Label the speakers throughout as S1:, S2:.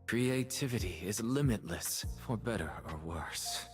S1: Creativity is limitless, for better or worse.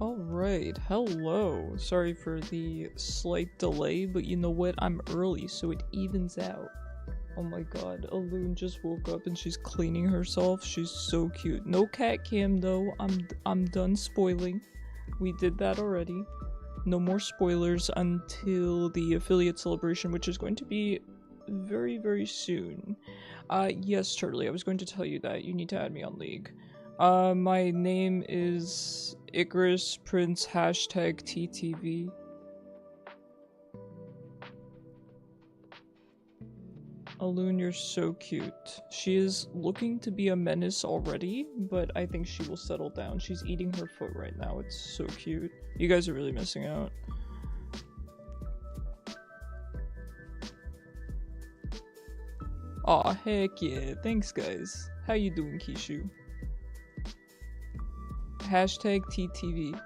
S2: Alright, hello. Sorry for the slight delay, but you know what? I'm early, so it evens out. Oh my god, Alun just woke up and she's cleaning herself. She's so cute. No cat cam though. I'm done spoiling. We did that already. No more spoilers until the affiliate celebration, which is going to be very, very soon. Yes, Turtley, I was going to tell you that. You need to add me on League. My name is IcarusPrince #TTV. Alun, you're so cute. She is looking to be a menace already, but I think she will settle down. She's eating her foot right now. It's so cute. You guys are really missing out. Aw, heck yeah. Thanks, guys. How you doing, Kishu? Hashtag TTV.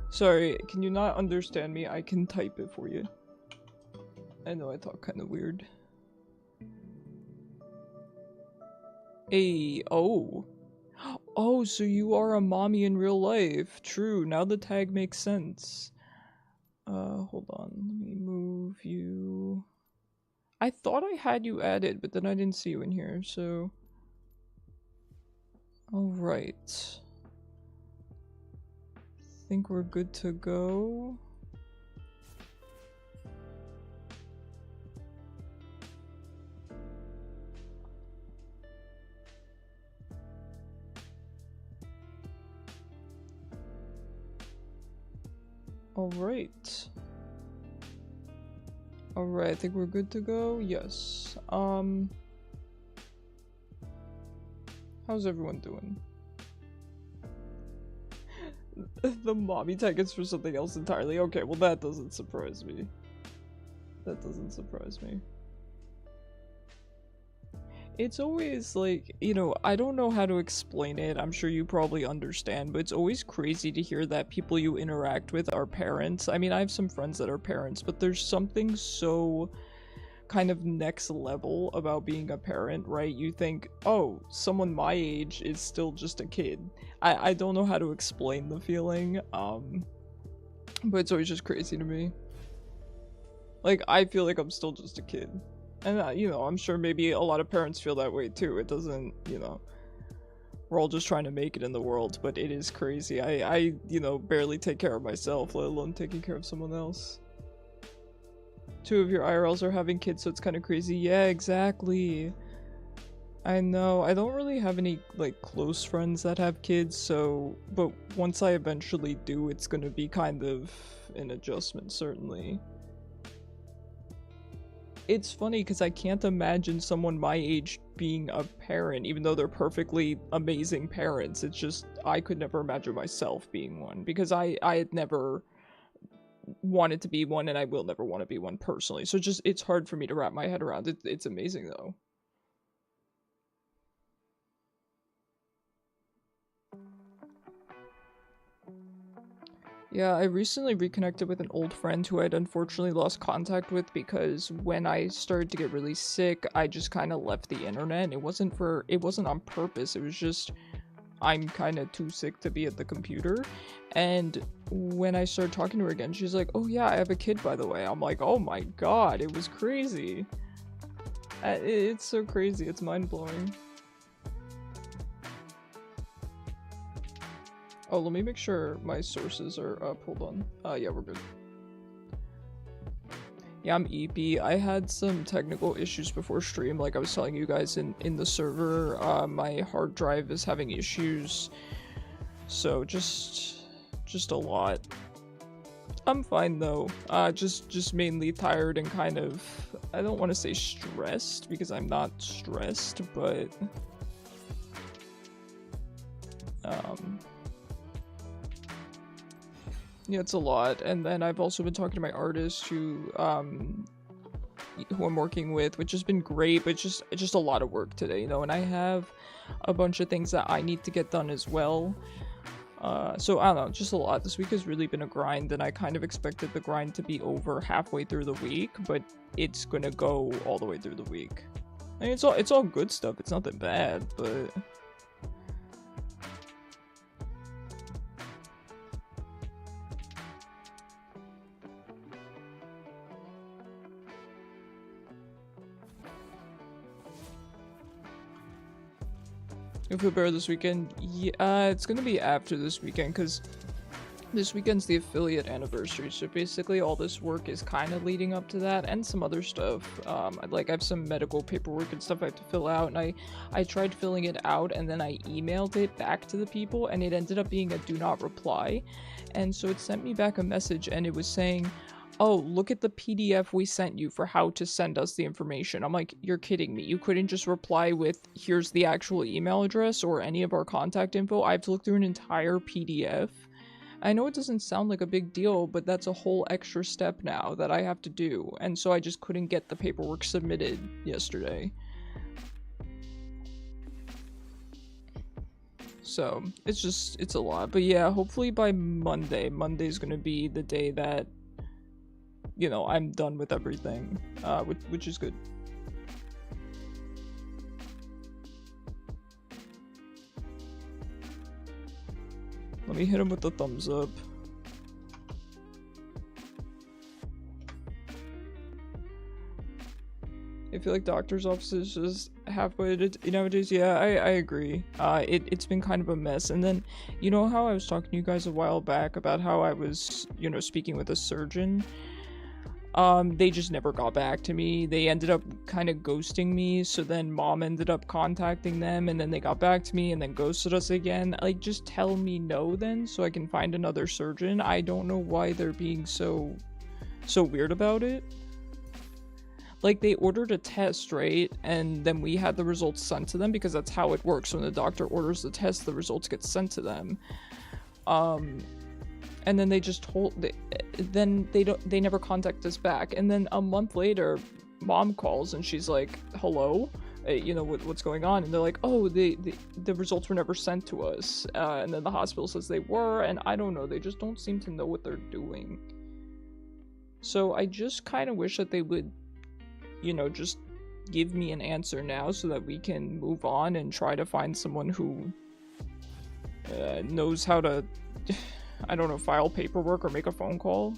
S2: Sorry, can you not understand me? I can type it for you. I know I talk kind of weird. Hey, oh. Oh, so you are a mommy in real life. True, now the tag makes sense. Hold on. Let me move you. I thought I had you added, but then I didn't see you in here, so... Alright. Think we're good to go. Alright. Alright, I think we're good to go. Yes. How's everyone doing? The mommy tag is for something else entirely. Okay, well that doesn't surprise me. That doesn't surprise me. It's always like, you know, I don't know how to explain it. I'm sure you probably understand, but it's always crazy to hear that people you interact with are parents. I mean, I have some friends that are parents, but there's something so kind of next level about being a parent, right? You think, oh, someone my age is still just a kid. I don't know how to explain the feeling, but it's always just crazy to me. Like, I feel like I'm still just a kid. And, you know, I'm sure maybe a lot of parents feel that way too. It doesn't, you know, we're all just trying to make it in the world, but it is crazy. I, you know, barely take care of myself, let alone taking care of someone else. 2 of your IRLs are having kids, so it's kind of crazy. Yeah, exactly. I know. I don't really have any, like, close friends that have kids, so... But once I eventually do, it's gonna be kind of an adjustment, certainly. It's funny, because I can't imagine someone my age being a parent, even though they're perfectly amazing parents. It's just, I could never imagine myself being one, because I had never wanted to be one, and I will never want to be one personally. So just, it's hard for me to wrap my head around. It's amazing, though. Yeah, I recently reconnected with an old friend who I'd unfortunately lost contact with because when I started to get really sick, I just kind of left the internet. It wasn't on purpose, it was just, I'm kind of too sick to be at the computer. And when I started talking to her again, she's like, oh yeah, I have a kid, by the way. I'm like, oh my god, it was crazy. It's so crazy, it's mind-blowing. Oh, let me make sure my sources are up. Hold on. Yeah, we're good. Yeah, I'm EP. I had some technical issues before stream, like I was telling you guys in the server. My hard drive is having issues. So just a lot. I'm fine though. Just mainly tired and kind of, I don't want to say stressed because I'm not stressed, but yeah, it's a lot. And then I've also been talking to my artist who I'm working with, which has been great, but it's just a lot of work today, you know, and I have a bunch of things that I need to get done as well. So I don't know, just a lot. This week has really been a grind, and I kind of expected the grind to be over halfway through the week, but it's gonna go all the way through the week. I mean, it's all good stuff. It's nothing bad, but you feel better this weekend? Yeah, it's gonna be after this weekend, because this weekend's the affiliate anniversary, so basically all this work is kind of leading up to that, and some other stuff. Like I have some medical paperwork and stuff I have to fill out, and I tried filling it out, and then I emailed it back to the people, and it ended up being a do not reply, and so it sent me back a message, and it was saying, oh, look at the PDF we sent you for how to send us the information. I'm like, you're kidding me. You couldn't just reply with, here's the actual email address or any of our contact info. I have to look through an entire PDF. I know it doesn't sound like a big deal, but that's a whole extra step now that I have to do. And so I just couldn't get the paperwork submitted yesterday. So, it's a lot. But yeah, hopefully by Monday. Monday's gonna be the day that, you know, I'm done with everything, which is good. Let me hit him with the thumbs up. I feel like doctor's offices just halfway nowadays. Yeah, I agree. It's been kind of a mess. And then, you know how I was talking to you guys a while back about how I was, you know, speaking with a surgeon? They just never got back to me. They ended up kind of ghosting me, so then mom ended up contacting them, and then they got back to me and then ghosted us again. Like, just tell me no then, so I can find another surgeon. I don't know why they're being so weird about it. Like, they ordered a test, right? And then we had the results sent to them, because that's how it works. When the doctor orders the test, the results get sent to them. And then they just they never contact us back. And then a month later, mom calls and she's like, hello? You know, what's going on? And they're like, oh, the results were never sent to us. And then the hospital says they were, and I don't know, they just don't seem to know what they're doing. So I just kind of wish that they would, you know, just give me an answer now so that we can move on and try to find someone who knows how to, I don't know, file paperwork or make a phone call.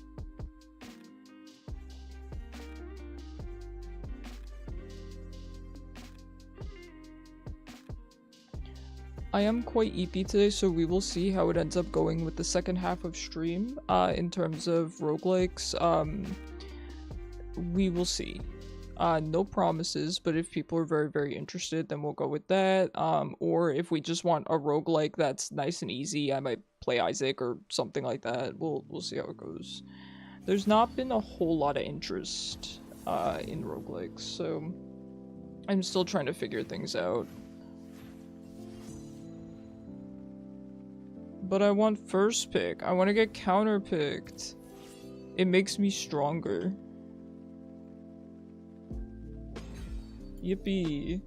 S2: I am quite EP today, so we will see how it ends up going with the second half of stream, in terms of roguelikes. We will see. No promises, but if people are very, very interested, then we'll go with that. Or if we just want a roguelike that's nice and easy, I might play Isaac or something like that. We'll see how it goes. There's not been a whole lot of interest in roguelikes, so I'm still trying to figure things out. But I want first pick. I want to get counter picked. It makes me stronger. Yippee.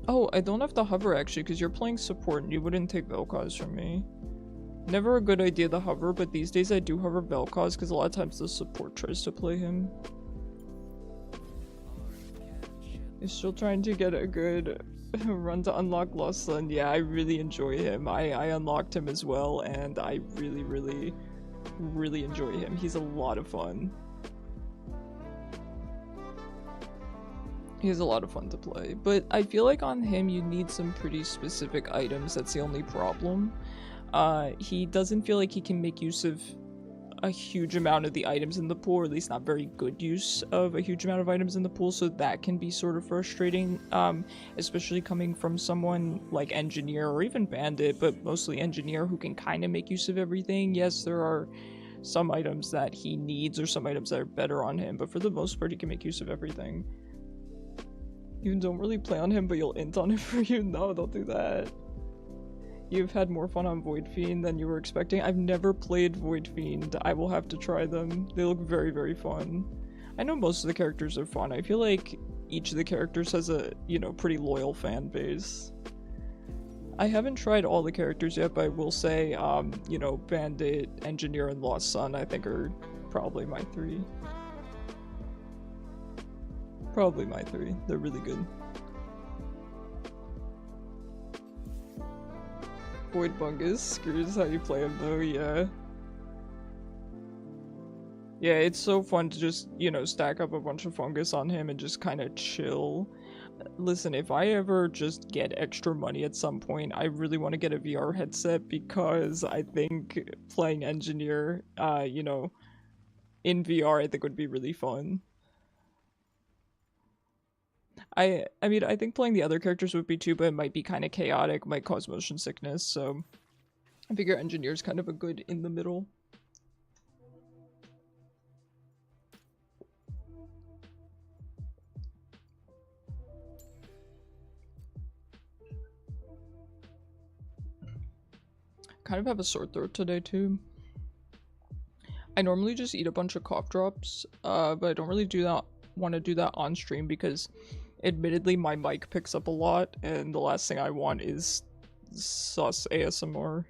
S2: Oh, I don't have to hover actually, because you're playing support and you wouldn't take Vel'koz from me. Never a good idea to hover, but these days I do hover Vel'koz because a lot of times the support tries to play him. You're still trying to get a good run to unlock Lost Sun. Yeah, I really enjoy him. I unlocked him as well, and I really, really, really enjoy him. He's a lot of fun. He's a lot of fun to play, but I feel like on him you need some pretty specific items. That's the only problem. He doesn't feel like he can make use of a huge amount of the items in the pool, or at least not very good use of a huge amount of items in the pool, so that can be sort of frustrating, especially coming from someone like Engineer or even Bandit, but mostly Engineer, who can kind of make use of everything. Yes, there are some items that he needs or some items that are better on him, but for the most part he can make use of everything. You don't really play on him, but you'll int on him for you? No, don't do that. You've had more fun on Void Fiend than you were expecting. I've never played Void Fiend. I will have to try them. They look very, very fun. I know most of the characters are fun. I feel like each of the characters has a, you know, pretty loyal fan base. I haven't tried all the characters yet, but I will say, you know, Bandit, Engineer, and Lost Sun, I think are probably my three. Probably my three. They're really good. Void Bungus screws how you play him though, yeah. Yeah, it's so fun to just, you know, stack up a bunch of fungus on him and just kind of chill. Listen, if I ever just get extra money at some point, I really want to get a VR headset, because I think playing Engineer, you know, in VR I think would be really fun. I mean, I think playing the other characters would be too, but it might be kind of chaotic, might cause motion sickness, so I figure engineer is kind of a good in the middle. Kind of have a sore throat today too. I normally just eat a bunch of cough drops, but I don't really want to do that on stream because admittedly my mic picks up a lot and the last thing I want is sus ASMR.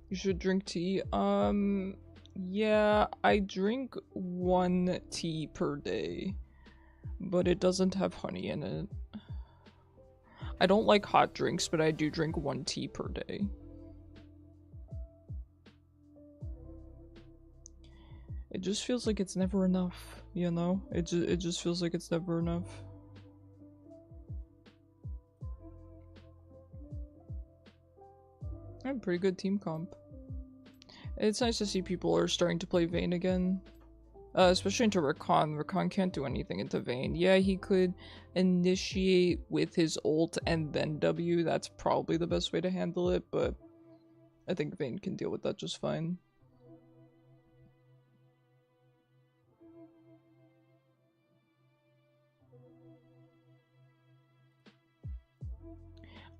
S2: You should drink tea. Yeah, I drink 1 tea per day, but it doesn't have honey in it. I don't like hot drinks, but I do drink 1 tea per day. It just feels like it's never enough, you know? It just feels like it's never enough. I have a pretty good team comp. It's nice to see people are starting to play Vayne again. Especially into Rakan. Rakan can't do anything into Vayne. Yeah, he could initiate with his ult and then W. That's probably the best way to handle it, but I think Vayne can deal with that just fine.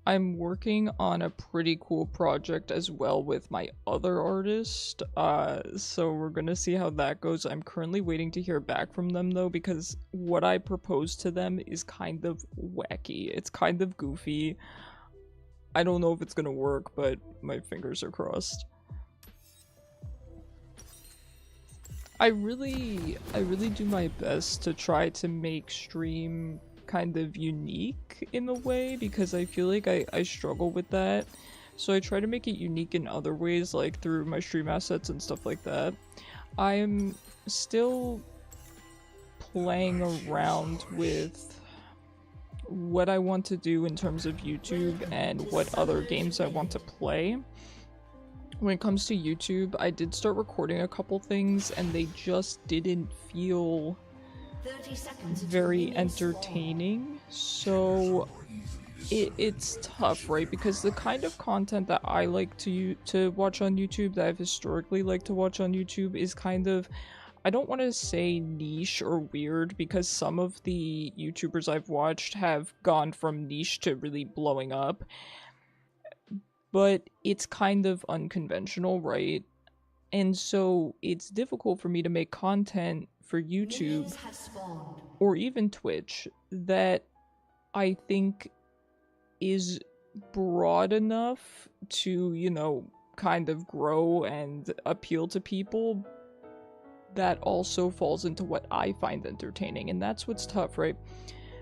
S2: I'm working on a pretty cool project as well with my other artist, so we're gonna see how that goes. I'm currently waiting to hear back from them though, because what I proposed to them is kind of wacky. It's kind of goofy. I don't know if it's gonna work, but my fingers are crossed. I really do my best to try to make stream kind of unique in a way, because I feel like I struggle with that. So I try to make it unique in other ways, like through my stream assets and stuff like that. I'm still playing around with what I want to do in terms of YouTube and what other games I want to play. When it comes to YouTube, I did start recording a couple things and they just didn't feel very entertaining, so it's tough, right? Because the kind of content that I like to watch on YouTube, that I've historically liked to watch on YouTube, is kind of, I don't want to say niche or weird, because some of the YouTubers I've watched have gone from niche to really blowing up, but it's kind of unconventional, right? And so it's difficult for me to make content for YouTube or even Twitch that I think is broad enough to, you know, kind of grow and appeal to people, that also falls into what I find entertaining. And that's what's tough, right?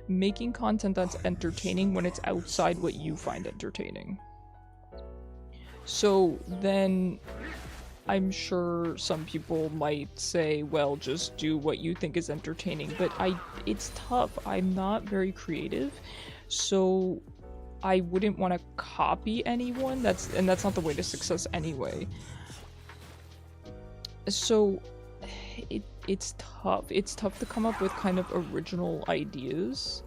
S2: Making content that's entertaining when it's outside what you find entertaining. So then I'm sure some people might say, well, just do what you think is entertaining, but it's tough. I'm not very creative, so I wouldn't want to copy anyone. That's not the way to success anyway. So it's tough. It's tough to come up with kind of original ideas,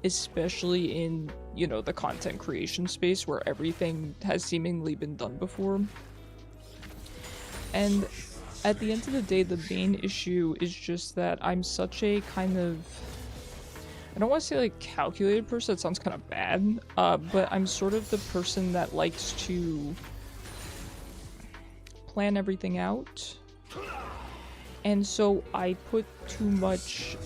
S2: especially in, you know, the content creation space where everything has seemingly been done before. And at the end of the day, the main issue is just that I'm such a kind of, I don't want to say like calculated person, that sounds kind of bad, but I'm sort of the person that likes to plan everything out. And so I put too much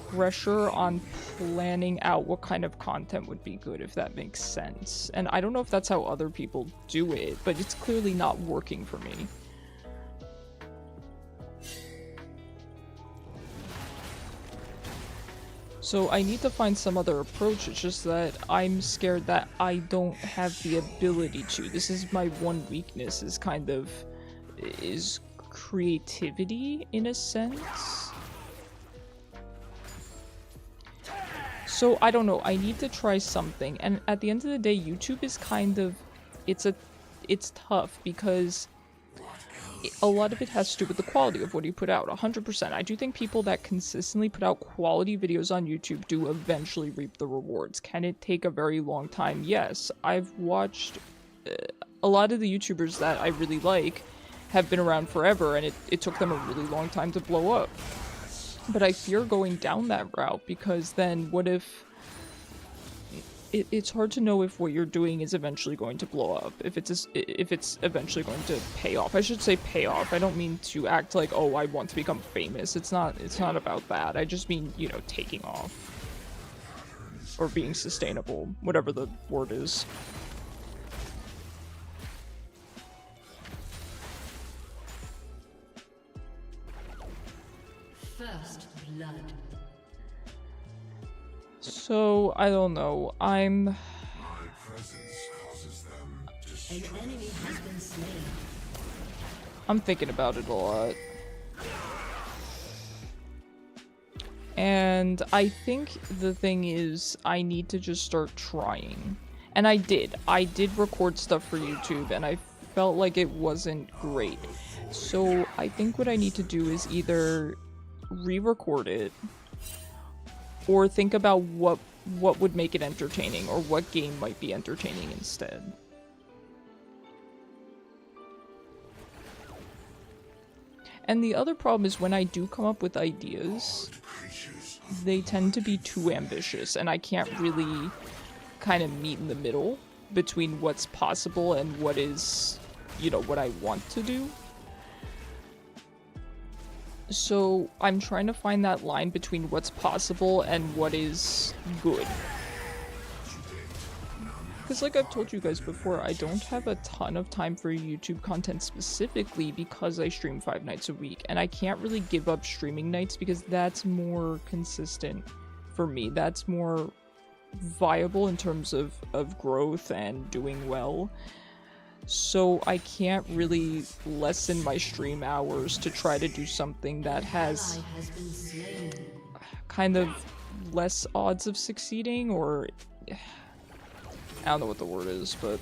S2: pressure on planning out what kind of content would be good, if that makes sense. And I don't know if that's how other people do it, but it's clearly not working for me. So I need to find some other approach. It's just that I'm scared that I don't have the ability to. This is my one weakness, is kind of, is creativity in a sense. So I don't know, I need to try something. And at the end of the day, YouTube is kind of, it's tough because a lot of it has to do with the quality of what you put out, 100%. I do think people that consistently put out quality videos on YouTube do eventually reap the rewards. Can it take a very long time? Yes. I've watched a lot of the YouTubers that I really like have been around forever, and it took them a really long time to blow up. But I fear going down that route, because then what if... It's hard to know if what you're doing is eventually going to blow up, if it's eventually going to pay off. I should say pay off. I don't mean to act like, oh, I want to become famous. It's not about that. I just mean, you know, taking off. Or being sustainable, whatever the word is.
S3: First blood.
S2: So, I don't know.
S3: My presence causes them to an enemy has been slain.
S2: I'm thinking about it a lot. And I think the thing is, I need to just start trying. And I did. I did record stuff for YouTube, and I felt like it wasn't great. So I think what I need to do is either re-record it, or think about what would make it entertaining, or what game might be entertaining instead. And the other problem is, when I do come up with ideas, they tend to be too ambitious, and I can't really kind of meet in the middle between what's possible and what is, you know, what I want to do. So I'm trying to find that line between what's possible and what is good. Because like I've told you guys before, I don't have a ton of time for YouTube content specifically because I stream 5 nights a week. And I can't really give up streaming nights because that's more consistent for me. That's more viable in terms of growth and doing well. So I can't really lessen my stream hours to try to do something that has kind of less odds of succeeding, or I don't know what the word is, but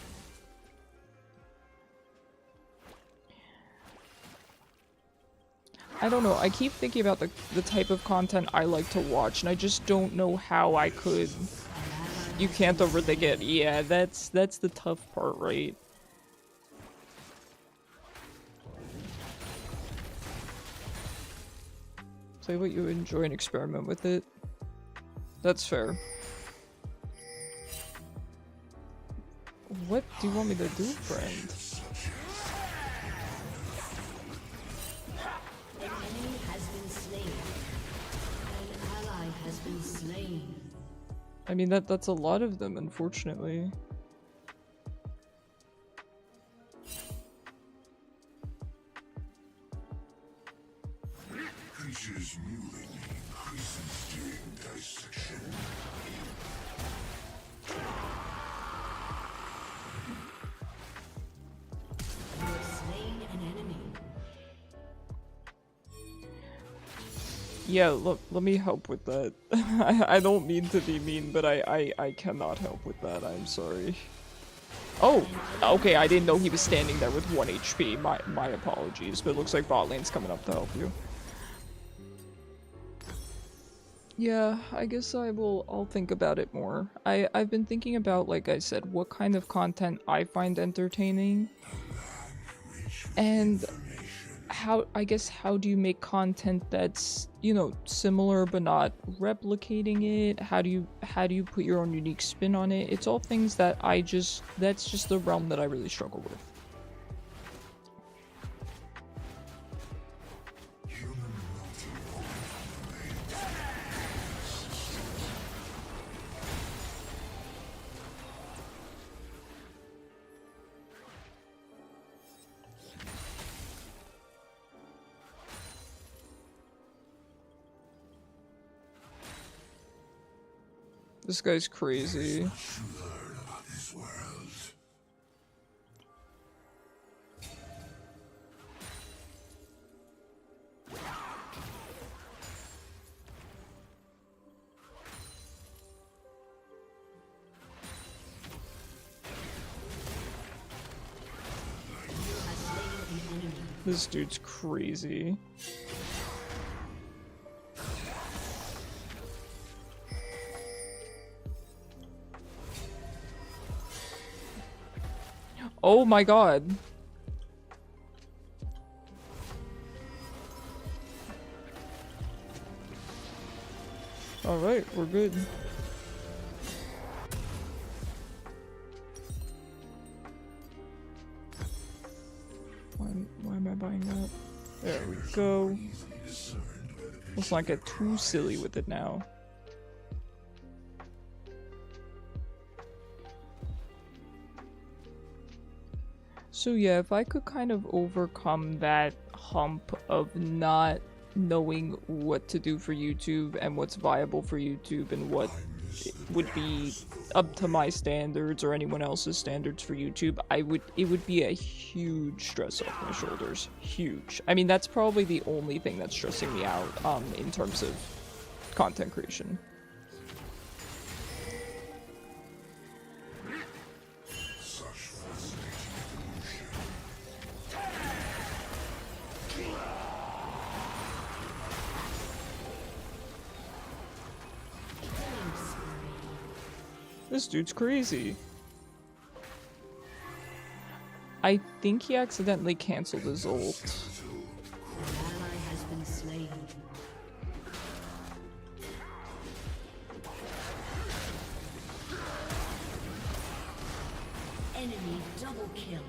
S2: I don't know. I keep thinking about the type of content I like to watch, and I just don't know how I could. You can't overthink it. Yeah, that's the tough part, right? Say what you enjoy and experiment with it. That's fair. What do you want me to do, friend?
S3: An enemy has been slain. An ally has been slain.
S2: I mean, that's a lot of them, unfortunately.
S3: Creatures mewling increases during dissection. You have slain an enemy.
S2: Yeah, look, let me help with that. I don't mean to be mean, but I cannot help with that. I'm sorry. Oh, okay, I didn't know he was standing there with 1 HP. My apologies, but it looks like bot lane's coming up to help you. Yeah, I guess I'll think about it more. I've been thinking about, like I said, what kind of content I find entertaining. And how do you make content that's, you know, similar but not replicating it? How do you put your own unique spin on it? It's all things that that's just the realm that I really struggle with. This guy's crazy. This dude's crazy. Oh my god. Alright, we're good. Why am I buying that? There we go. Let's not get too silly with it now. So yeah, if I could kind of overcome that hump of not knowing what to do for YouTube and what's viable for YouTube and what would be up to my standards or anyone else's standards for YouTube, it would be a huge stress off my shoulders. Huge. I mean, that's probably the only thing that's stressing me out in terms of content creation. This dude's crazy. I think he accidentally canceled his ult.
S3: An ally has been slain. Enemy double kill.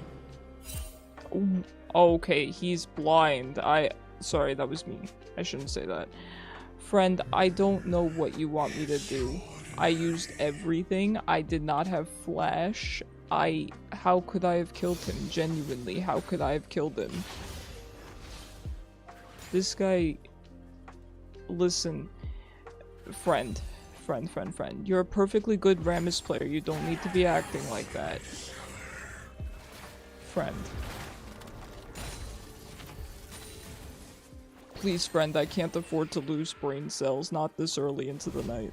S2: Okay, he's blind. Sorry, that was me. I shouldn't say that. Friend, I don't know what you want me to do. I used everything. I did not have flash. How could I have killed him? Genuinely, how could I have killed him? This guy... Listen. Friend. You're a perfectly good Rammus player. You don't need to be acting like that. Friend. Please, friend, I can't afford to lose brain cells, not this early into the night.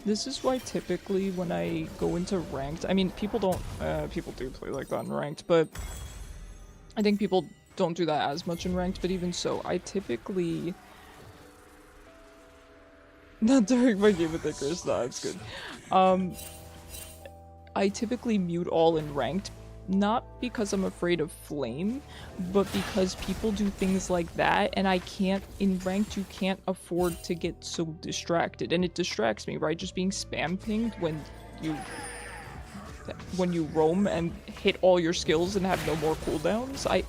S2: This is why typically when I go into ranked, I mean, people do play like that in ranked, but I think people don't do that as much in ranked, but even so, I typically... Not during my game with Icarus, no, it's good. I typically mute all in ranked, not because I'm afraid of flame, but because people do things like that, and I can't, in ranked, you can't afford to get so distracted, and it distracts me, right? Just being spam pinged when you roam and hit all your skills and have no more cooldowns,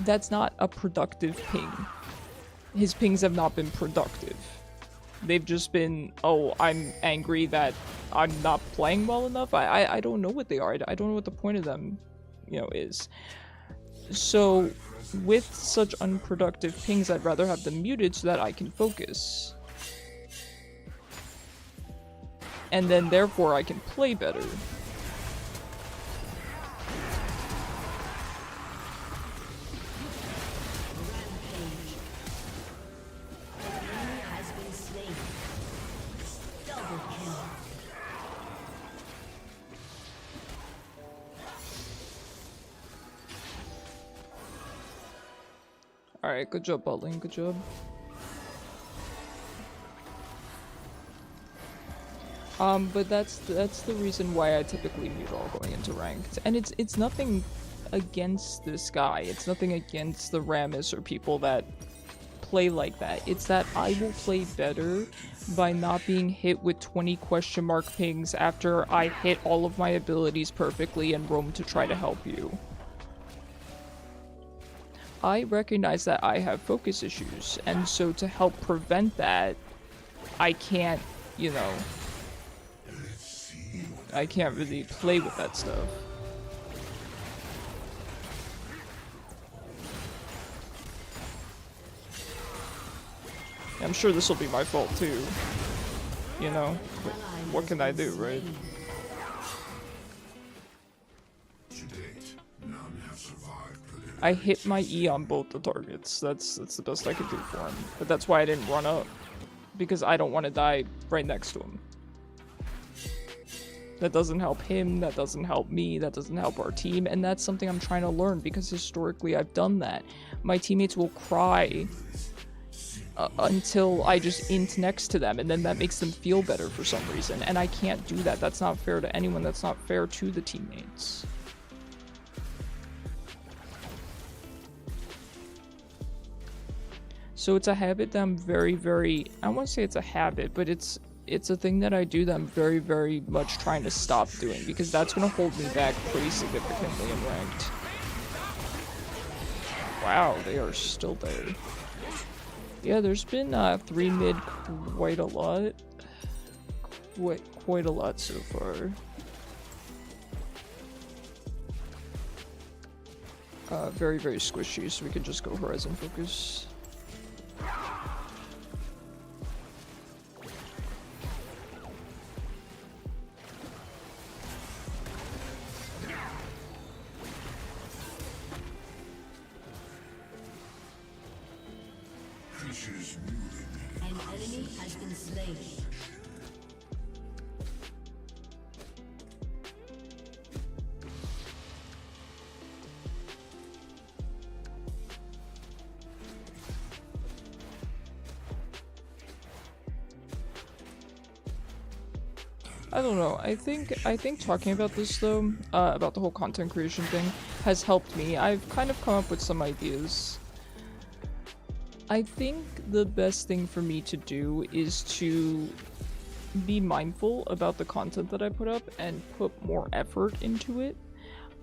S2: that's not a productive ping. His pings have not been productive. They've just been, oh, I'm angry that I'm not playing well enough. I don't know what they are. I don't know what the point of them, is. So, with such unproductive pings, I'd rather have them muted so that I can focus. And then, therefore, I can play better. Alright, good job, botlane, good job. But that's the reason why I typically mute all going into ranked. And it's nothing against this guy. It's nothing against the Rammus or people that play like that. It's that I will play better by not being hit with 20 question mark pings after I hit all of my abilities perfectly and roam to try to help you. I recognize that I have focus issues, and so to help prevent that, I can't, I can't really play with that stuff. I'm sure this will be my fault too, but what can I do, right? I hit my E on both the targets. That's the best I could do for him. But that's why I didn't run up. Because I don't want to die right next to him. That doesn't help him, that doesn't help me, that doesn't help our team, and that's something I'm trying to learn because historically I've done that. My teammates will cry until I just int next to them, and then that makes them feel better for some reason, and I can't do that. That's not fair to anyone, that's not fair to the teammates. So it's a habit that I'm very, I don't want to say it's a habit, but it's a thing that I do that I'm very, very much trying to stop doing, because that's going to hold me back pretty significantly in ranked. Wow, they are still there. Yeah, there's been 3 mid quite a lot. Quite a lot so far. Very, very squishy, so we can just go Horizon focus.
S3: An enemy has been slain.
S2: I don't know, I think talking about this though, about the whole content creation thing, has helped me. I've kind of come up with some ideas. I think the best thing for me to do is to be mindful about the content that I put up and put more effort into it.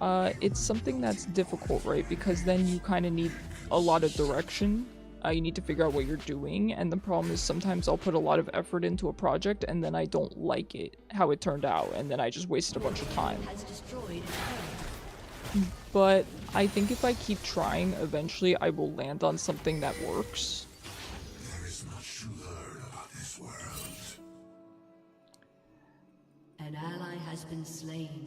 S2: It's something that's difficult, right? Because then you kind of need a lot of direction. You need to figure out what you're doing, and the problem is sometimes I'll put a lot of effort into a project and then I don't like it, how it turned out, and then I just wasted a bunch of time. But I think if I keep trying, eventually I will land on something that works.
S4: There is much to learn about this world.
S3: An ally has been slain.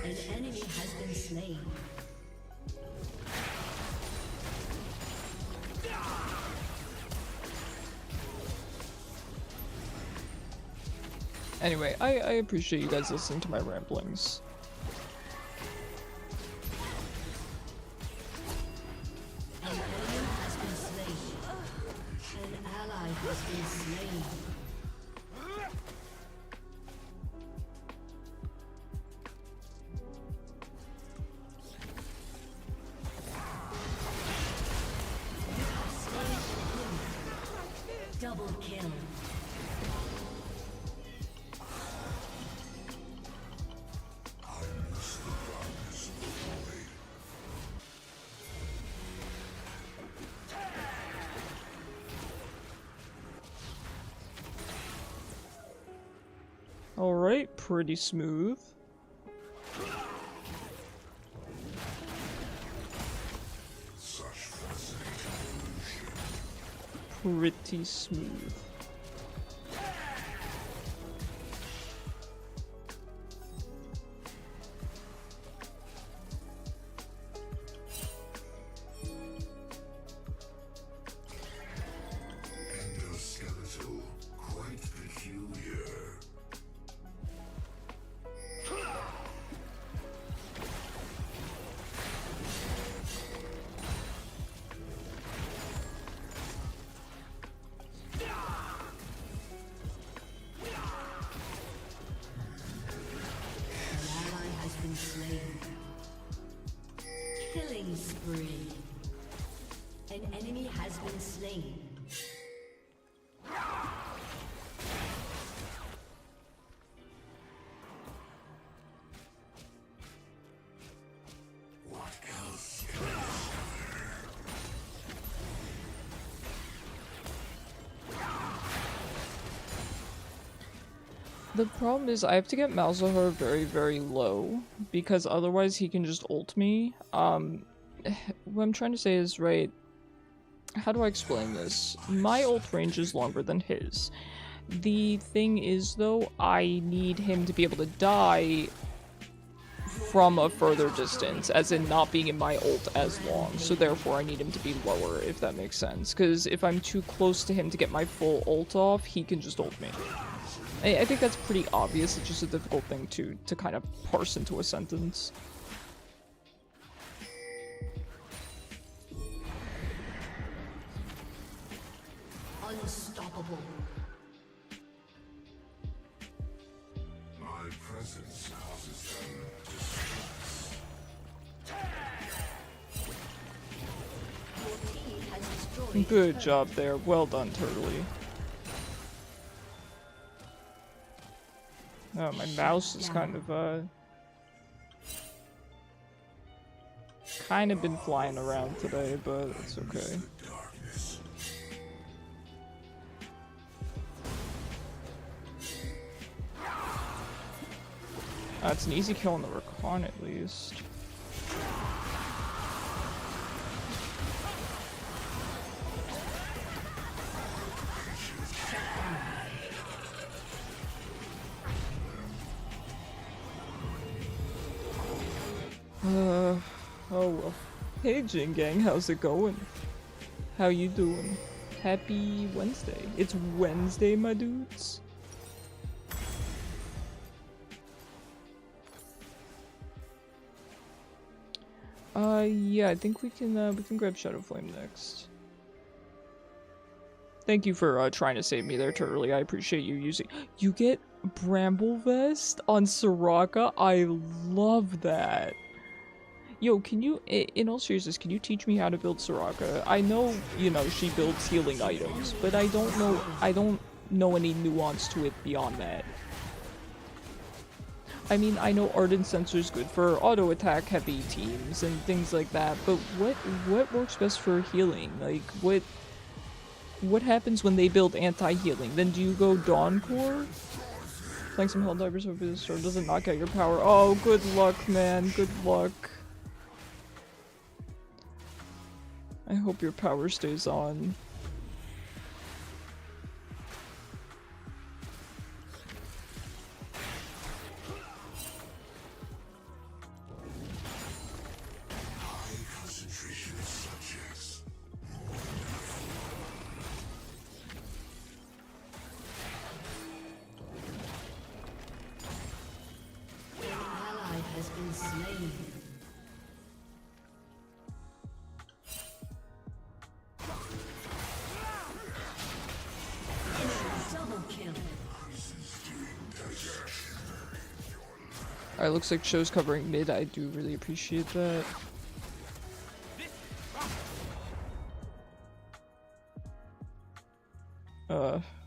S3: An enemy has been slain.
S2: Anyway, I appreciate you guys listening to my ramblings.
S3: An enemy has been slain. An ally has been slain. Double kill.
S2: Alright, pretty smooth. Pretty smooth.
S4: Endoskeletal, quite peculiar.
S3: Killing spree. An enemy has been slain.
S4: What else can I discover?
S2: The problem is I have to get Malzahar very, very low, because otherwise he can just ult me. What I'm trying to say is, right, how do I explain this? My ult range is longer than his. The thing is, though, I need him to be able to die from a further distance, as in not being in my ult as long, so therefore I need him to be lower, if that makes sense. Because if I'm too close to him to get my full ult off, he can just ult me. I think that's pretty obvious, it's just a difficult thing to kind of parse into a sentence.
S3: Unstoppable.
S4: My presence causes them distress.
S3: Your team has destroyed.
S2: Good job there, well done, Turtley. Oh, my mouse is kind of been flying around today, but it's okay. It's an easy kill on the Rakan at least. Oh well. Hey Jin Gang, how's it going? How you doing? Happy Wednesday. It's Wednesday, my dudes. Yeah, I think we can grab Shadow Flame next. Thank you for trying to save me there, Turtley. I appreciate you using. You get Bramble Vest on Soraka. I love that. Yo, can you, in all seriousness, can you teach me how to build Soraka? I know, you know, she builds healing items, but I don't know any nuance to it beyond that. I mean, I know Ardent Sensor is good for auto attack heavy teams and things like that, but what works best for healing? Like, what happens when they build anti-healing? Then do you go Dawn Core? Playing some Helldivers over this sword doesn't knock out your power. Oh, good luck, man. Good luck. I hope your power stays on. Alright, looks like show's covering mid. I do really appreciate that.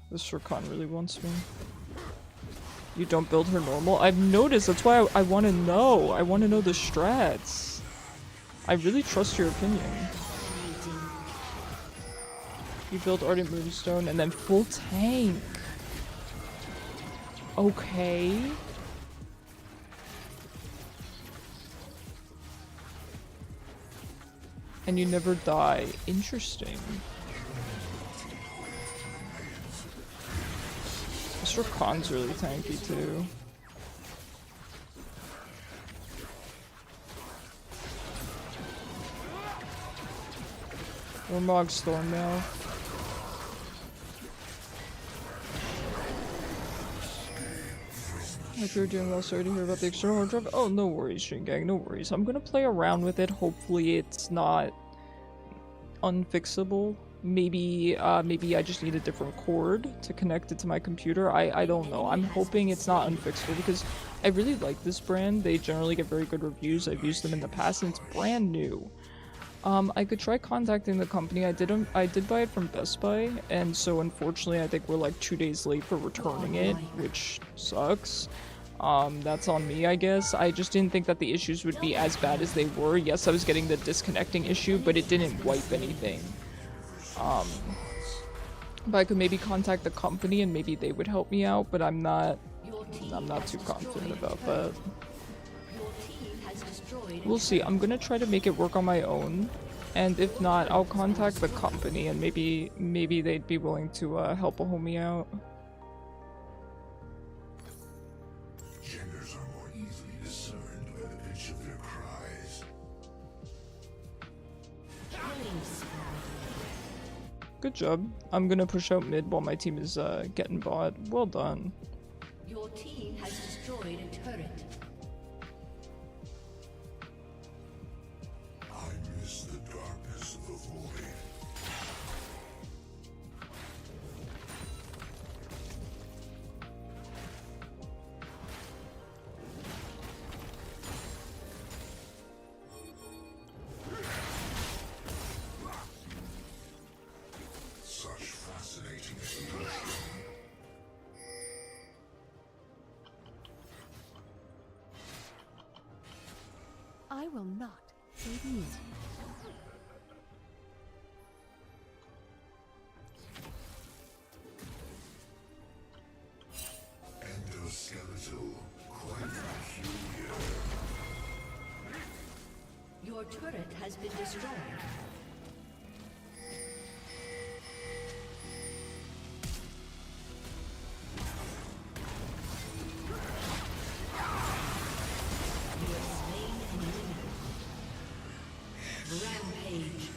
S2: This Rakan really wants me. You don't build her normal? I've noticed, that's why I want to know. I want to know the strats. I really trust your opinion. You build Ardent Moonstone and then full tank. Okay. And you never die. Interesting. This Rakan's really tanky too. Or Mog's Storm now. Hope you're doing well. Sorry to hear about the external hard drive. Oh, no worries, Shin Gang. No worries. I'm gonna play around with it. Hopefully it's not unfixable. Maybe I just need a different cord to connect it to my computer. I don't know. I'm hoping it's not unfixable because I really like this brand. They generally get very good reviews. I've used them in the past and it's brand new. I could try contacting the company. I did buy it from Best Buy, and so unfortunately I think we're like 2 days late for returning it, which sucks. That's on me, I guess. I just didn't think that the issues would be as bad as they were. Yes, I was getting the disconnecting issue, but it didn't wipe anything. But I could maybe contact the company and maybe they would help me out, but I'm not too confident about that. We'll see. I'm gonna try to make it work on my own, and if not, I'll contact the company and maybe they'd be willing to help a homie out.
S4: Genders are more easily discerned by the
S2: Good job. I'm gonna push out mid while my team is getting bot. Well done.
S3: Your team has destroyed a turret.
S4: I miss the darkness of the void. Such fascinating evolution.
S5: I will not save you.
S4: Endoskeletal, quite peculiar.
S3: Your turret has been destroyed. You have slain an enemy. Rampage.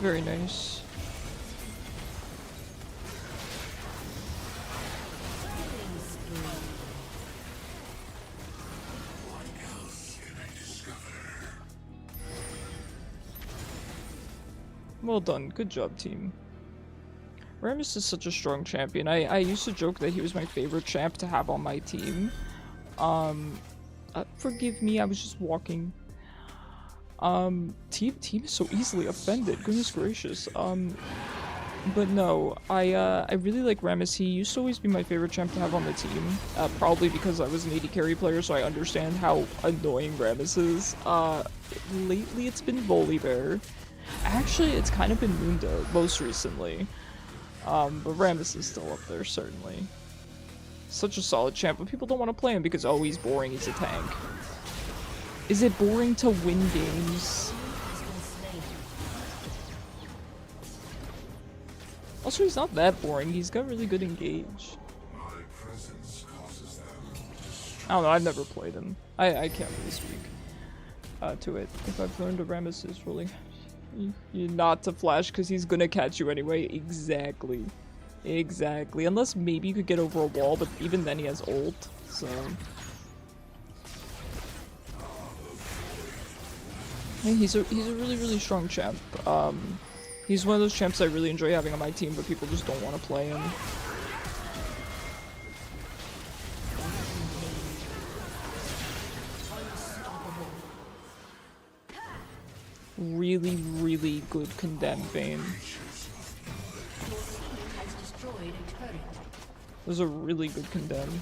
S2: Very nice.
S3: Killing spree.
S4: What else can I discover?
S2: Well done. Good job, team. Rammus is such a strong champion. I used to joke that he was my favorite champ to have on my team. Forgive me, I was just walking. Team is so easily offended. Goodness gracious. But no, I really like Rammus. He used to always be my favorite champ to have on the team. Probably because I was an AD carry player, so I understand how annoying Rammus is. Lately it's been Volibear. Actually, it's kind of been Mundo most recently. But Rammus is still up there, certainly. Such a solid champ, but people don't want to play him because, oh, he's boring, he's a tank. Is it boring to win games? Also, he's not that boring, he's got really good engage.
S4: My presence causes them to
S2: I don't know, I've never played him. I can't really speak to it. If I've learned a Rammus is really... You're not to flash because he's gonna catch you anyway. Exactly. Exactly. Unless maybe you could get over a wall, but even then he has ult, so... Yeah, he's a really, really strong champ. He's one of those champs I really enjoy having on my team, but people just don't want to play him. Really, really good condemn Vayne.
S3: Has destroyed a turret.
S2: Those are really good condemn.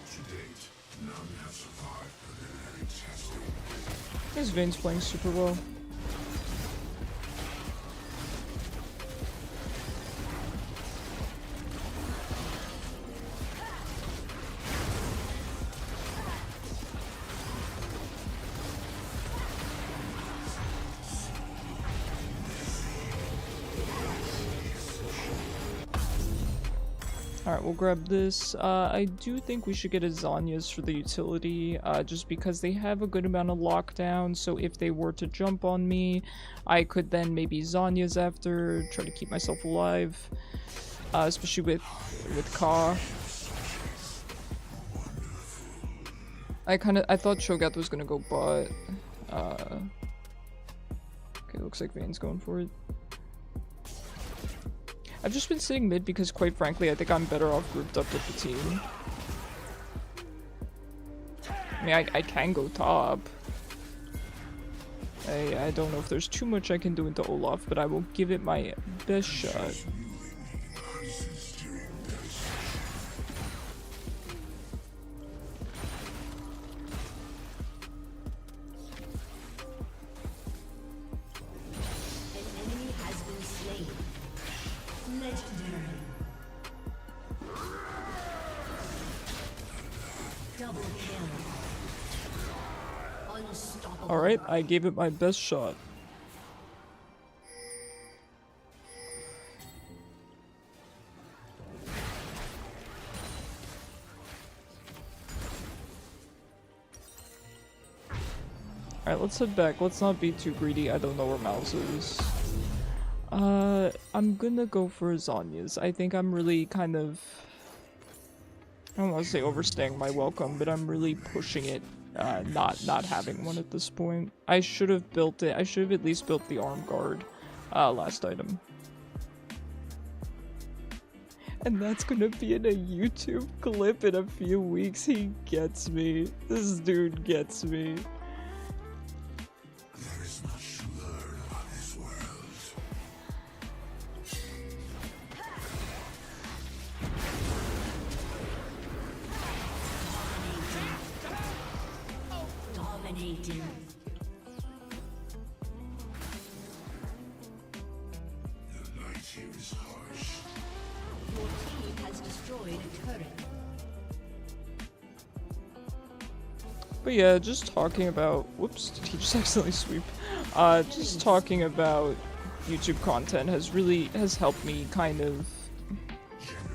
S4: To date, none have survived preliminary testing.
S2: This Vayne's playing super well. Alright, we'll grab this. I do think we should get a Zhonya's for the utility, just because they have a good amount of lockdown, so if they were to jump on me, I could then maybe Zhonya's after, try to keep myself alive, especially with Ka. I thought Shogat was gonna go bot. Okay, looks like Vayne's going for it. I've just been sitting mid because, quite frankly, I think I'm better off grouped up with the team. I mean, I can go top. I don't know if there's too much I can do into Olaf, but I will give it my best shot.
S3: Double kill. Unstoppable.
S2: Alright, I gave it my best shot. Alright, let's head back. Let's not be too greedy. I don't know where Mouse is. I'm gonna go for Zanya's. I think I'm really kind of... I don't want to say overstaying my welcome, but I'm really pushing it, not having one at this point. I should have built it. I should have at least built the arm guard, last item. And that's gonna be in a YouTube clip in a few weeks. He gets me. This dude gets me.
S4: There is much to learn about this world.
S3: Dominating.
S4: The light here is harsh.
S3: Your team has destroyed a turret.
S2: But yeah, just talking about, whoops, did he just accidentally sweep? Just talking about YouTube content has helped me kind of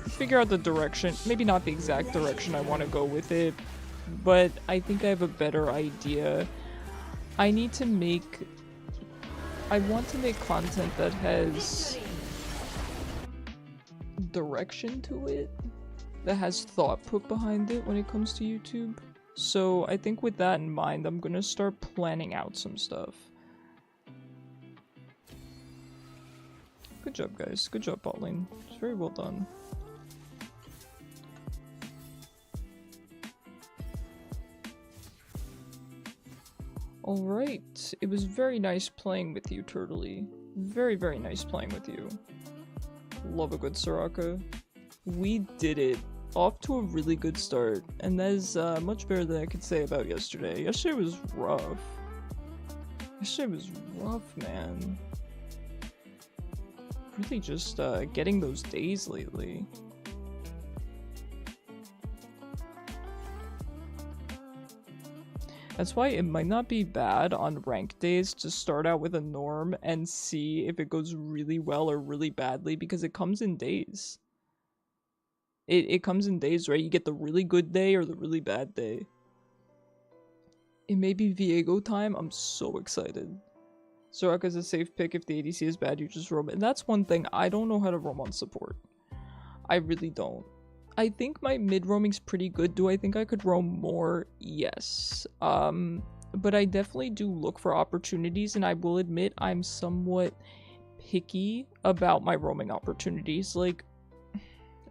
S2: figure out the direction, maybe not the exact direction I want to go with it, but I think I have a better idea. I want to make content that has direction to it, that has thought put behind it when it comes to YouTube. So I think with that in mind, I'm gonna start planning out some stuff. Good job, guys. Good job, bot lane. It's very well done. Alright. It was very nice playing with you, Turtley. Very, very nice playing with you. Love a good Soraka. We did it. Off to a really good start, and that is much better than I could say about yesterday. Yesterday was rough. Yesterday was rough, man. Really just getting those days lately. That's why it might not be bad on ranked days to start out with a norm and see if it goes really well or really badly, because it comes in days. It comes in days, right? You get the really good day or the really bad day. It may be Viego time. I'm so excited. Soraka's a safe pick. If the ADC is bad, you just roam it. And that's one thing. I don't know how to roam on support. I really don't. I think my mid-roaming's pretty good. Do I think I could roam more? Yes. But I definitely do look for opportunities, and I will admit I'm somewhat picky about my roaming opportunities. Like,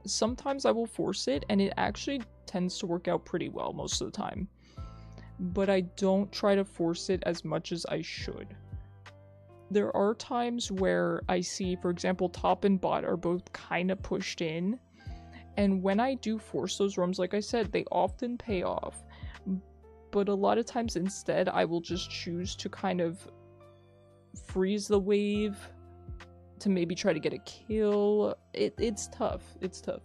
S2: sometimes I will force it, and it actually tends to work out pretty well most of the time. But I don't try to force it as much as I should. There are times where I see, for example, top and bot are both kind of pushed in. And when I do force those roams, like I said, they often pay off. But a lot of times instead, I will just choose to kind of freeze the wave to maybe try to get a kill. It's tough. It's tough.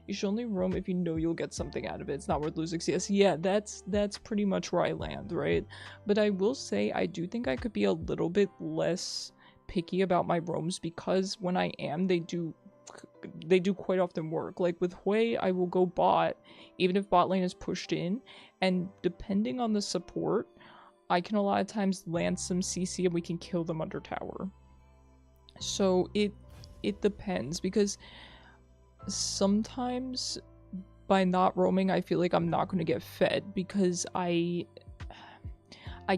S2: You should only roam if you know you'll get something out of it. It's not worth losing CS. Yeah, that's pretty much where I land, right? But I will say I do think I could be a little bit less picky about my roams, because when I am, they do quite often work. Like with Hwei, I will go bot even if bot lane is pushed in, and depending on the support, I can a lot of times land some CC and we can kill them under tower. So it depends, because sometimes by not roaming I feel like I'm not going to get fed, because I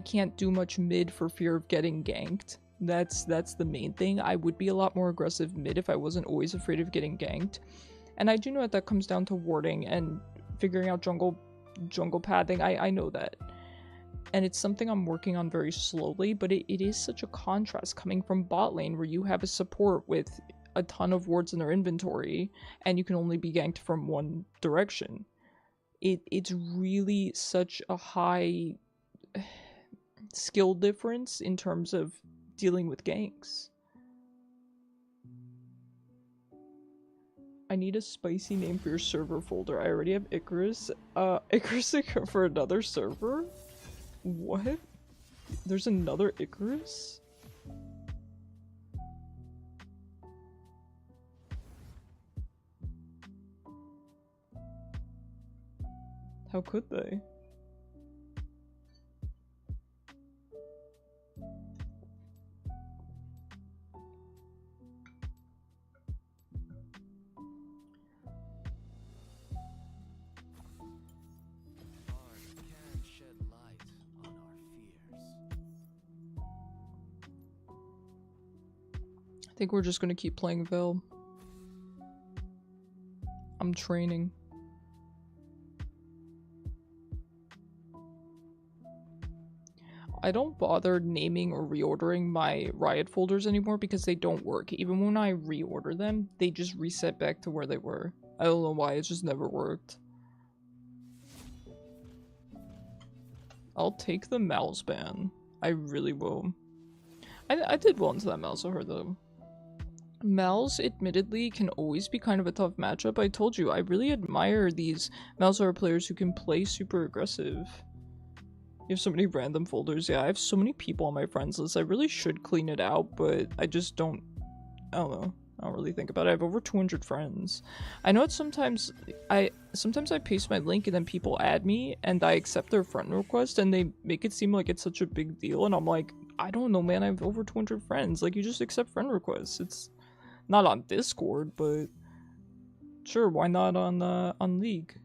S2: can't do much mid for fear of getting ganked. That's the main thing. I would be a lot more aggressive mid if I wasn't always afraid of getting ganked. And I do know that comes down to warding and figuring out jungle pathing. I know that. And it's something I'm working on very slowly, but it is such a contrast coming from bot lane where you have a support with a ton of wards in their inventory and you can only be ganked from one direction. It's really such a high skill difference in terms of dealing with ganks. I need a spicy name for your server folder. I already have Icarus. Icarus for another server? What? There's another Icarus? How could they? I think we're just gonna keep playing Vel. I'm training. I don't bother naming or reordering my Riot folders anymore because they don't work. Even when I reorder them, they just reset back to where they were. I don't know why, it just never worked. I'll take the Mal's ban. I really will. I did well into that Malzahar though. Mal's admittedly can always be kind of a tough matchup. I told you, I really admire these Malzahar players who can play super aggressive. You have so many random folders. Yeah, I have so many people on my friends list. I really should clean it out, but I just don't, I don't know. I don't really think about it. I have over 200 friends. I know it's sometimes I paste my link and then people add me and I accept their friend request and they make it seem like it's such a big deal and I'm like, I don't know, man. I have over 200 friends. Like, you just accept friend requests. It's not on Discord, but sure, why not on League?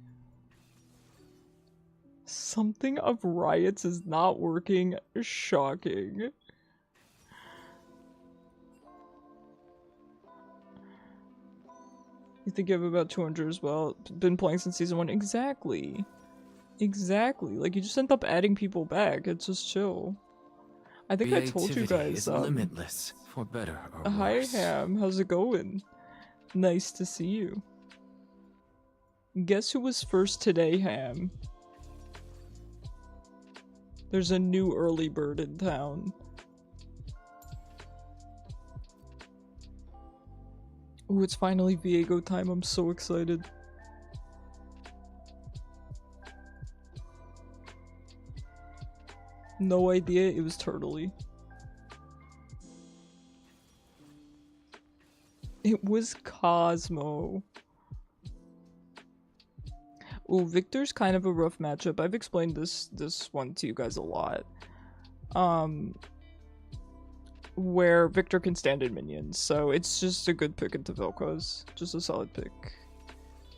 S2: Something of Riot's is not working. Shocking. You think you have about 200 as well? Been playing since season 1? Exactly. Exactly. Like, you just end up adding people back. It's just chill. I think I told you guys.
S1: Is limitless, for better or
S2: hi,
S1: worse.
S2: Ham. How's it going? Nice to see you. Guess who was first today, Ham? There's a new early bird in town. Ooh, it's finally Viego time. I'm so excited. No idea, it was turtley. It was Cosmo. Ooh, Viktor's kind of a rough matchup. I've explained this one to you guys a lot. Where Viktor can stand in minions, so it's just a good pick into Vel'koz. Just a solid pick.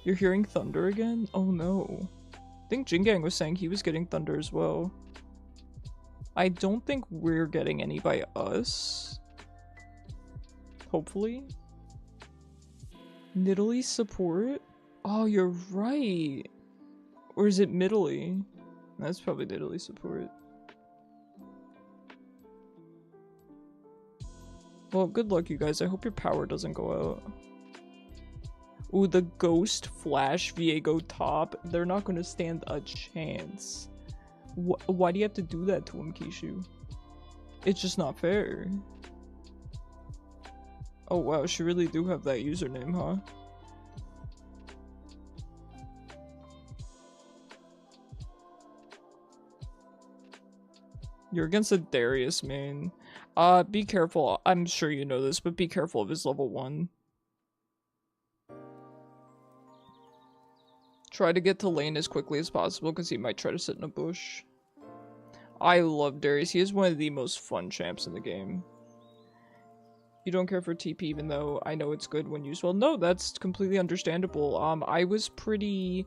S2: You're hearing thunder again? Oh no. I think Jingang was saying he was getting thunder as well. I don't think we're getting any by us. Hopefully. Nidalee support? Oh, you're right. Or is it Middley? That's probably Nidalee support. Well, good luck, you guys. I hope your power doesn't go out. Ooh, the Ghost Flash Viego top. They're not going to stand a chance. Why do you have to do that to him, Kishu? It's just not fair. Oh wow, she really do have that username, huh? You're against a Darius main. Be careful. I'm sure you know this, but be careful of his level 1. Try to get to lane as quickly as possible because he might try to sit in a bush. I love Darius. He is one of the most fun champs in the game. You don't care for TP even though I know it's good when used well. No, that's completely understandable. I was pretty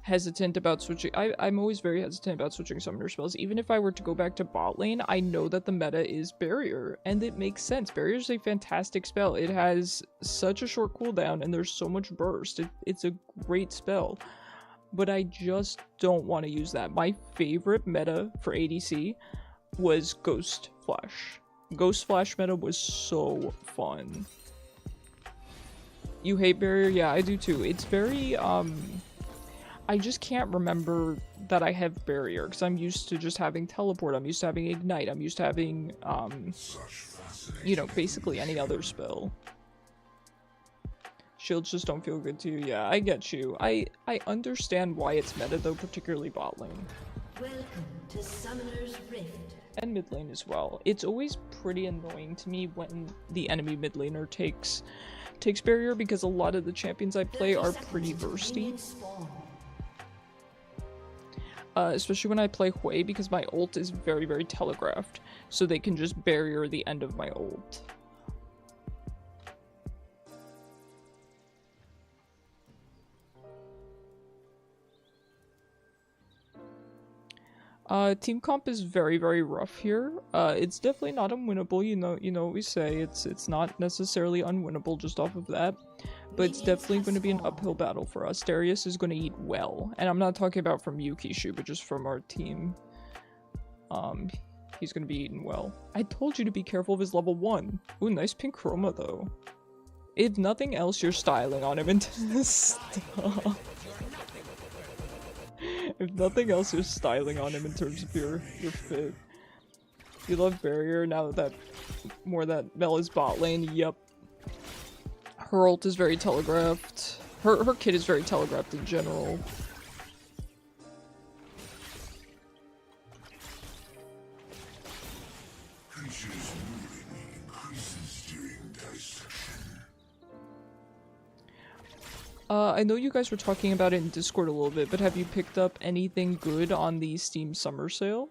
S2: hesitant about switching. I'm always very hesitant about switching summoner spells. Even if I were to go back to bot lane, I know that the meta is Barrier, and it makes sense. Barrier is a fantastic spell. It has such a short cooldown, and there's so much burst. It's a great spell. But I just don't want to use that. My favorite meta for ADC was Ghost Flash. Ghost Flash meta was so fun. You hate Barrier? Yeah, I do too. It's very, I just can't remember that I have Barrier, because I'm used to just having Teleport, I'm used to having Ignite, I'm used to having, you know, basically any other spell. Shields just don't feel good to you. Yeah, I get you. I understand why it's meta though, particularly bot lane.
S3: Welcome to Summoner's Rift.
S2: And mid lane as well. It's always pretty annoying to me when the enemy mid laner takes barrier, because a lot of the champions I play are pretty bursty. Especially when I play Hwei, because my ult is very, very telegraphed. So they can just barrier the end of my ult. Team comp is very, very rough here. It's definitely not unwinnable, you know what we say, it's not necessarily unwinnable just off of that. But it's definitely going to be an uphill battle for us. Darius is going to eat well. And I'm not talking about from Yukishu, but just from our team. He's going to be eating well. I told you to be careful of his level 1. Ooh, nice pink chroma though. If nothing else, you're styling on him into stop. If nothing else, you're styling on him in terms of your fit. You love barrier now that Mel is bot lane. Yep. Her ult is very telegraphed. Her kit is very telegraphed in general.
S4: Creatures moving increases during dissection.
S2: I know you guys were talking about it in Discord a little bit, but have you picked up anything good on the Steam Summer Sale?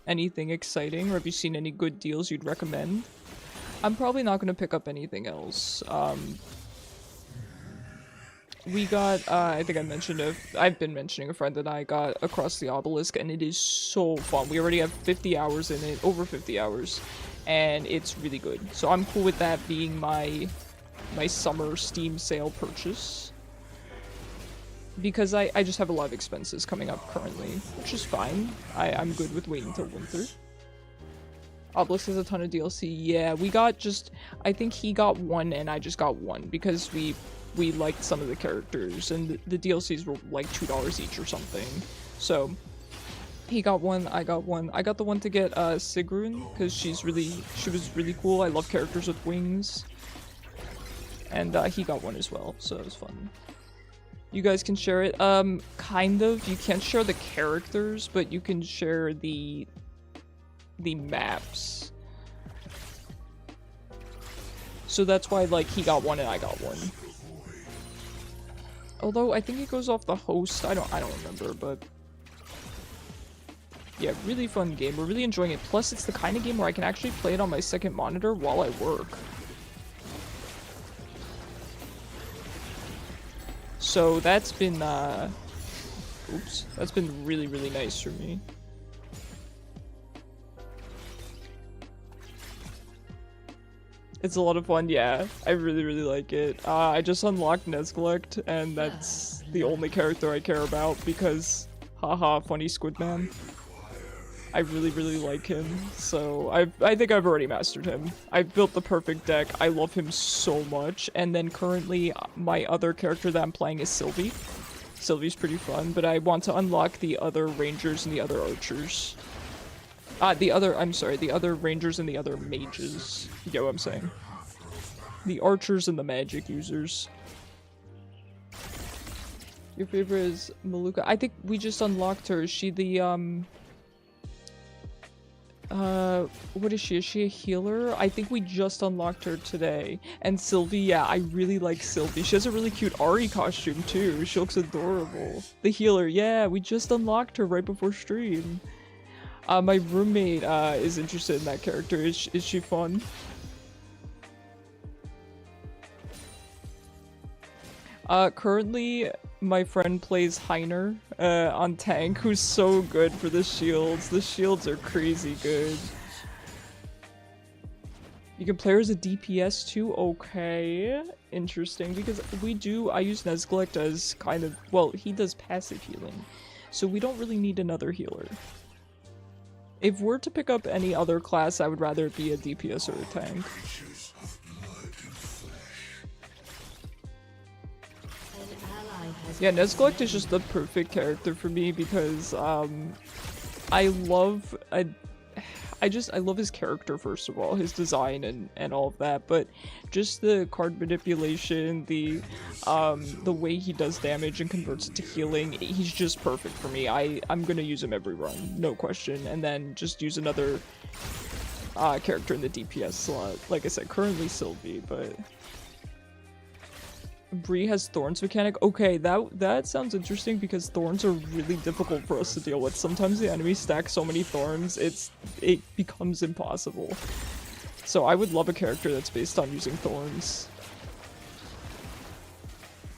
S2: Anything exciting, or have you seen any good deals you'd recommend? I'm probably not going to pick up anything else. We got, I think I mentioned I've been mentioning a friend that I got Across the Obelisk, and it is so fun. We already have 50 hours in it, over 50 hours, and it's really good. So I'm cool with that being my summer Steam sale purchase. Because I just have a lot of expenses coming up currently, which is fine. I'm good with waiting until winter. Obelisk has a ton of DLC. Yeah, we got just... I think he got one and I just got one because we liked some of the characters, and the DLCs were like $2 each or something. So he got one, I got one. I got the one to get Sigrun because she was really cool. I love characters with wings. And he got one as well, so it was fun. You guys can share it. Kind of. You can't share the characters, but you can share the maps. So that's why, like, he got one and I got one. Although I think it goes off the host. I don't remember, but yeah, really fun game. We're really enjoying it. Plus, it's the kind of game where I can actually play it on my second monitor while I work. So that's been, that's been really, really nice for me. It's a lot of fun, yeah. I really, really like it. I just unlocked Nezglect, and that's the only character I care about because, haha, funny Squid Man. I really, really like him, so I think I've already mastered him. I've built the perfect deck. I love him so much. And then currently, my other character that I'm playing is Sylvie. Sylvie's pretty fun, but I want to unlock the other rangers and the other archers. The other rangers and the other mages. You get what I'm saying? The archers and the magic users. Your favorite is Maluka. I think we just unlocked her. Is she the, what is she? Is she a healer? I think we just unlocked her today. And Sylvie, yeah, I really like Sylvie. She has a really cute Ari costume too. She looks adorable. The healer, yeah, we just unlocked her right before stream. My roommate, is interested in that character. Is she fun? Currently, my friend plays Heiner, on tank, who's so good for the shields. The shields are crazy good. You can play her as a DPS too? Okay. Interesting, because I use Nezglect as kind of, well, he does passive healing. So we don't really need another healer. If we're to pick up any other class, I would rather it be a DPS or a tank. Yeah, Nezglect is just the perfect character for me because, I I love his character, first of all, his design and all of that, but just the card manipulation, the way he does damage and converts it to healing, he's just perfect for me. I'm gonna use him every run, no question, and then just use another character in the DPS slot. Like I said, currently Sylvie, but Bree has Thorns mechanic. Okay, that sounds interesting because Thorns are really difficult for us to deal with. Sometimes the enemy stack so many Thorns, it becomes impossible. So I would love a character that's based on using Thorns.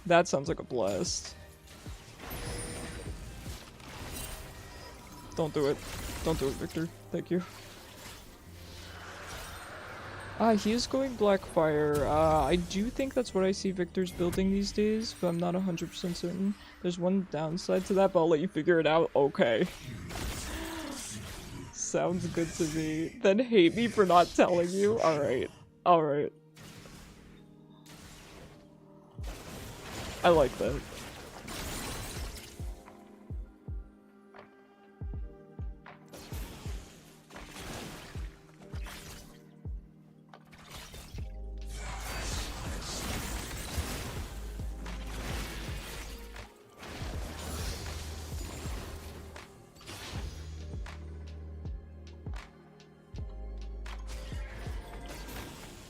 S2: That sounds like a blast. Don't do it. Don't do it, Victor. Thank you. He is going Blackfire. I do think that's what I see Victor's building these days, but I'm not 100% certain. There's one downside to that, but I'll let you figure it out. Okay. Sounds good to me. Then hate me for not telling you? Alright. Alright. I like that.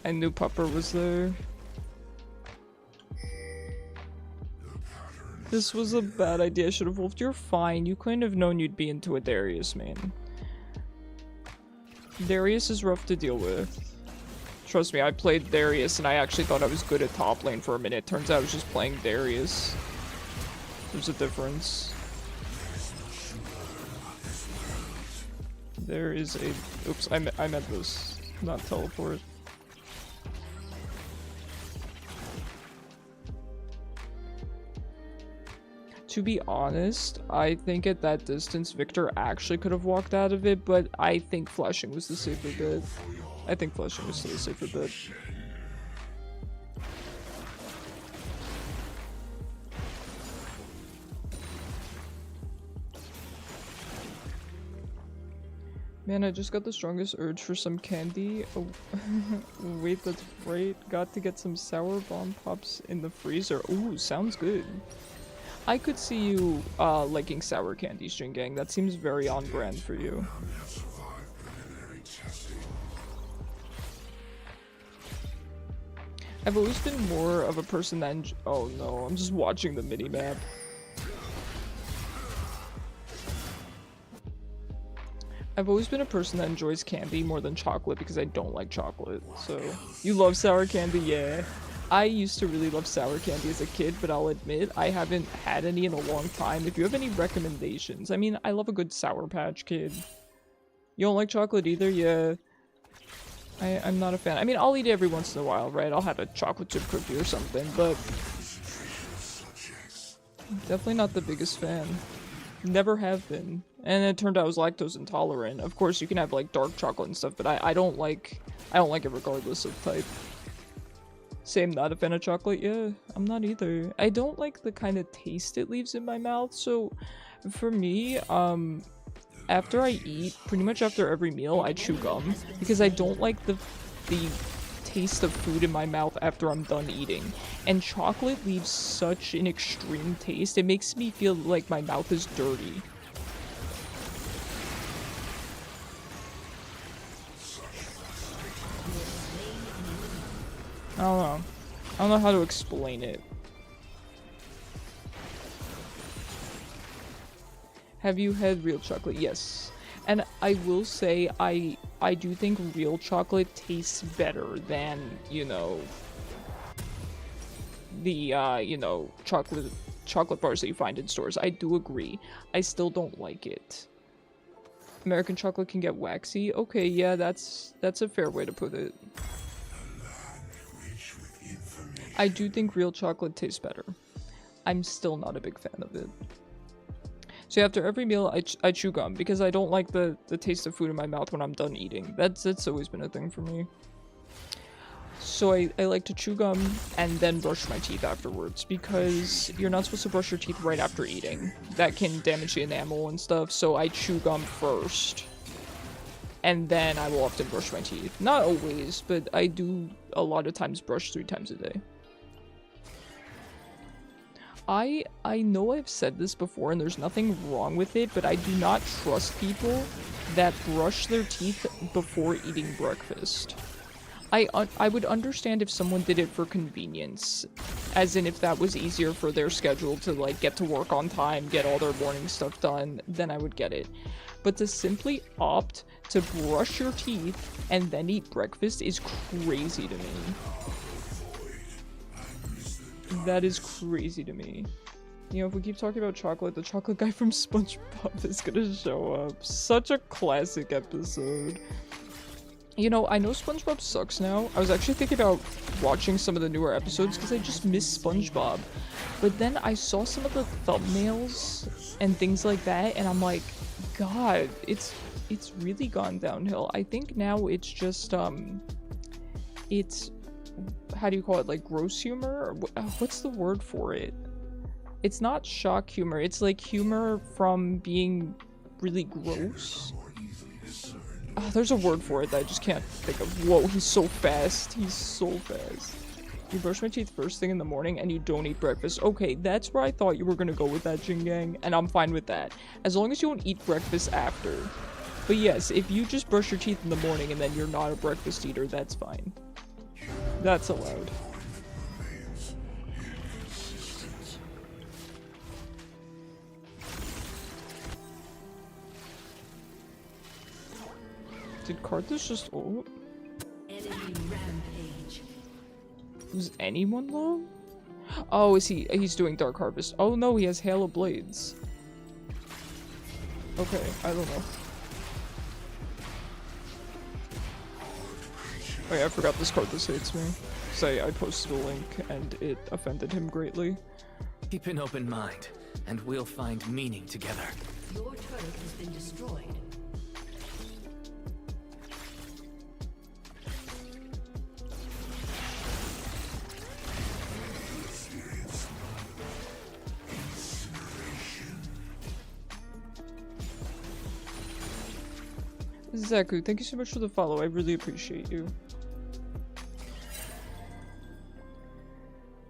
S2: I knew Pupper was there. This was a bad idea. I should have wolfed. You're fine. You couldn't have known you'd be into a Darius, man. Darius is rough to deal with. Trust me, I played Darius and I actually thought I was good at top lane for a minute. Turns out I was just playing Darius. There's a difference. There is a... Oops, I meant this. Not teleport. To be honest, I think at that distance Victor actually could have walked out of it, but I think flashing was the safer bet. I think flashing was still the safer bet. Man, I just got the strongest urge for some candy. Oh, wait, that's right. Got to get some sour bomb pops in the freezer. Ooh, sounds good. I could see you liking sour candy, String Gang. That seems very on brand for you. I've always been more of a person that oh no, I'm just watching the mini-map. I've always been a person that enjoys candy more than chocolate because I don't like chocolate. So, you love sour candy? Yeah. I used to really love sour candy as a kid, but I'll admit I haven't had any in a long time. If you have any recommendations, I mean, I love a good Sour Patch Kid. You don't like chocolate either? Yeah. I'm not a fan. I mean, I'll eat it every once in a while, right? I'll have a chocolate chip cookie or something, but definitely not the biggest fan. Never have been. And it turned out I was lactose intolerant. Of course, you can have like dark chocolate and stuff, but I don't like it regardless of type. Same, not a fan of chocolate. Yeah, I'm not either. I don't like the kind of taste it leaves in my mouth. So, for me, after I eat, pretty much after every meal, I chew gum because I don't like the taste of food in my mouth after I'm done eating. And chocolate leaves such an extreme taste. It makes me feel like my mouth is dirty. I don't know. I don't know how to explain it. Have you had real chocolate? Yes. And I will say I do think real chocolate tastes better than, you know, the you know, chocolate bars that you find in stores. I do agree. I still don't like it. American chocolate can get waxy. Okay, yeah, that's a fair way to put it. I do think real chocolate tastes better. I'm still not a big fan of it. So after every meal, I chew gum because I don't like the taste of food in my mouth when I'm done eating. That's always been a thing for me. So I like to chew gum and then brush my teeth afterwards because you're not supposed to brush your teeth right after eating. That can damage the enamel and stuff, so I chew gum first. and then I will often brush my teeth. Not always, but I do a lot of times brush 3 times a day. I know I've said this before and there's nothing wrong with it, but I do not trust people that brush their teeth before eating breakfast. I would understand if someone did it for convenience, as in if that was easier for their schedule to like get to work on time, get all their morning stuff done, then I would get it. But to simply opt to brush your teeth and then eat breakfast is crazy to me. That is crazy to me. You know, if we keep talking about chocolate, the chocolate guy from SpongeBob is gonna show up. Such a classic episode. You know, I know SpongeBob sucks now. I was actually thinking about watching some of the newer episodes because I just miss SpongeBob. But then I saw some of the thumbnails and things like that, and I'm like, God, it's really gone downhill. I think now it's just, it's, how do you call it, like gross humor? What's the word for it? It's not shock humor, it's like humor from being really gross. There's a word for it that I just can't think of. Whoa, he's so fast. He's so fast. You brush my teeth first thing in the morning and you don't eat breakfast. Okay, that's where I thought you were gonna go with that, Jingang, and I'm fine with that. As long as you don't eat breakfast after. But yes, if you just brush your teeth in the morning and then you're not a breakfast eater, that's fine. That's allowed. Did Karthus just ult?
S3: Enemy rampage.
S2: Was anyone low? Oh, is he? He's doing Dark Harvest. Oh no, he has Hail of Blades. Okay, I don't know. Oh yeah, I forgot this Karthus hates me. Say I posted a link and it offended him greatly.
S1: Keep an open mind, and we'll find meaning together.
S3: Your turret has been destroyed.
S2: Zaku, thank you so much for the follow. I really appreciate you.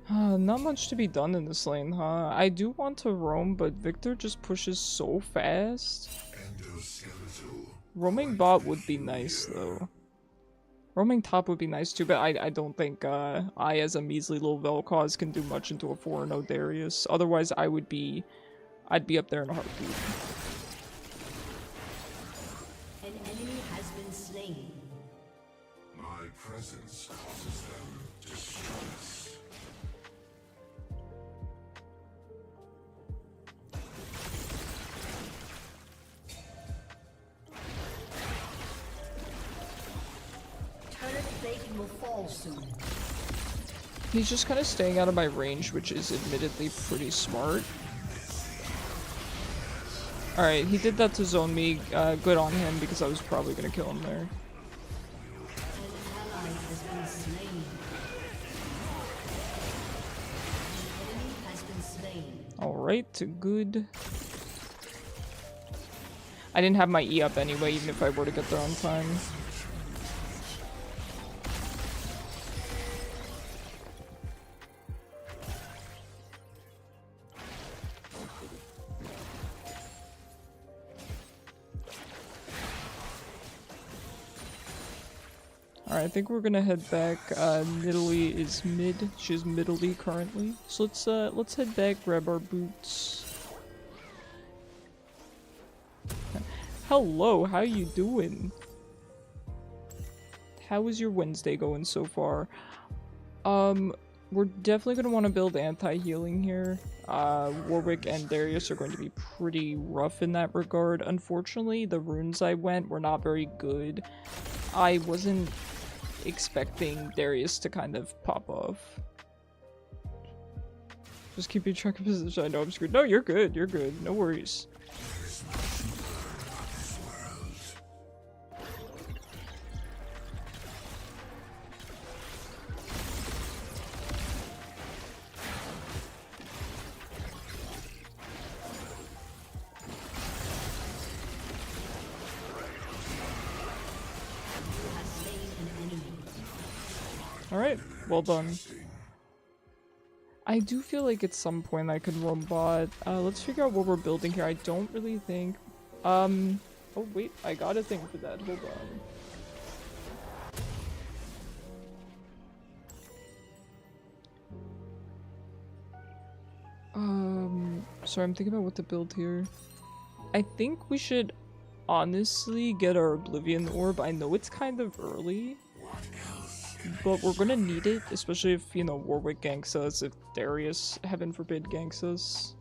S2: Not much to be done in this lane, huh? I do want to roam, but Viktor just pushes so fast. Roaming bot would be nice, though. Roaming top would be nice, too, but I don't think I, as a measly little Vel'koz, can do much into a 4-0 Darius. Otherwise, I'd be up there in a heartbeat.
S4: My presence causes them distress.
S3: Turret plating will fall soon.
S2: He's just kind of staying out of my range, which is admittedly pretty smart. Alright, he did that to zone me. Good on him, because I was probably gonna kill him there. Alright, good. I didn't have my E up anyway, even if I were to get there on time. Alright, I think we're gonna head back. Nidalee is mid. She's middly currently. So let's head back, grab our boots. Hello, how you doing? How is your Wednesday going so far? We're definitely gonna want to build anti-healing here. Warwick and Darius are going to be pretty rough in that regard. Unfortunately, the runes I went were not very good. I wasn't expecting Darius to kind of pop off. Just keep your track of position. I know I'm screwed. No, you're good. You're good. No worries. Well done. I do feel like at some point I could roam bot. Let's figure out what we're building here. I don't really think... Oh wait, I got a thing for that. Hold on. Sorry, I'm thinking about what to build here. I think we should honestly get our Oblivion Orb. I know it's kind of early, but we're gonna need it, especially if, you know, Warwick ganks us, if Darius, heaven forbid, ganks us.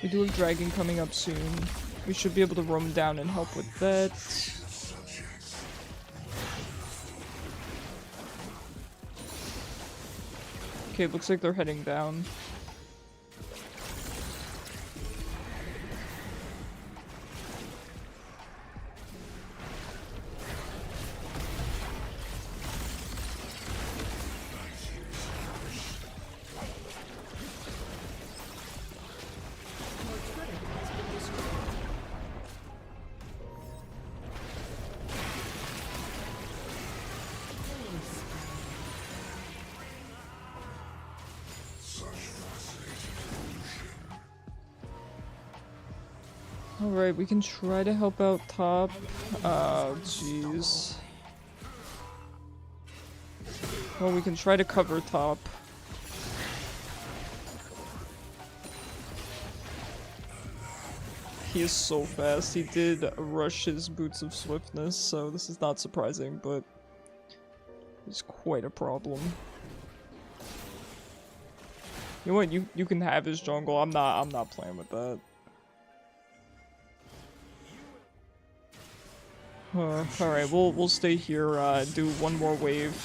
S2: We do have Dragon coming up soon. We should be able to roam down and help with that. Okay, looks like they're heading down. Alright, we can try to help out top. Jeez. Well, we can try to cover top. He is so fast. He did rush his Boots of Swiftness, so this is not surprising, but it's quite a problem. You know what? You can have his jungle. I'm not playing with that. Alright, we'll stay here, do one more wave.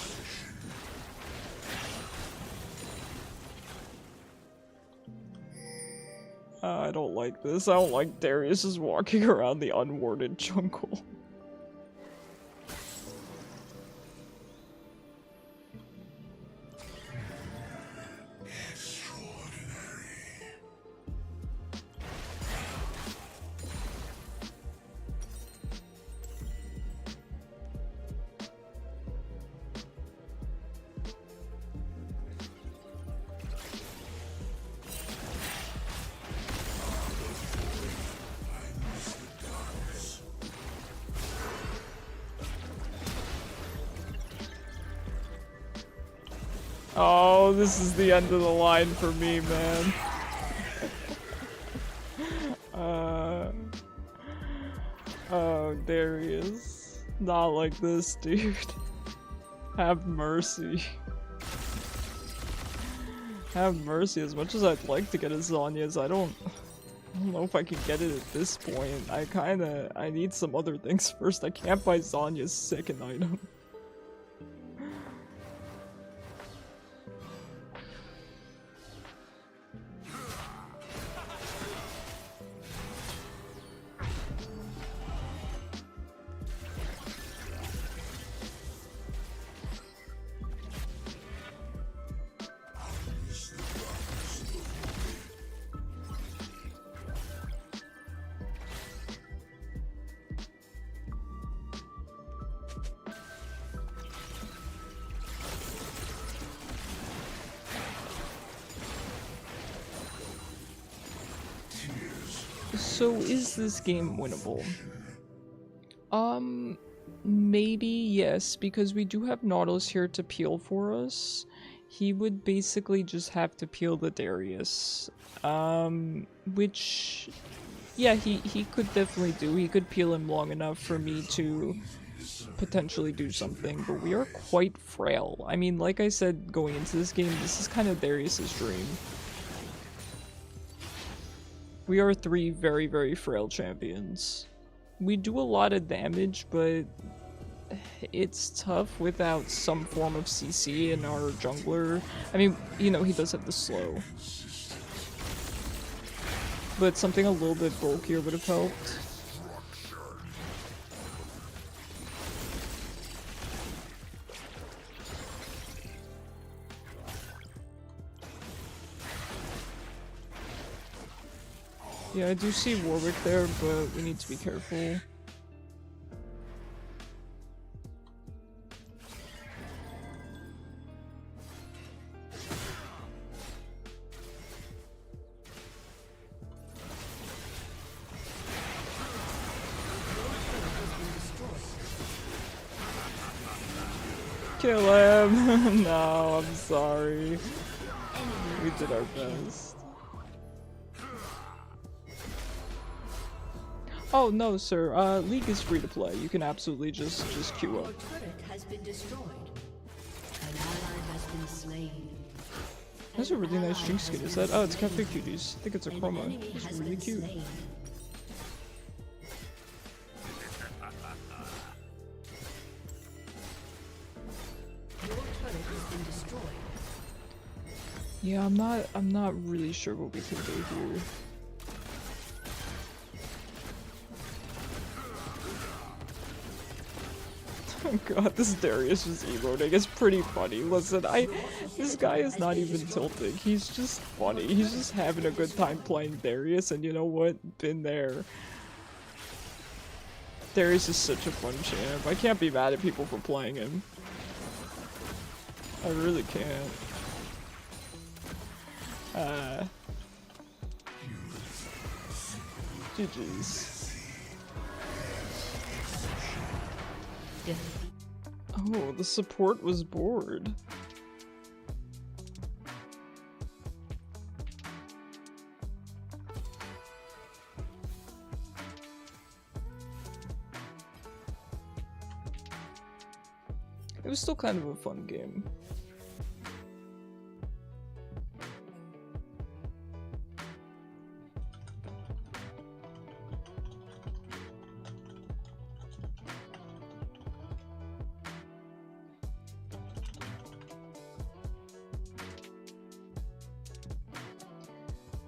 S2: I don't like this. I don't like Darius is walking around the unwarded jungle. Oh, this is the end of the line for me, man. Oh, Darius. Not like this, dude. Have mercy. Have mercy. As much as I'd like to get a Zhonya's, I don't know if I can get it at this point. I need some other things first. I can't buy Zhonya's second item. So is this game winnable? Maybe yes, because we do have Nautilus here to peel for us. He would basically just have to peel the Darius. Which, yeah, he could definitely do. He could peel him long enough for me to potentially do something, but we are quite frail. I mean, like I said going into this game, this is kind of Darius's dream. We are three very, very frail champions. We do a lot of damage, but it's tough without some form of CC in our jungler. I mean, you know, he does have the slow. But something a little bit bulkier would have helped. Yeah, I do see Warwick there, but we need to be careful. Kill him! No, I'm sorry. We did our best. Oh no, sir. League is free to play. You can absolutely just queue up.
S3: Your turret has been destroyed. An ally has been slain.
S2: That's a really nice Jinx skin. Is that? Oh, it's Cafe Cuties. I think it's a
S3: An
S2: chroma.
S3: enemy
S2: It's
S3: has
S2: really
S3: been
S2: cute.
S3: slain. Your turret has been destroyed.
S2: Yeah, I'm not really sure what we can do here. Oh god, this Darius is emoting. It's pretty funny. Listen, this guy is not even tilting. He's just funny. He's just having a good time playing Darius, and you know what? Been there. Darius is such a fun champ. I can't be mad at people for playing him. I really can't. GG's. Oh, the support was bored. It was still kind of a fun game.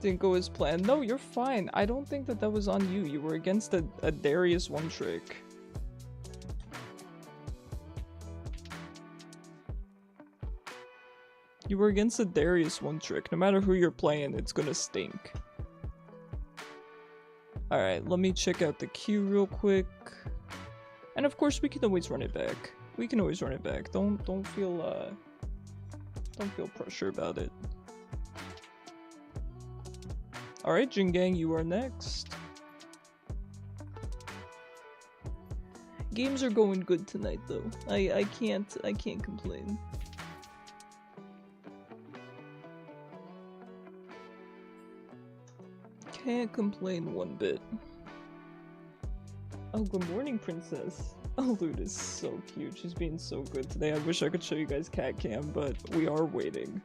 S2: Didn't go as planned. No, you're fine. I don't think that was on you. You were against a Darius one trick. You were against a Darius one trick. No matter who you're playing, it's gonna stink. Alright, let me check out the queue real quick. And of course we can always run it back. We can always run it back. Don't feel pressure about it. Alright, Jingang, you are next. Games are going good tonight though. I can't complain. Can't complain one bit. Oh, good morning, princess. Oh, Lute is so cute. She's being so good today. I wish I could show you guys cat cam, but we are waiting.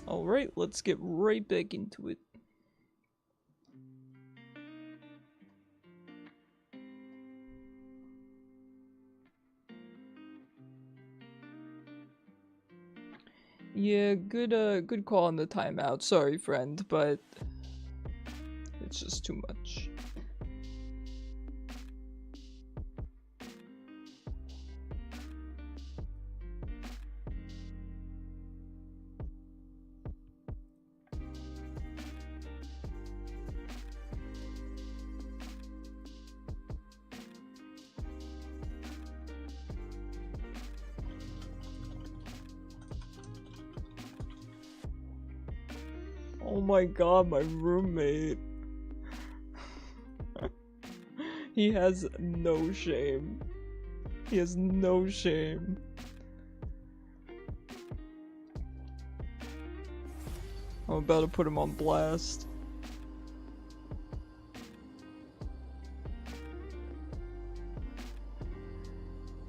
S2: Alright, let's get right back into it. Yeah, good call on the timeout. Sorry, friend, but it's just too much. Oh my god, my roommate. He has no shame. He has no shame. I'm about to put him on blast.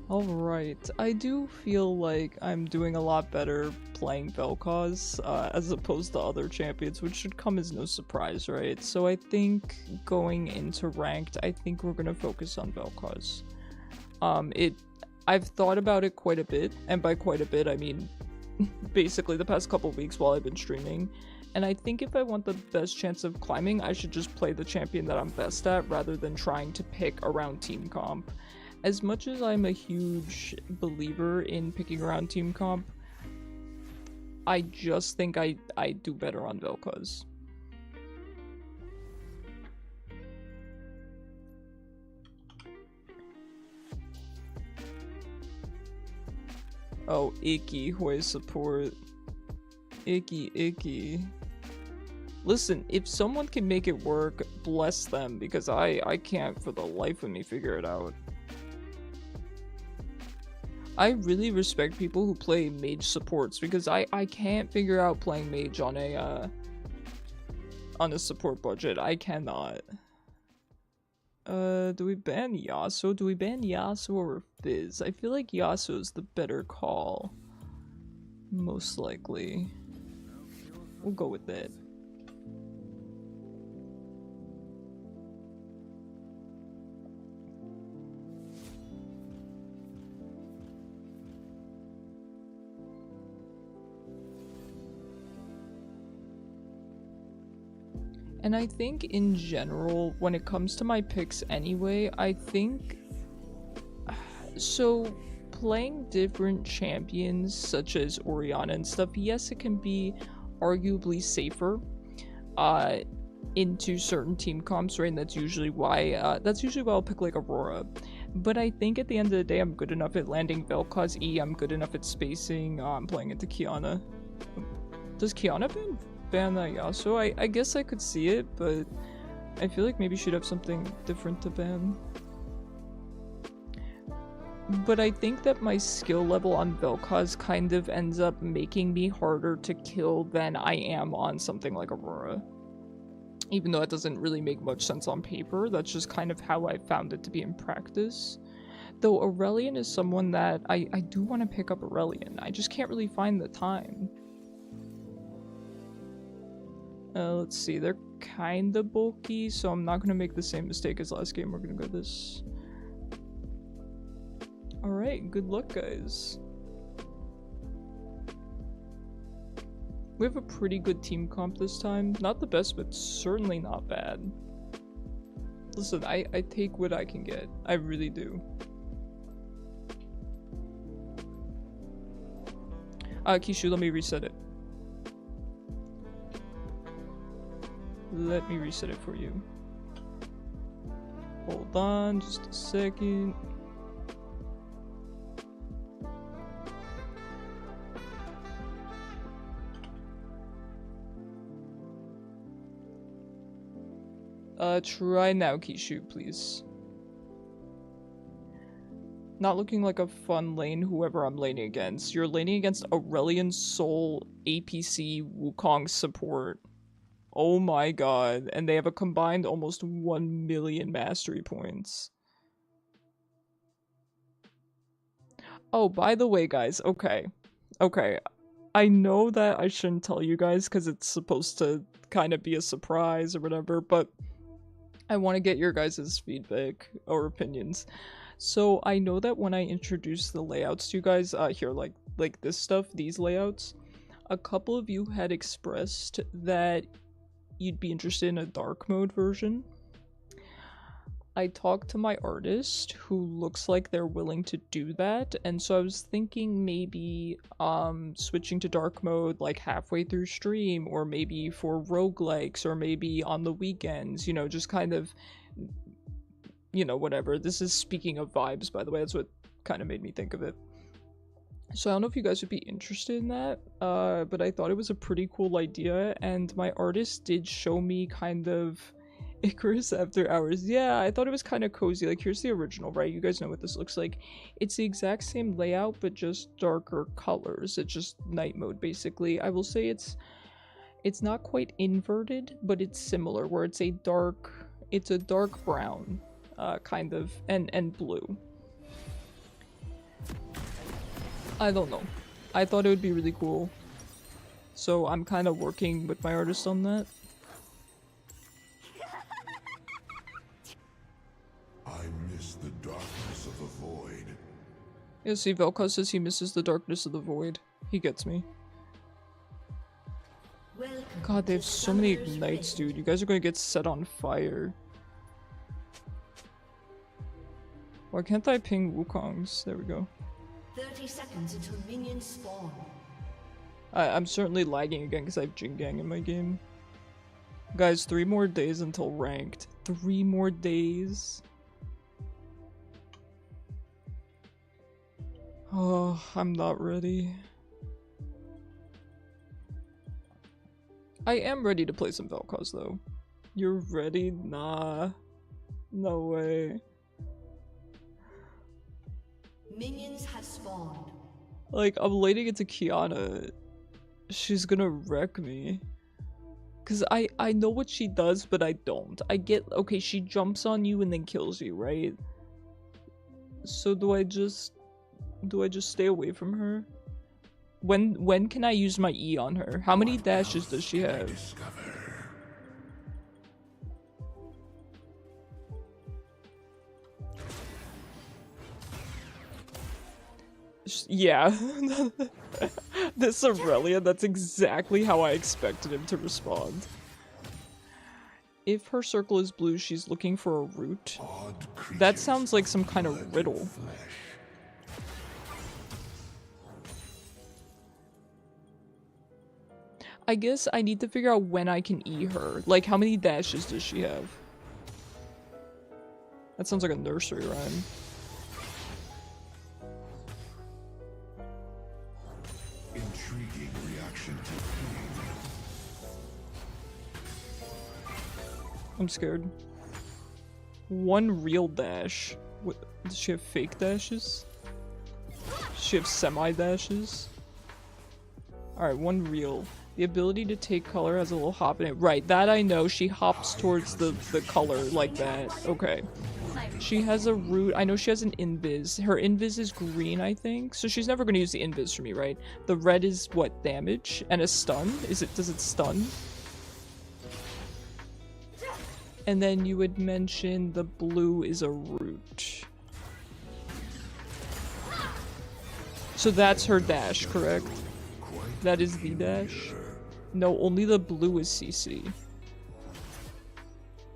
S2: Alright, I do feel like I'm doing a lot better playing Vel'koz as opposed to other champions, which should come as no surprise, right? So I think going into ranked, I think we're gonna focus on Vel'koz. I've thought about it quite a bit, and by quite a bit I mean basically the past couple weeks while I've been streaming, And I think if I want the best chance of climbing, I should just play the champion that I'm best at rather than trying to pick around team comp. As much as I'm a huge believer in picking around team comp, I just think I do better on Vel'koz. Oh, icky Hwei support. Icky. Listen, if someone can make it work, bless them, because I can't for the life of me figure it out. I really respect people who play mage supports, because I can't figure out playing mage on a support budget. I cannot. Do we ban Yasuo? Do we ban Yasuo or Fizz? I feel like Yasuo is the better call. Most likely. We'll go with it. And I think in general, when it comes to my picks anyway, I think... So, playing different champions, such as Orianna and stuff, yes, it can be arguably safer into certain team comps, right? And that's usually why I'll pick, like, Aurora. But I think at the end of the day, I'm good enough at landing Vel'koz E, I'm good enough at spacing, I'm playing into Qiyana. Does Qiyana ban Yasuo? I guess I could see it, but I feel like maybe she'd have something different to ban. But I think that my skill level on Vel'koz kind of ends up making me harder to kill than I am on something like Aurora. Even though that doesn't really make much sense on paper, that's just kind of how I found it to be in practice. Though Aurelion is someone that I do want to pick up Aurelion, I just can't really find the time. Let's see, they're kinda bulky, so I'm not gonna make the same mistake as last game. We're gonna go this. Alright, good luck, guys. We have a pretty good team comp this time. Not the best, but certainly not bad. Listen, I take what I can get. I really do. Kishu, let me reset it. Let me reset it for you. Hold on just a second. Try now, Kishu, please. Not looking like a fun lane, whoever I'm laning against. You're laning against Aurelion Soul APC Wukong support. Oh my god. And they have a combined almost 1 million mastery points. Oh, by the way, guys, okay. I know that I shouldn't tell you guys because it's supposed to kind of be a surprise or whatever, but I want to get your guys' feedback or opinions. So I know that when I introduced the layouts to you guys, here, like this stuff, these layouts, a couple of you had expressed that you'd be interested in a dark mode version. I talked to my artist who looks like they're willing to do that, and so I was thinking maybe switching to dark mode like halfway through stream, or maybe for roguelikes, or maybe on the weekends, you know, just kind of, you know, whatever. This is speaking of vibes, by the way. That's what kind of made me think of it. So I don't know if you guys would be interested in that, but I thought it was a pretty cool idea, and my artist did show me kind of Icarus After Hours. Yeah, I thought it was kind of cozy. Like, here's the original, right? You guys know what this looks like. It's the exact same layout, but just darker colors. It's just night mode, basically. I will say it's not quite inverted, but it's similar, where it's a dark brown, kind of, and blue. I don't know. I thought it would be really cool. So I'm kind of working with my artist on that.
S4: I miss the darkness of the void.
S2: Yeah, see, Vel'koz says he misses the darkness of the void. He gets me.
S3: Welcome
S2: God, they have so many ignites, dude. You guys are gonna get set on fire. Why can't I ping Wukong's? There we go.
S3: 30 seconds until minions spawn.
S2: I'm certainly lagging again because I have Jingang in my game. Guys, 3 more days until ranked. 3 more days. Oh, I'm not ready. I am ready to play some Vel'koz though. You're ready? Nah. No way.
S3: Minions have spawned.
S2: Like, I'm letting it to Qiyana. She's gonna wreck me. Cause I know what she does, but I don't. I get, okay, she jumps on you and then kills you, right? So do I just stay away from her? When can I use my E on her? How many dashes does she have? Yeah. This Aurelia, that's exactly how I expected him to respond. If her circle is blue, she's looking for a root. That sounds like some kind of riddle. I guess I need to figure out when I can E her. Like, how many dashes does she have? That sounds like a nursery rhyme.
S4: Intriguing reaction to pain.
S2: I'm scared. 1 real dash. What, does she have fake dashes? Does she have semi-dashes? Alright, 1 real. The ability to take color has a little hop in it. Right, that I know. She hops towards the color like that. Okay. She has a root. I know she has an invis. Her invis is green, I think. So she's never going to use the invis for me, right? The red is what? Damage? And a stun? Does it stun? And then you would mention the blue is a root. So that's her dash, correct? That is the dash? No, only the blue is CC.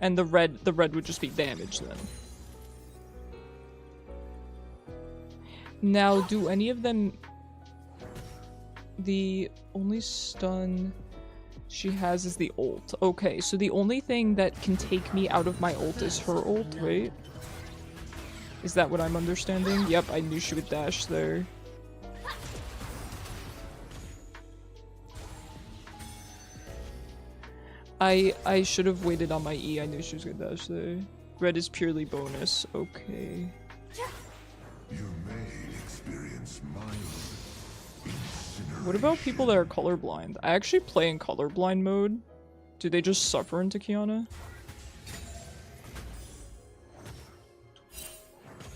S2: And the red would just be damage then. Now, do any of them... The only stun she has is the ult. Okay, so the only thing that can take me out of my ult is her ult, right? Is that what I'm understanding? Yep, I knew she would dash there. I should have waited on my E. I knew she was gonna dash there. Red is purely bonus. Okay.
S4: You may experience mild incineration.
S2: What about people that are colorblind? I actually play in colorblind mode. Do they just suffer into Qiyana?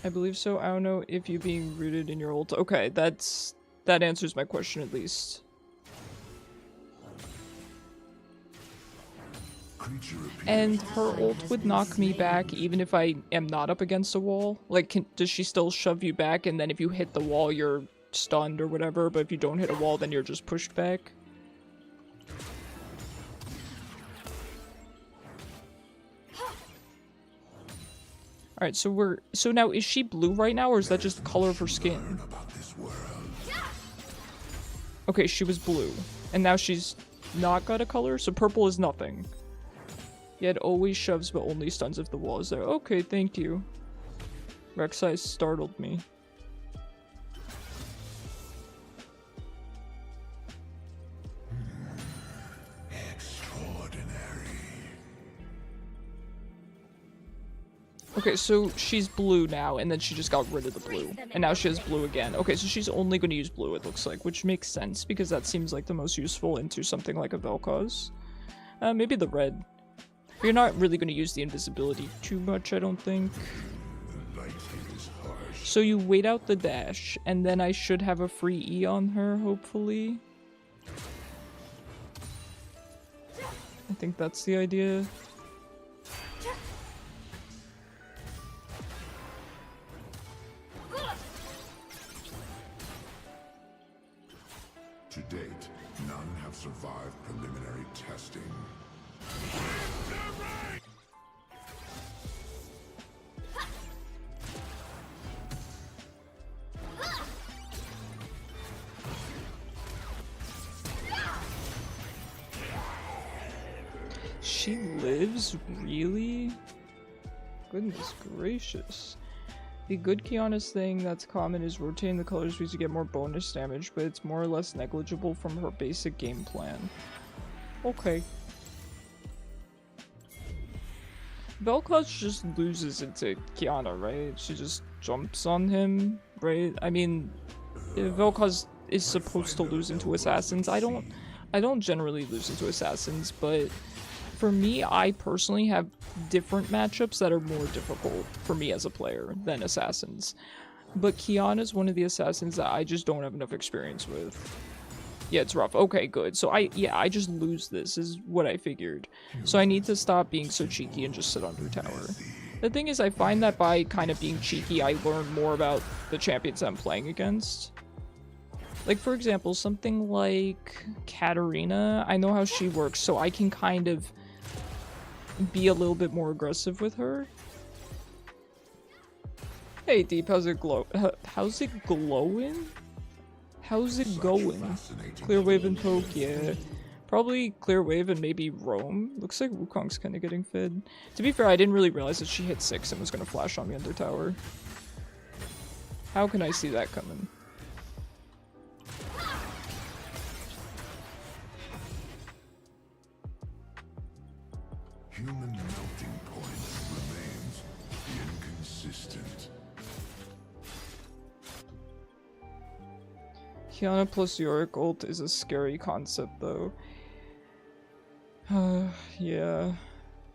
S2: I believe so. I don't know if you being rooted in your ult. Okay, that answers my question at least. And her ult would knock me back even if I am not up against a wall? Like, does she still shove you back and then if you hit the wall you're stunned or whatever, but if you don't hit a wall then you're just pushed back? Alright, so now is she blue right now or is that just the color of her skin? Okay, she was blue. And now she's not got a color, so purple is nothing. Yet always shoves but only stuns if the wall is there. Okay, thank you. Rek'Sai startled me.
S4: Extraordinary.
S2: Okay, so she's blue now, and then she just got rid of the blue. And now she has blue again. Okay, so she's only going to use blue, it looks like, which makes sense, because that seems like the most useful into something like a Vel'koz. Maybe the red. You're not really going to use the invisibility too much, I don't think. So you wait out the dash, and then I should have a free E on her, hopefully. I think that's the idea.
S4: To date, none have survived preliminary testing.
S2: She lives? Really? Goodness gracious. The good Qiyana's thing that's common is rotating the color trees to get more bonus damage, but it's more or less negligible from her basic game plan. Okay. Vel'koz just loses it to Qiyana, right? She just jumps on him, right? I mean, Vel'koz is supposed to lose into assassins. I don't generally lose into assassins, but for me, I personally have different matchups that are more difficult for me as a player than assassins. But Qiyana is one of the assassins that I just don't have enough experience with. Yeah, it's rough. Okay, good. So I just lose this, is what I figured. So I need to stop being so cheeky and just sit under a tower. The thing is, I find that by kind of being cheeky, I learn more about the champions I'm playing against. Like, for example, something like Katarina, I know how she works, so I can kind of be a little bit more aggressive with her. Hey Deep, how's it how's it glowing? How's it going? Clear wave and poke, yeah. Probably clear wave and maybe roam. Looks like Wukong's kind of getting fed. To be fair, I didn't really realize that she hit 6 and was gonna flash on me under tower. How can I see that coming?
S4: Human melting point remains inconsistent.
S2: Qiyana plus Yorick ult is a scary concept though. Yeah.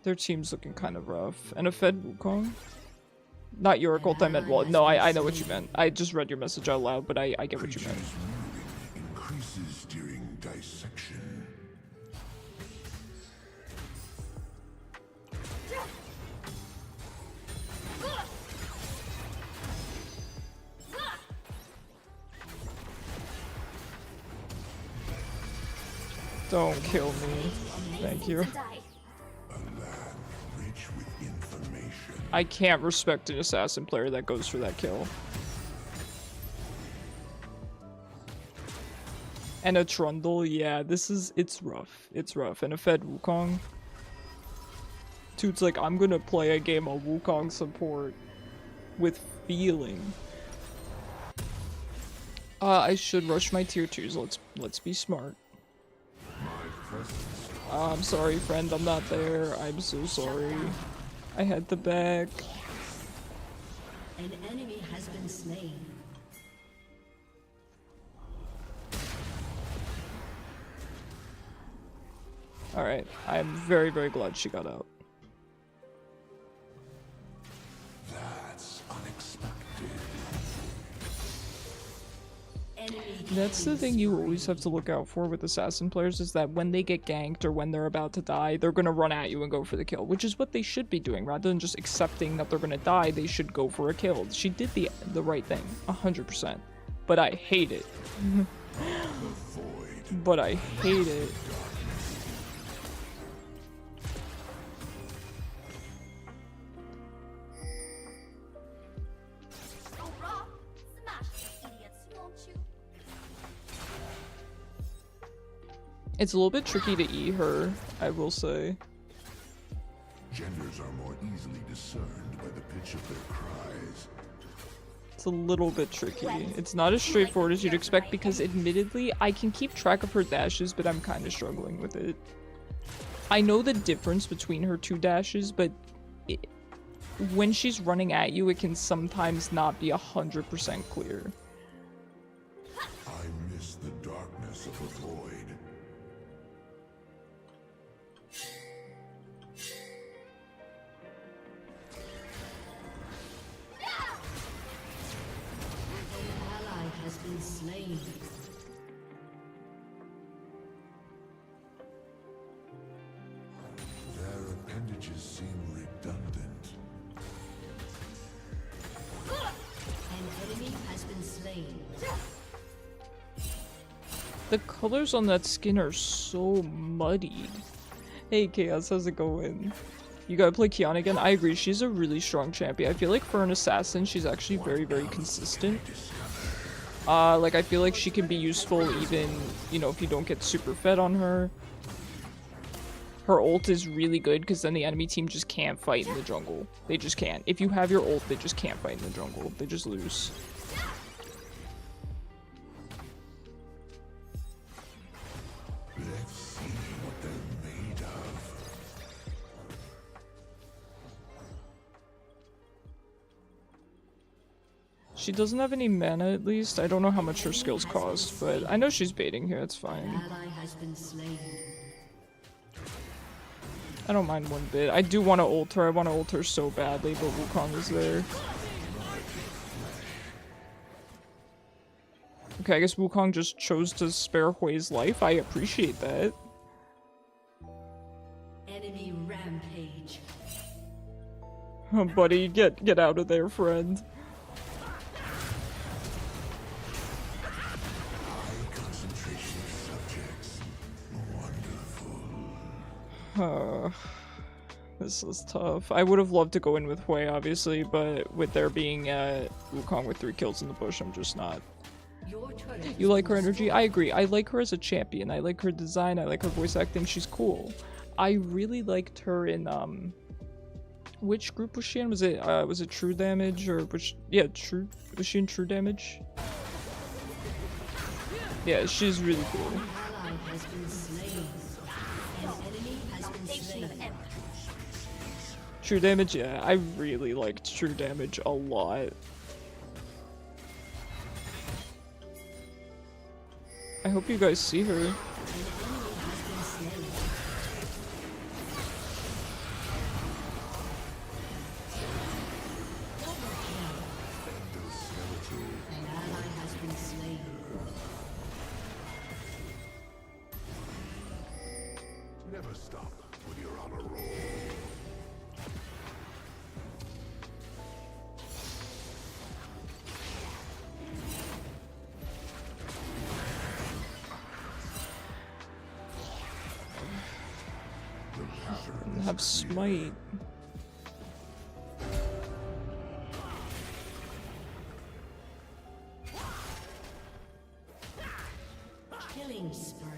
S2: Their team's looking kind of rough. And a fed Wukong? Not Yorick ult, I meant well. No, I know what you meant. I just read your message out loud, but I get what you meant.
S4: Increases during dissection.
S2: Don't kill me. Thank you. I can't respect an assassin player that goes for that kill. And a Trundle, yeah, it's rough. It's rough. And a fed Wukong. Dude's like, I'm gonna play a game of Wukong support with feeling. I should rush my tier 2s. Let's be smart. I'm sorry, friend, I'm not there. I'm so sorry. I had the back.
S3: An enemy has been slain.
S2: Alright, I'm very, very glad she got out.
S4: That's unexpected.
S2: That's the thing you always have to look out for with assassin players, is that when they get ganked or when they're about to die, they're gonna run at you and go for the kill, which is what they should be doing. Rather than just accepting that they're gonna die, they should go for a kill. She did the right thing, 100%. But I hate it. But I hate it. It's a little bit tricky to E her, I will say.
S4: Genders are more easily discerned by the pitch of their cries.
S2: It's a little bit tricky. It's not as straightforward as you'd expect because admittedly, I can keep track of her dashes, but I'm kind of struggling with it. I know the difference between her 2 dashes, but when she's running at you, it can sometimes not be 100% clear.
S4: I miss the darkness of the void.
S3: Slain.
S4: Their appendages seem redundant.
S3: An enemy has been slain.
S2: The colors on that skin are so muddied. Hey Chaos, how's it going? You gotta play Qiyana again? I agree, she's a really strong champion. I feel like for an assassin, she's actually very, very consistent. Like, I feel like she can be useful even, you know, if you don't get super fed on her. Her ult is really good because then the enemy team just can't fight in the jungle. They just can't. If you have your ult, they just can't fight in the jungle. They just lose.
S4: Let's see what they're made of.
S2: She doesn't have any mana at least. I don't know how much her skills cost, but I know she's baiting here. It's fine.
S3: Ally has been slain.
S2: I don't mind one bit. I do want to ult her. I want to ult her so badly, but Wukong is there. Okay, I guess Wukong just chose to spare Hwei's life. I appreciate that.
S3: Enemy rampage.
S2: Oh, buddy, get out of there, friend.
S4: High concentration of subjects. Wonderful.
S2: This is tough. I would have loved to go in with Hwei, obviously, but with there being Wukong with 3 kills in the bush, I'm just not.
S3: Your turret
S2: You like her energy? I agree. I like her as a champion. I like her design. I like her voice acting. She's cool. I really liked her in which group was she in? Was it True Damage or which? Yeah, True. Was she in True Damage? Yeah, she's really cool.
S3: ally has been slain. An enemy has been slain.
S2: True Damage, yeah, I really liked True Damage a lot. I hope you guys see her.
S3: An ally has been slain.
S4: Never stop when you're on a roll.
S2: Have smite.
S3: Killing spree.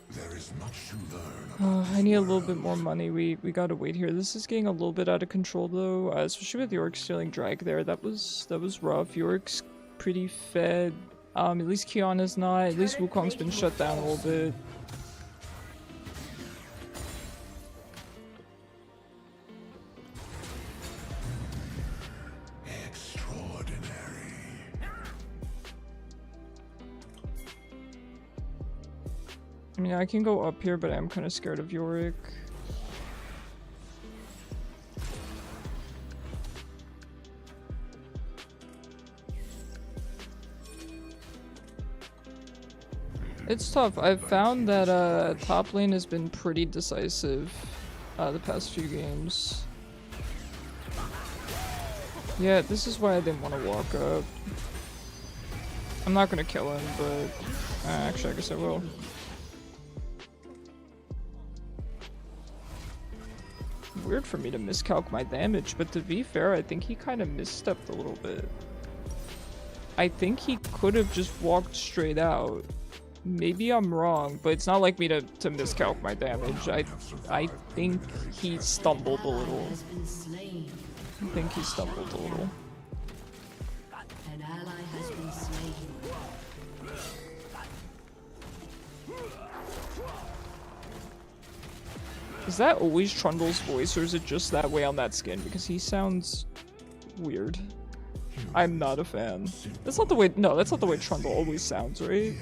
S4: There is much to learn.
S2: I need a little bit more money. We gotta wait here. This is getting a little bit out of control though, especially with Yorick stealing drag there. That was rough. Yorick's pretty fed. At least Qiyana's not. At least Wukong's been shut down a little bit.
S4: Extraordinary.
S2: I mean, I can go up here, but I'm kind of scared of Yorick. It's tough. I've found that top lane has been pretty decisive the past few games. Yeah, this is why I didn't want to walk up. I'm not gonna kill him, but actually I guess I will. Weird for me to miscalc my damage, but to be fair, I think he kind of misstepped a little bit. I think he could have just walked straight out. Maybe I'm wrong, but it's not like me to miscalc my damage. I think he stumbled a little.
S3: Has been slain.
S2: I think he stumbled a little.
S3: An ally has been slain.
S2: Is that always Trundle's voice, or is it just that way on that skin? Because he sounds weird. I'm not a fan. That's not the way. No, that's not the way Trundle always sounds, right?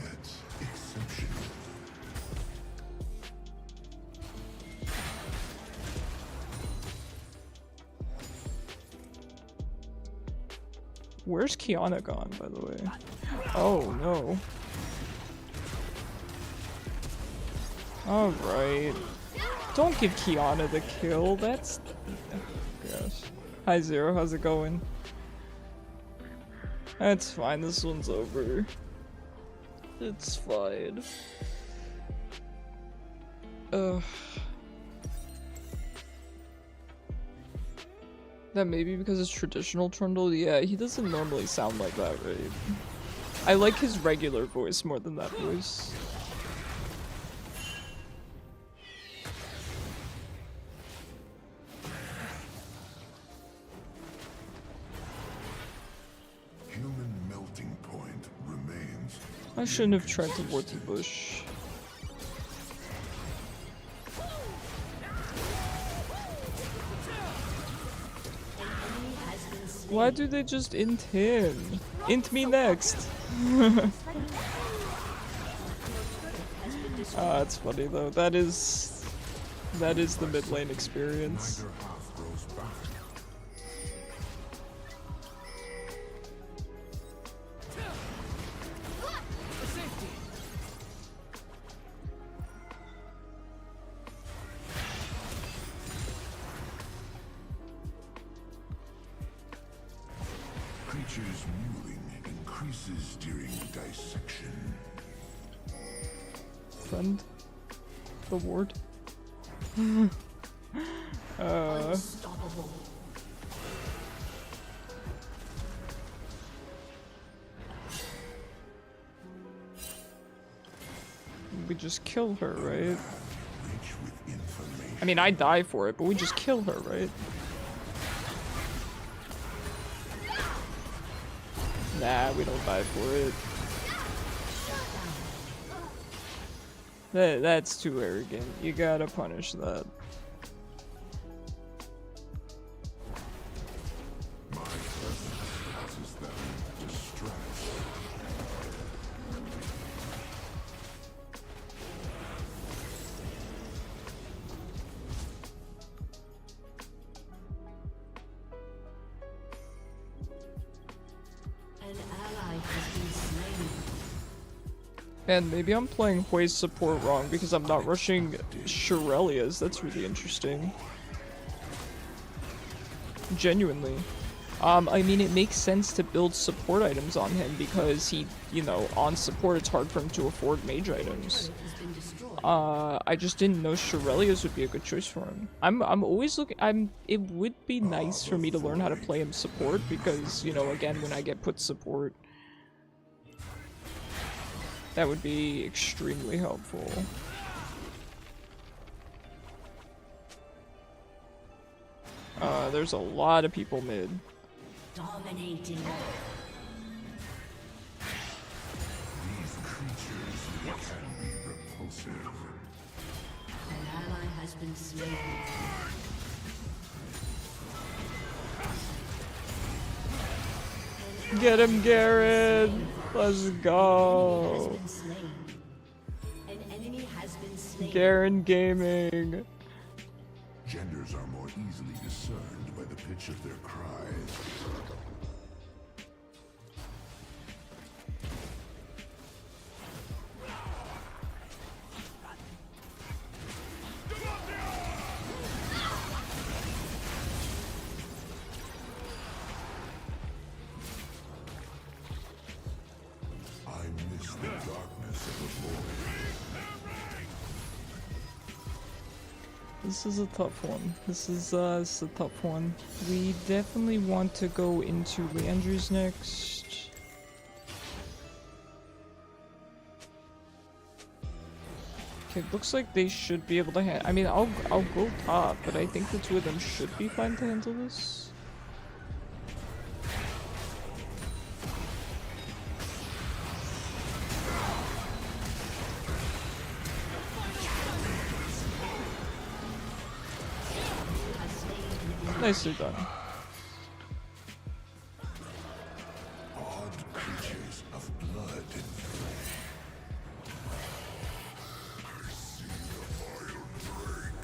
S2: Where's Qiyana gone, by the way? Oh no. Alright. Don't give Qiyana the kill, that's... Oh, gosh. Hi Zero, how's it going? That's fine, this one's over. It's fine. Ugh. That may be because it's traditional Trundle. Yeah, he doesn't normally sound like that, right? I like his regular voice more than that voice.
S4: Human melting point remains.
S2: I shouldn't have tried to ward the bush. Why do they just int him? Int me next! Ah, it's funny though. That is the mid lane experience.
S4: Neither half grows back. Creatures mewing increases during dissection.
S2: Friend? The ward?
S3: Unstoppable.
S2: We just kill her, right?
S4: Rich with information.
S2: I mean, I die for it, but we just kill her, right? Nah, we don't die for it. That's too arrogant. You gotta punish that.
S4: My presence causes them distress.
S3: An ally has been slain.
S2: And maybe I'm playing Hwei's support wrong because I'm not rushing Shirelia's. That's really interesting. Genuinely. I mean, it makes sense to build support items on him because he, you know, on support it's hard for him to afford mage items.
S3: Has been destroyed.
S2: I just didn't know Shirelia's would be a good choice for him. I'm always looking, it would be nice for me to learn how to play him support because, you know, again, when I get put support, that would be extremely helpful. There's a lot of people mid.
S3: Dominating.
S4: These creatures can be repulsive.
S3: An ally has been slain.
S2: Get him, Garrett! Let's
S3: Has
S2: go!
S3: been slain. An enemy has been slain.
S2: Garen Gaming!
S4: Genders are more easily discerned by the pitch of their cries. I miss the darkness of the void.
S2: This is a tough one. This is a tough one. We definitely want to go into Leandre's next. Okay, looks like they should be able to I mean, I'll go top, but I think the two of them should be fine to handle this. Nicely done.
S4: Odd creatures of blood and flesh. I see the fire break.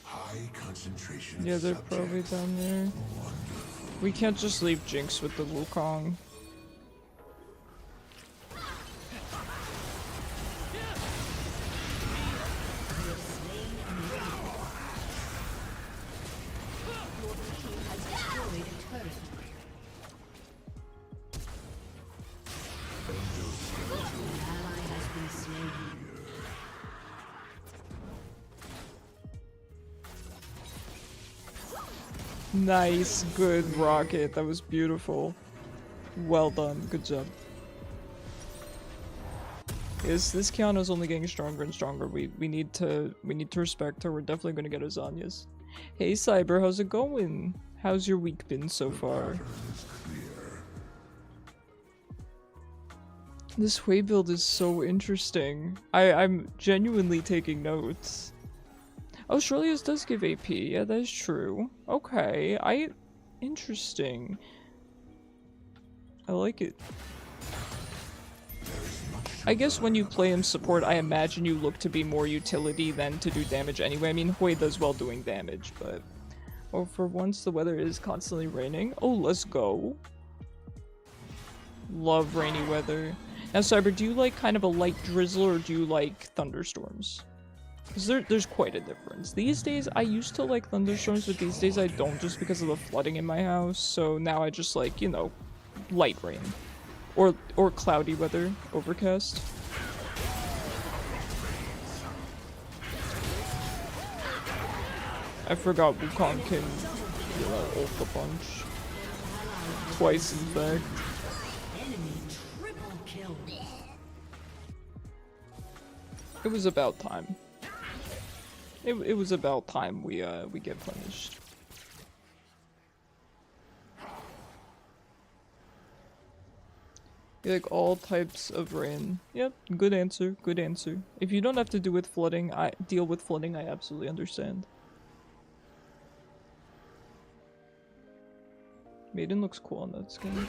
S4: High concentration.
S2: Yeah, they're probably down there.
S4: Wonderful.
S2: We can't just leave Jinx with the Wukong. Nice, good rocket. That was beautiful. Well done. Good job. Yes, this Qiyana's only getting stronger and stronger. We need to respect her. We're definitely gonna get her Zanyas. Hey Cyber, how's it going? How's your week been so far? This Hwei build is so interesting. I'm genuinely taking notes. Australia's does give AP. Yeah, that is true. Okay, interesting. I like it. I guess when you play him support, I imagine you look to be more utility than to do damage anyway. I mean, Hwei does well doing damage, but... Oh, for once the weather is constantly raining. Oh, let's go. Love rainy weather. Now, Cyber, do you like kind of a light drizzle or do you like thunderstorms? Because there's quite a difference. These days, I used to like thunderstorms, but these days I don't just because of the flooding in my house. So now I just like, you know, light rain. Or cloudy weather, overcast. I forgot Wukong can ult the punch. Twice, in fact. It was about time. It was about time we get punished. You like all types of rain. Yep, good answer, good answer. If you don't have to deal with flooding, I absolutely understand. Maiden looks cool on that skin.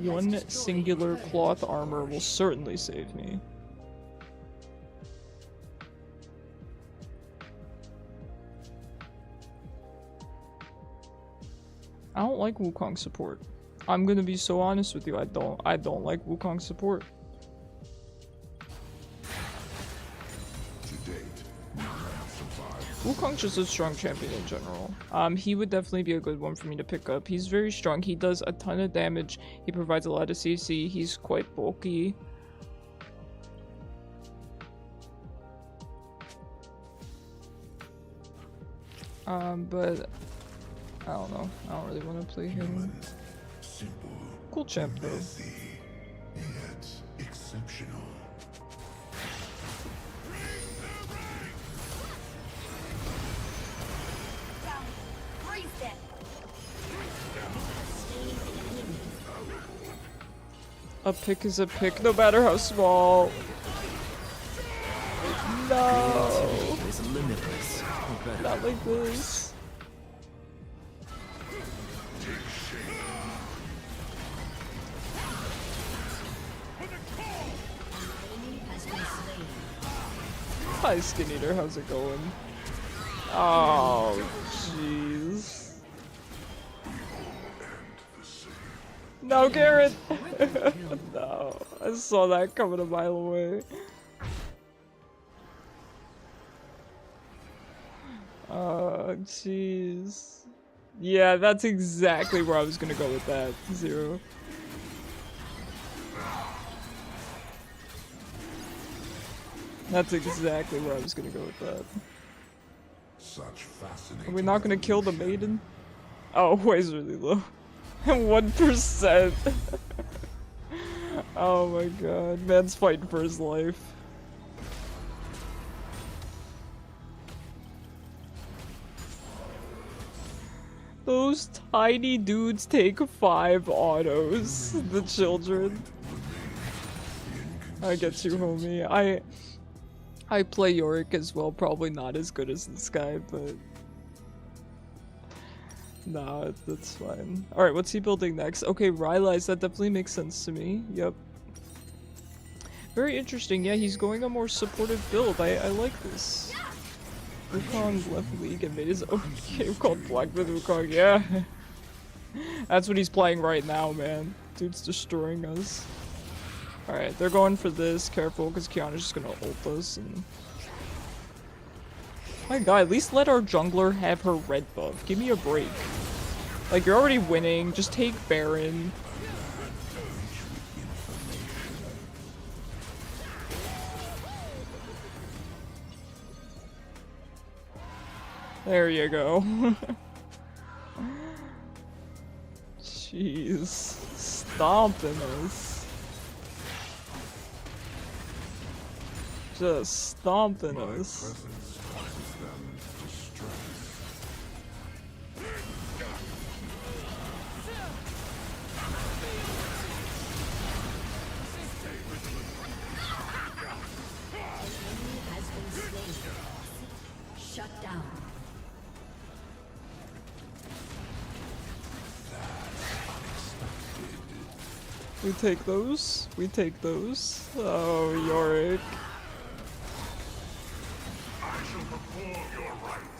S2: One singular cloth armor will certainly save me. I don't like Wukong support. I'm gonna be so honest with you. I don't like Wukong support. Wukong's just a strong champion in general. He would definitely be a good one for me to pick up. He's very strong. He does a ton of damage. He provides a lot of CC. He's quite bulky. But I don't know. I don't really want to play him.
S4: Simple,
S2: Cool champ though.
S4: messy, yet exceptional.
S2: A pick is a pick, no matter how small. No,
S1: It's limitless. For better
S2: not like this. Hi, Skin Eater, how's it going? Oh, jeez. No, Garrett! No, I saw that coming a mile away. Oh, jeez. Yeah, that's exactly where I was gonna go with that. Zero. That's exactly where I was gonna go with that.
S4: Such fascinating.
S2: Are we not gonna kill the maiden? Oh, Hwei's really low. 1%. Oh my god, man's fighting for his life. Those tiny dudes take 5 autos, the children. I get you, homie. I play Yorick as well, probably not as good as this guy, but... Nah, that's fine. Alright, what's he building next? Okay, Rylai's, that definitely makes sense to me. Yep. Very interesting. Yeah, he's going a more supportive build. I like this. Wukong left League and made his own game called Black with Wukong. Yeah. That's what he's playing right now, man. Dude's destroying us. Alright, they're going for this. Careful, because Qiyana's just gonna ult us. And... my god, at least let our jungler have her red buff. Give me a break. Like, you're already winning. Just take Baron. There you go. Jeez. Stomping us. Just stomping us.
S3: Shut down.
S2: We take those. We take those. Oh, Yorick.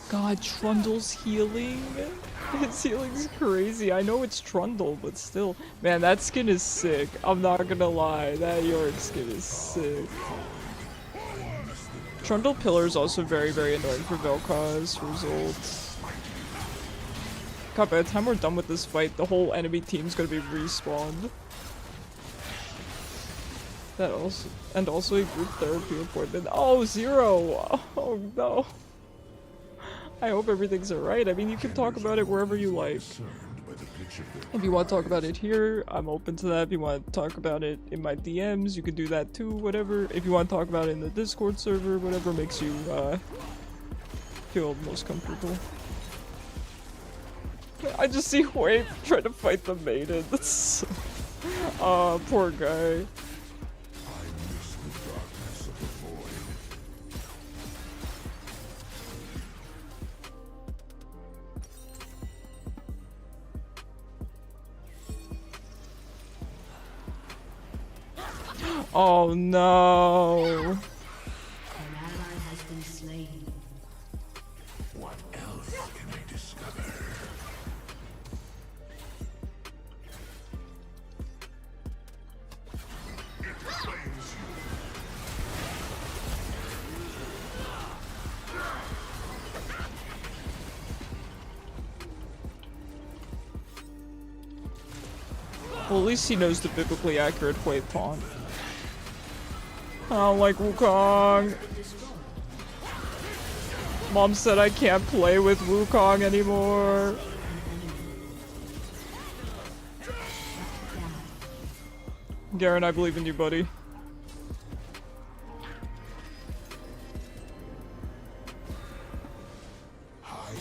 S2: God, Trundle's healing. His healing's crazy. I know it's Trundle, but still. Man, that skin is sick. I'm not gonna lie. That Yorick skin is sick. Trundle Pillar is also very, very annoying for Vel'koz results. God, by the time we're done with this fight, the whole enemy team's gonna be respawned. That also, and also a group therapy appointment. Oh, 0! Oh no. I hope everything's alright. I mean, you can talk about it wherever you like. If you want to talk about it here, I'm open to that. If you want to talk about it in my DMs, you can do that too, whatever. If you want to talk about it in the Discord server, whatever makes you feel most comfortable. I just see Hwei trying to fight the maiden. That's so... poor guy. Oh no!
S3: An ally has been slain.
S4: What else can I discover? It claims you.
S2: Well, at least he knows the biblically accurate Hwei taunt. I don't like Wukong. Mom said I can't play with Wukong anymore. Garen, I believe in you, buddy.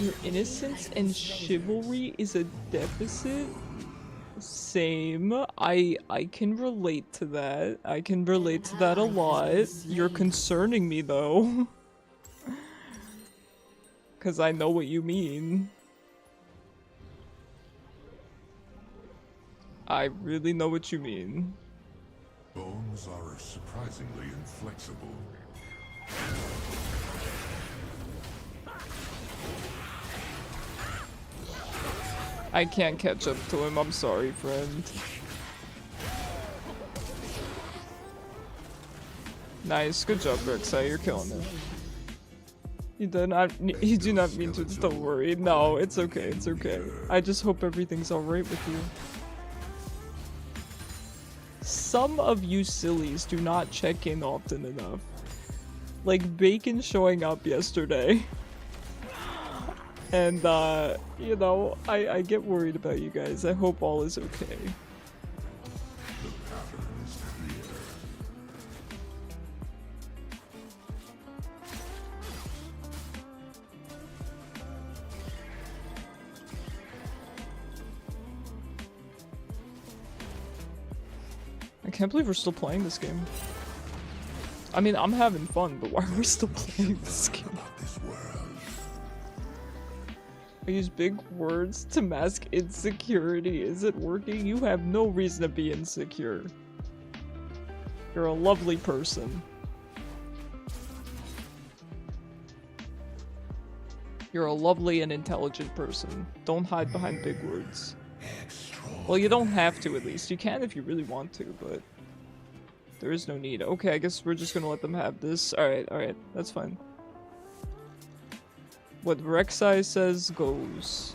S2: Your innocence and chivalry is a deficit? Same. I can relate to that. I can relate to that a lot. You're concerning me though. Cause I know what you mean. I really know what you mean.
S4: Bones are surprisingly inflexible.
S2: I can't catch up to him, I'm sorry, friend. Nice, good job, Rek'Sai, you're killing it. You do not mean to, don't worry. No, it's okay, it's okay. I just hope everything's alright with you. Some of you sillies do not check in often enough. Like Bacon showing up yesterday. And, you know, I get worried about you guys. I hope all is okay.
S4: The pattern is clear.
S2: I can't believe we're still playing this game. I mean, I'm having fun, but why are we still playing this game? I use big words to mask insecurity. Is it working? You have no reason to be insecure. You're a lovely person. You're a lovely and intelligent person. Don't hide behind big words. Well, you don't have to, at least. You can if you really want to, but there is no need. Okay, I guess we're just gonna let them have this. Alright, alright. That's fine. What Rek'Sai says goes.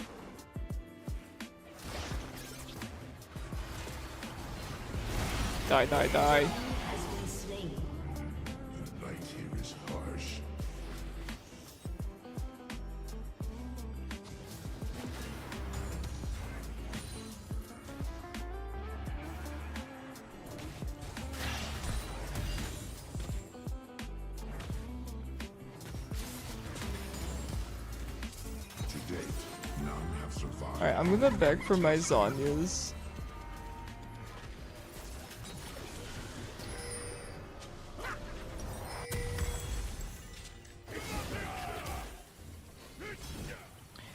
S2: Die, die, die.
S3: Has been slain.
S4: The light here is harsh. To date, none have survived.
S2: Alright, I'm gonna beg for my Zanyas.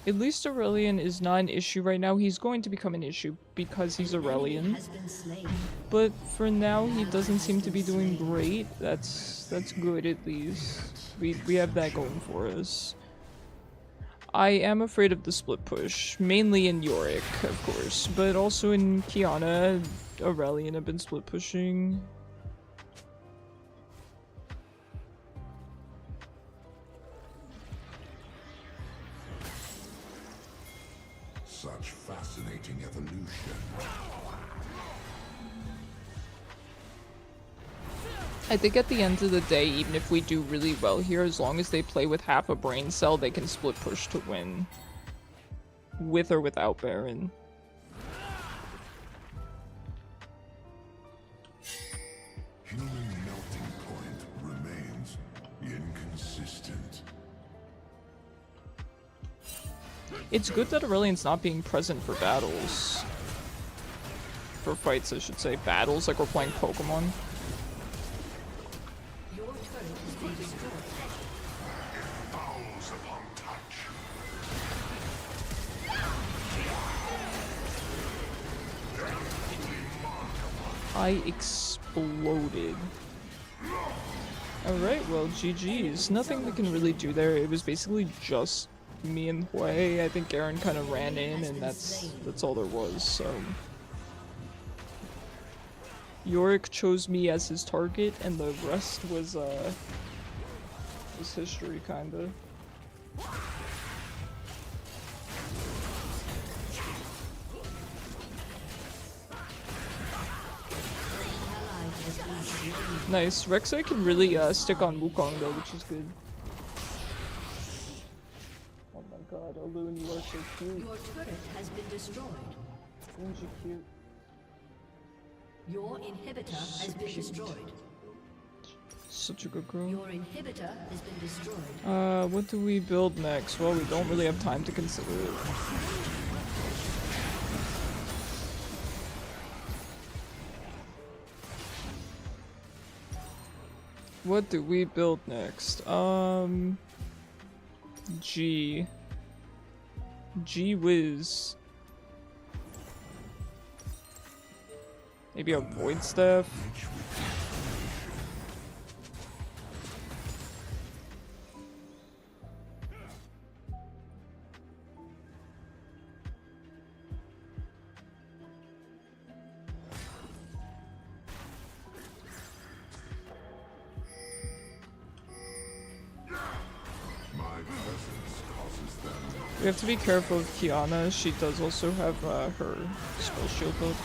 S2: At least Aurelian is not an issue right now. He's going to become an issue because he's Aurelian.
S3: Has been slain.
S2: But for now, he doesn't seem to be doing great. That's good at least. We have that going for us. I am afraid of the split push, mainly in Yorick, of course, but also in Qiyana, Aurelian have been split pushing.
S4: Such fascinating evolution.
S2: I think at the end of the day, even if we do really well here, as long as they play with half a brain cell, they can split push to win. With or without Baron.
S4: Human melting point remains inconsistent.
S2: It's good that Aurelian's not being present for battles. For fights, I should say. Battles, like we're playing Pokemon.
S3: Your turret has been destroyed.
S4: Fouls upon touch.
S2: I exploded. Alright, well, GG's. Nothing we can really do there. It was basically just me and Hwei. I think Aaron kind of ran in, and that's all there was, so... Yorick chose me as his target, and the rest was history, kinda. Nice. Rek'Sai can really stick on Wukong though, which is good. Oh my god, Alun, you are so cute.
S3: Your turret has been destroyed.
S2: Aren't you cute?
S3: Your inhibitor has been destroyed.
S2: Such a good girl.
S3: Your inhibitor has been destroyed.
S2: What do we build next? Well, we don't really have time to consider it. What do we build next? G. G-Wiz. Maybe a Void Staff? We have to be careful with Qiyana. She does also have her spell shield up.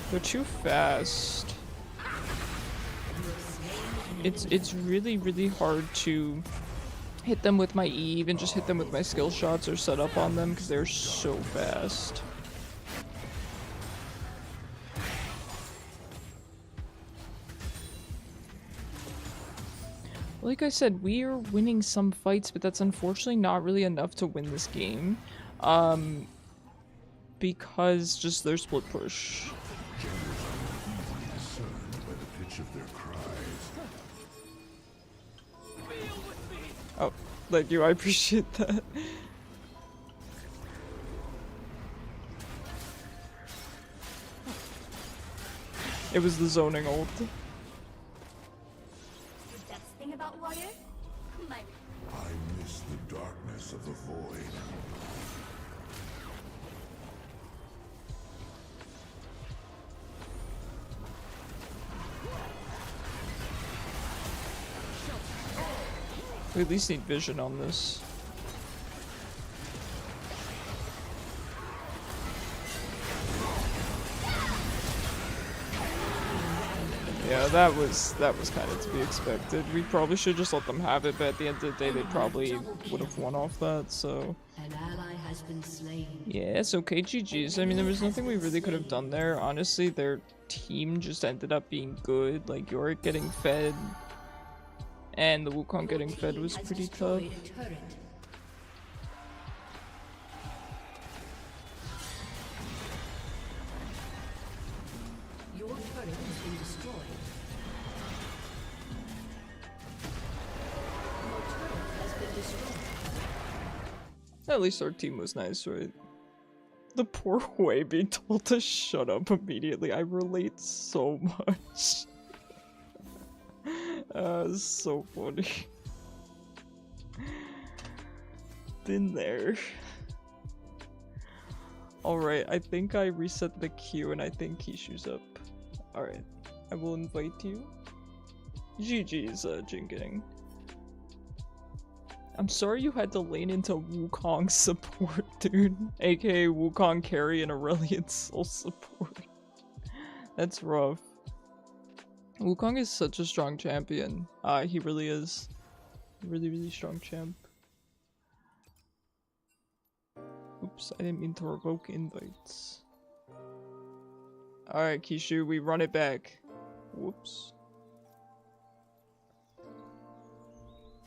S2: They're too fast. It's really hard to hit them with my E, even just hit them with my skill shots or set up on them because they're so fast. like I said, we are winning some fights, but that's unfortunately not really enough to win this game. Because just their split push. Oh, thank you, I appreciate that. It was the zoning ult.
S5: The best thing about water? My
S4: I miss the darkness of the void.
S2: We at least need vision on this. Yeah, that was kind of to be expected. We probably should just let them have it, but at the end of the day, they probably would have won off that, so...
S3: An ally has been slain.
S2: Yeah, it's okay, GG's. I mean, there was nothing we really could have done there. Honestly, their team just ended up being good. Like, Yorick getting fed, and the Wukong getting fed was pretty tough.
S3: Your turret has been destroyed. Your turret has been destroyed.
S2: At least our team was nice, right? The poor Hwei being told to shut up immediately. I relate so much. It's so funny. Been there. Alright, I think I reset the queue and I think Kishu's up. Alright, I will invite you. GG's, Jingang. I'm sorry you had to lane into Wukong support, dude. AKA Wukong carry and Aurelion soul support. That's rough. Wukong is such a strong champion. He really is. Really, really strong champ. Oops, I didn't mean to revoke invites. Alright, Kishu, we run it back. Whoops.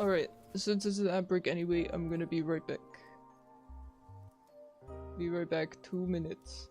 S2: Alright, since it's an ad break anyway, I'm gonna be right back. Be right back, 2 minutes.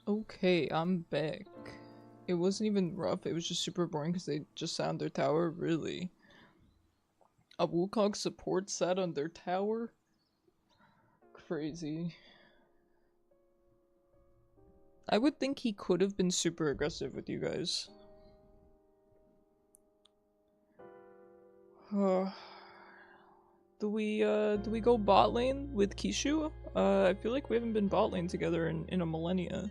S2: Okay, I'm back. It wasn't even rough, it was just super boring because they just sat on their tower, really. A Wukong support sat on their tower? Crazy. I would think he could have been super aggressive with you guys. Do we go bot lane with Kishu? I feel like we haven't been bot lane together in a millennia.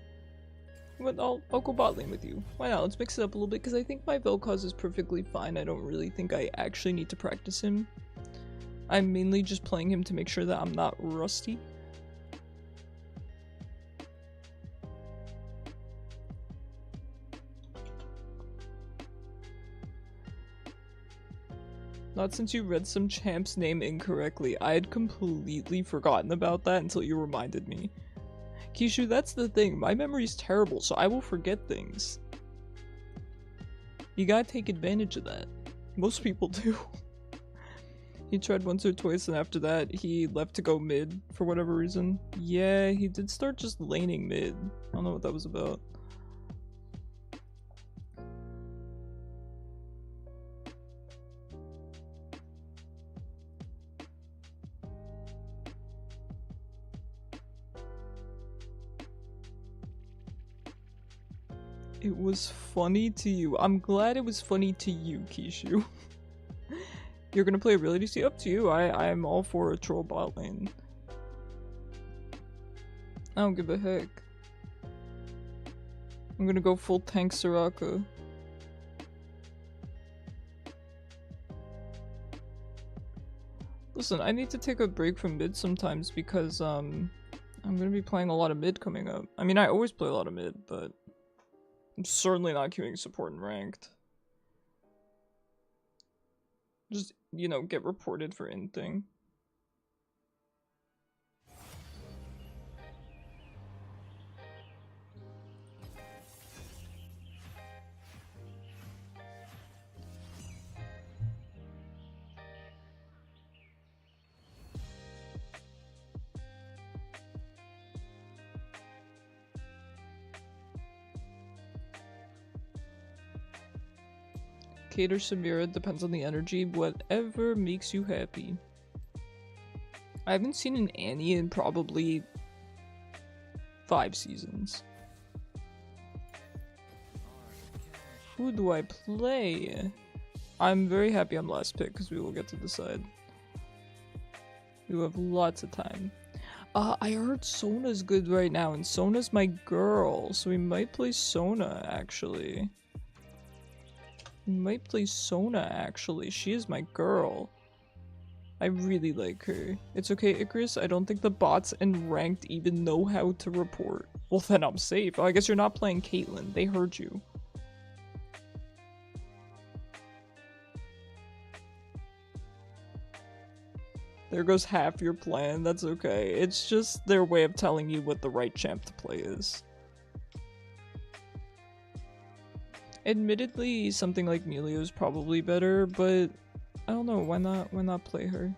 S2: But I'll go bot lane with you. Why not? Let's mix it up a little bit, because I think my Vel'koz is perfectly fine. I don't really think I actually need to practice him. I'm mainly just playing him to make sure that I'm not rusty. Not since you read some champ's name incorrectly. I had completely forgotten about that until you reminded me. Kishu, that's the thing. My memory's terrible, so I will forget things. You gotta take advantage of that. Most people do. He tried once or twice, and after that, he left to go mid for whatever reason. Yeah, he did start just laning mid. I don't know what that was about. It was funny to you. I'm glad it was funny to you, Kishu. You're gonna play ability? Up to you. I'm all for a troll bot lane. I don't give a heck. I'm gonna go full tank Soraka. Listen, I need to take a break from mid sometimes because I'm gonna be playing a lot of mid coming up. I mean, I always play a lot of mid, but I'm certainly not queuing support and ranked. Just, you know, get reported for anything. Kate or Samira, depends on the energy, whatever makes you happy. I haven't seen an Annie in probably 5 seasons. Who do I play? I'm very happy I'm last pick because we will get to decide. We have lots of time. I heard Sona's good right now, and Sona's my girl, so we might play Sona actually. We might play Sona actually. She is my girl. I really like her. It's okay, Icarus. I don't think the bots in ranked even know how to report. Well, then I'm safe. Oh, I guess you're not playing Caitlyn. They heard you. There goes half your plan. That's okay. It's just their way of telling you what the right champ to play is. Admittedly, something like Melia is probably better, but I don't know, why not play her?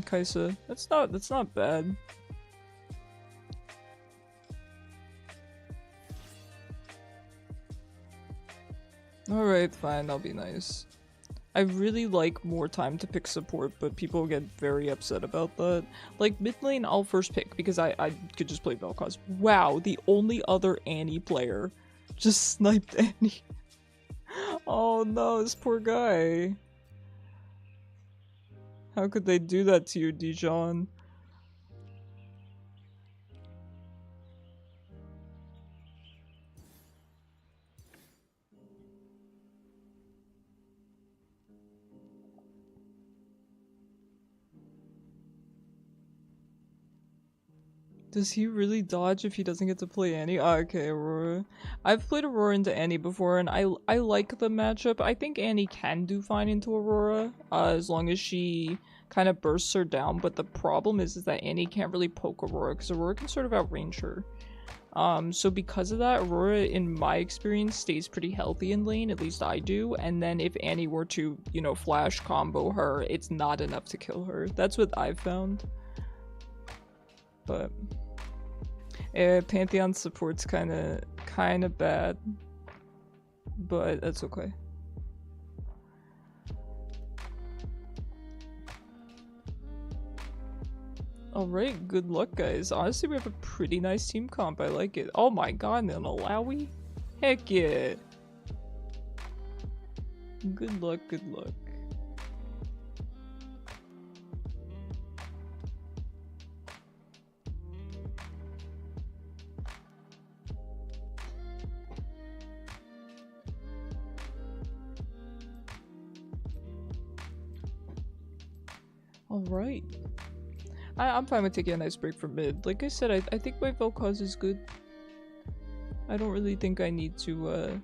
S2: Kaisa. That's not bad. Alright, fine, I'll be nice. I really like more time to pick support, but people get very upset about that. Like, mid lane, I'll first pick, because I could just play Vel'koz. Wow, the only other Annie player just sniped Annie. Oh no, this poor guy. How could they do that to you, Dijon? Does he really dodge if he doesn't get to play Annie? Oh, okay, Aurora. I've played Aurora into Annie before, and I like the matchup. I think Annie can do fine into Aurora, as long as she kind of bursts her down, but the problem is that Annie can't really poke Aurora, because Aurora can sort of outrange her. So because of that, Aurora, in my experience, stays pretty healthy in lane, at least I do, and then if Annie were to, you know, flash combo her, it's not enough to kill her. That's what I've found. But Pantheon support's kind of bad, but that's okay. Alright, good luck, guys. Honestly, we have a pretty nice team comp. I like it. Oh my god, an Alawi? Heck yeah! Good luck, good luck. Alright. I'm fine with taking a nice break from mid. Like I said, I think my Vel'koz is good. I don't really think I need to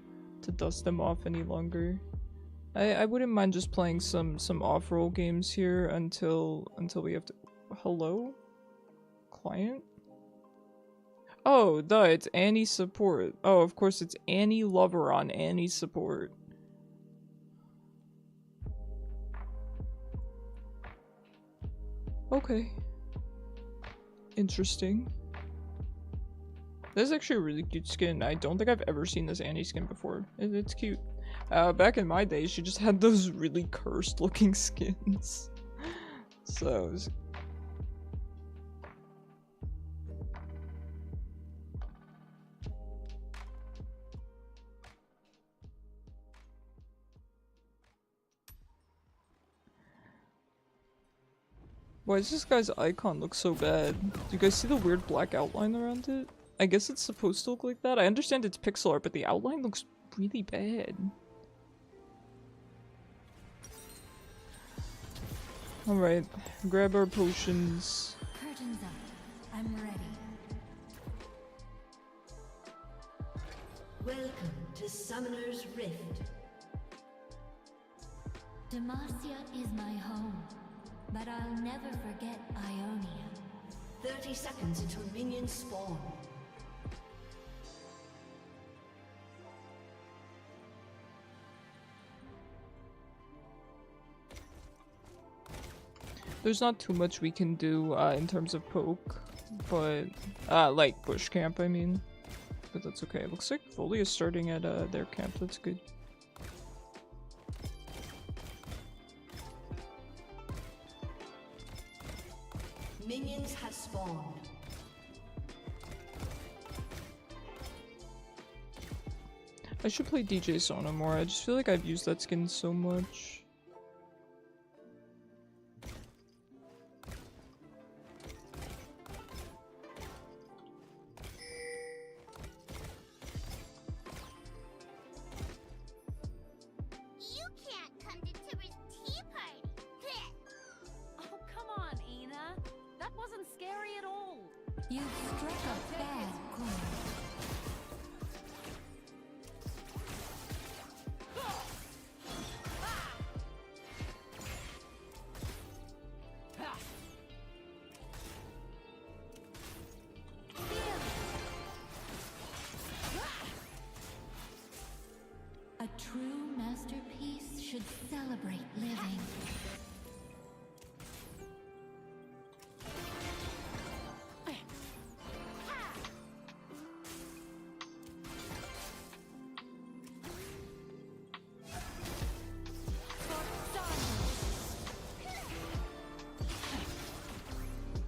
S2: dust them off any longer. I wouldn't mind just playing some off-roll games here until we have to... Hello? Client? Oh, duh, it's Annie support. Oh, of course it's Annie lover on Annie support. Okay. Interesting. This is actually a really cute skin. I don't think I've ever seen this Annie skin before. It's cute. Back in my day, she just had those really cursed looking skins. So... it was... Why does this guy's icon look so bad? Do you guys see the weird black outline around it? I guess it's supposed to look like that. I understand it's pixel art, but the outline looks really bad. Alright, grab our potions.
S3: Curtains up. I'm ready. Welcome to Summoner's Rift. Demacia is my home, but I'll never forget Ionia. 30 seconds until minions spawn.
S2: There's not too much we can do in terms of poke, but like bush camp, I mean. But that's okay. It looks like Volley is starting at their camp. That's good.
S3: Minions have spawned.
S2: I should play DJ Sona more. I just feel like I've used that skin so much.
S5: You can't come to Tuber's tea party. Blech.
S6: Oh, come on, Ina. That wasn't scary at all.
S3: You've struck a bad chord. A true masterpiece should celebrate living.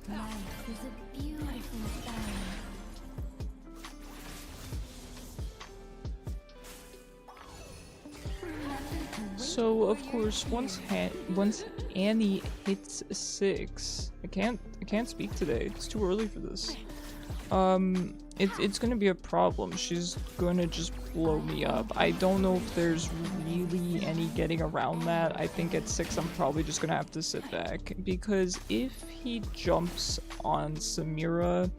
S3: Life is a beautiful balance.
S2: So of course, once Annie hits 6, I can't speak today. It's too early for this. It's gonna be a problem. She's gonna just blow me up. I don't know if there's really any getting around that. I think at 6, I'm probably just gonna have to sit back because if he jumps on Samira,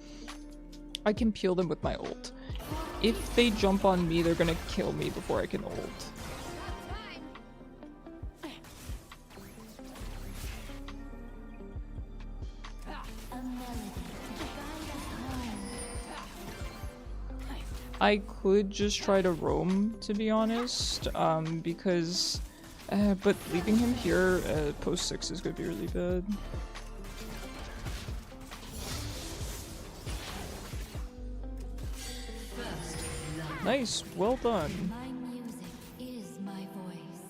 S2: I can peel them with my ult. If they jump on me, they're gonna kill me before I can ult. I could just try to roam, to be honest, because, but leaving him here post 6 is gonna be really bad. Nice, well done.
S3: My music is my voice.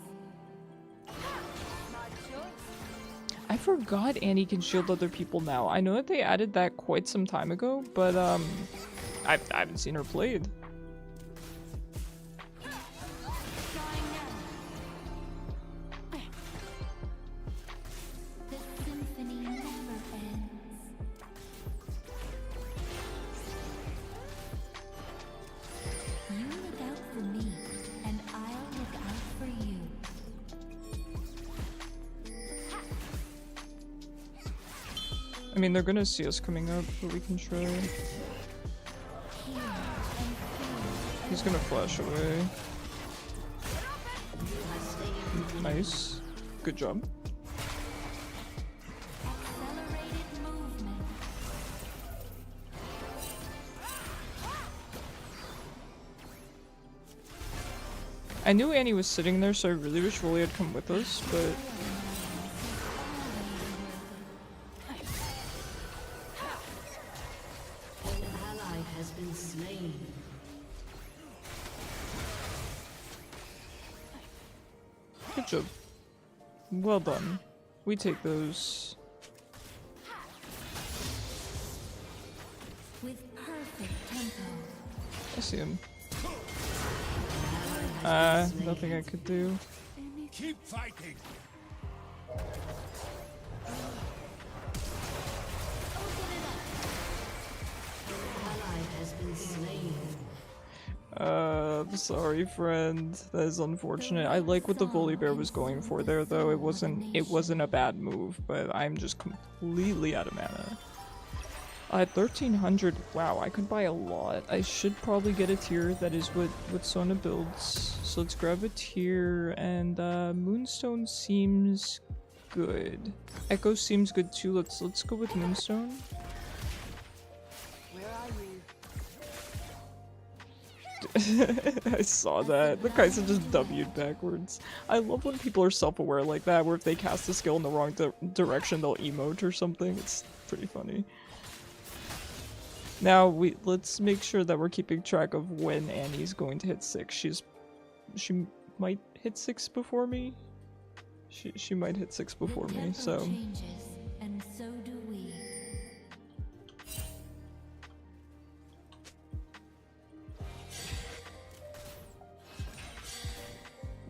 S2: I forgot Annie can shield other people now. I know that they added that quite some time ago, but I haven't seen her played.
S3: The symphony never ends. You look out for me, and I'll look out for you.
S2: I mean, they're gonna see us coming up, but we can try. He's gonna flash away. Nice. Good job.
S3: Accelerated movement.
S2: I knew Annie was sitting there, so I really wish Rolly had come with us, but...
S7: An ally has been slain.
S2: Good job. Well done. We take those.
S3: With perfect tempo.
S2: I see him. Nothing I could do.
S4: Keep fighting.
S7: Ally has been slain.
S2: I'm sorry, friend. That is unfortunate. I like what the Volibear was going for there, though. It wasn't a bad move, but I'm just completely out of mana. 1300. Wow, I could buy a lot. I should probably get a tier. That is what Sona builds. So let's grab a tier, and Moonstone seems good. Echo seems good too. Let's go with Moonstone. I saw that. The Kai'Sa just W'd backwards. I love when people are self-aware like that, where if they cast a skill in the wrong direction, they'll emote or something. It's pretty funny. Now, let's make sure that we're keeping track of when Annie's going to hit 6. She might hit 6 before me. She might hit 6 before me,
S3: The
S2: so...
S3: tempo changes, and so do we.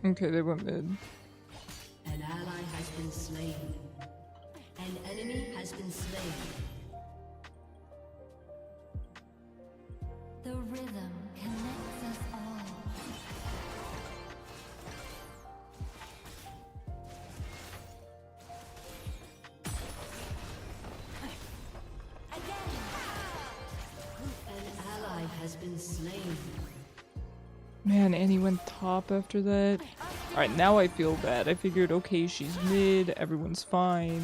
S2: Okay, they went mid.
S7: An ally has been slain. An enemy has been slain.
S3: The rhythm connects us all.
S7: An ally has been slain.
S2: Man, Annie went top after that. Alright, now I feel bad. I figured, okay, she's mid, everyone's fine.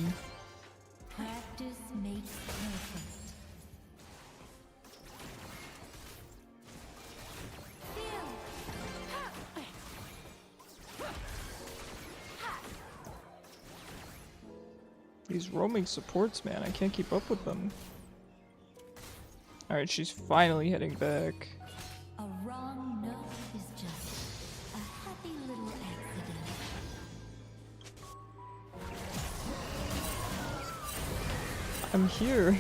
S3: Practice makes perfect.
S2: These roaming supports, man, I can't keep up with them. Alright, she's finally heading back.
S3: A wrong note is just a happy little accident.
S2: I'm here.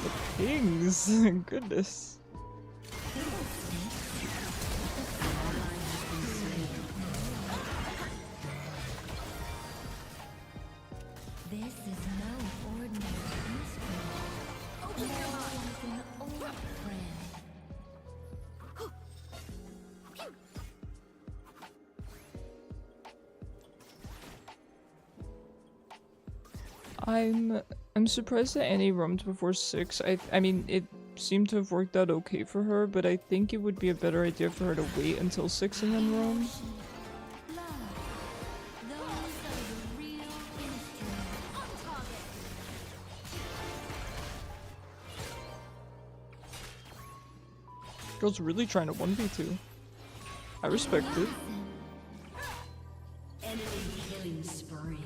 S2: The pings, goodness.
S3: This is no ordinary instrument. More like an old friend.
S2: I'm surprised that Annie roamed before 6. I mean, it seemed to have worked out okay for her, but I think it would be a better idea for her to wait until 6 and then roam.
S3: Love. Those are the real instruments. On target.
S2: Girl's really trying to 1v2. I respect it.
S7: Enemy killing spree.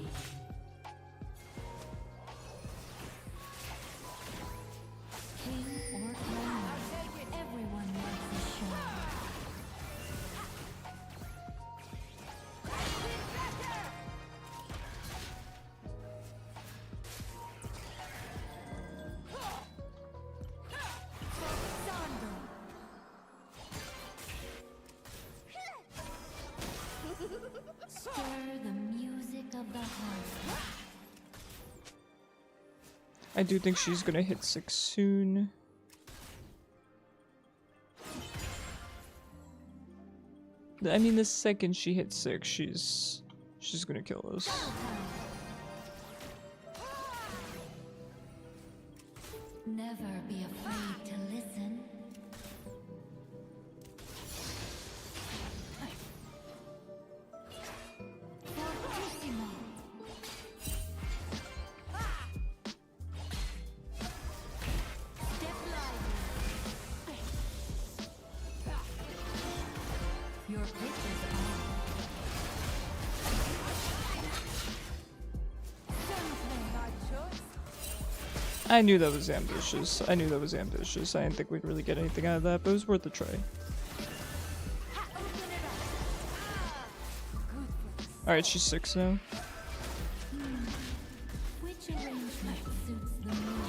S3: King or queen, everyone wants a show.
S2: I do think she's gonna hit 6 soon. I mean, the second she hits 6, she's gonna kill us.
S3: Never be afraid to listen. Fortissimo. Step lively. Your pitch is on.
S2: I knew that was ambitious. I knew that was ambitious. I didn't think we'd really get anything out of that, but it was worth a try. Alright, she's 6 now.
S3: Which arrangement suits the mood?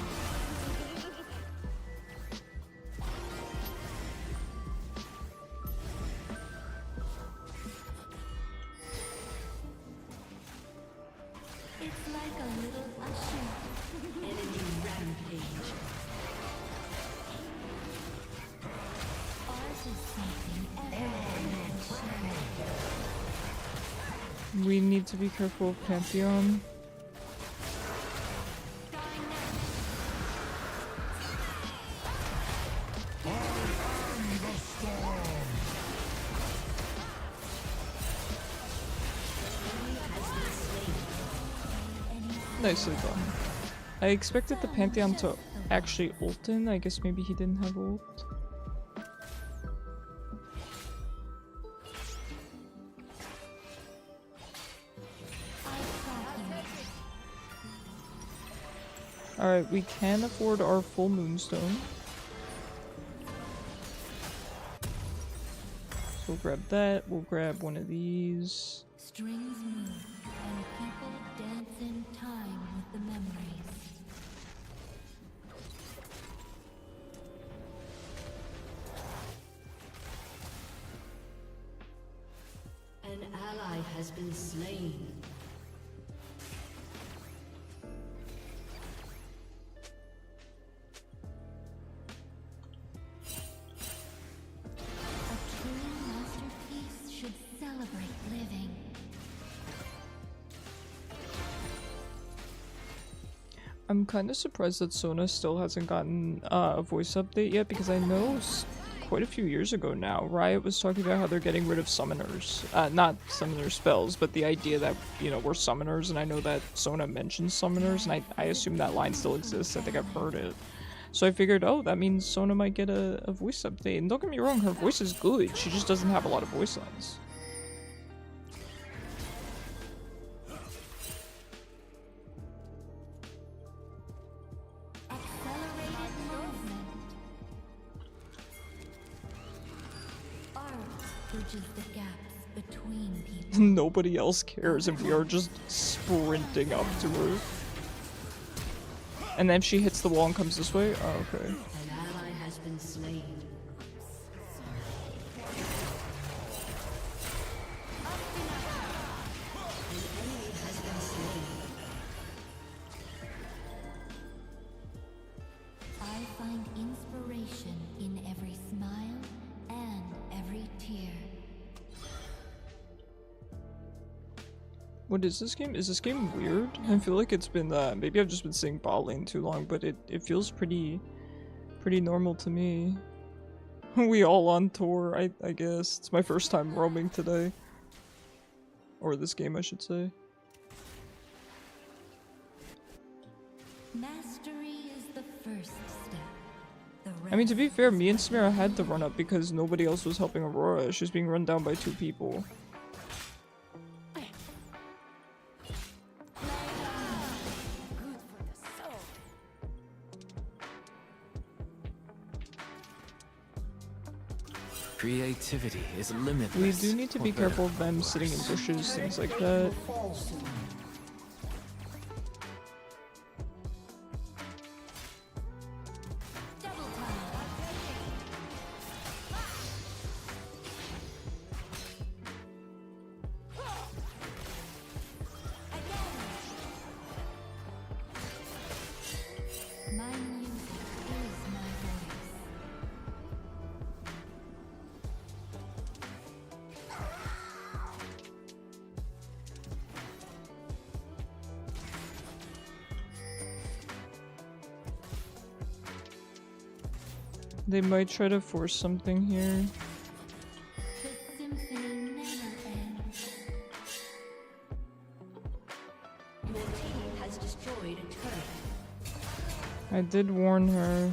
S3: It's like a little usher.
S7: Enemy rampage.
S3: Ours is something everyone can share.
S2: We need to be careful of Pantheon. Nicely done. I expected the Pantheon to actually ult in. I guess maybe he didn't have ult. Alright, we can afford our full moonstone. So we'll grab that. We'll grab one of these.
S3: Strings move and people dance in time with the memories.
S7: An ally has been slain.
S3: A true masterpiece should celebrate living.
S2: I'm kind of surprised that Sona still hasn't gotten a voice update yet, because I know quite a few years ago now, Riot was talking about how they're getting rid of summoners. Not summoner spells, but the idea that, you know, we're summoners, and I know that Sona mentions summoners, and I assume that line still exists. I think I've heard it. So I figured, oh, that means Sona might get a voice update. And don't get me wrong, her voice is good, she just doesn't have a lot of voice lines.
S3: Accelerated movement. Art bridges the gaps between people.
S2: Nobody else cares, and we are just sprinting up to her. And then she hits the wall and comes this way? Oh, okay.
S7: An ally has been slain. An enemy has been slain.
S3: I find inspiration in every smile and every tear.
S2: What is this game? Is this game weird? I feel like it's been, maybe I've just been seeing bot lane too long, but it feels pretty normal to me. We all on tour, I guess. It's my first time roaming today. Or this game, I should say.
S3: Mastery is the first step. The
S2: I mean, to be fair, me and Samira had to run up because nobody else was helping Aurora. She's being run down by 2 people.
S1: Creativity is limitless.
S2: We do need to be
S1: for better
S2: careful of them
S1: or
S2: sitting in
S1: worse.
S2: bushes, things like that. They might try to force something here.
S3: The symphony never ends.
S7: Your team has destroyed a turret.
S2: I did warn her.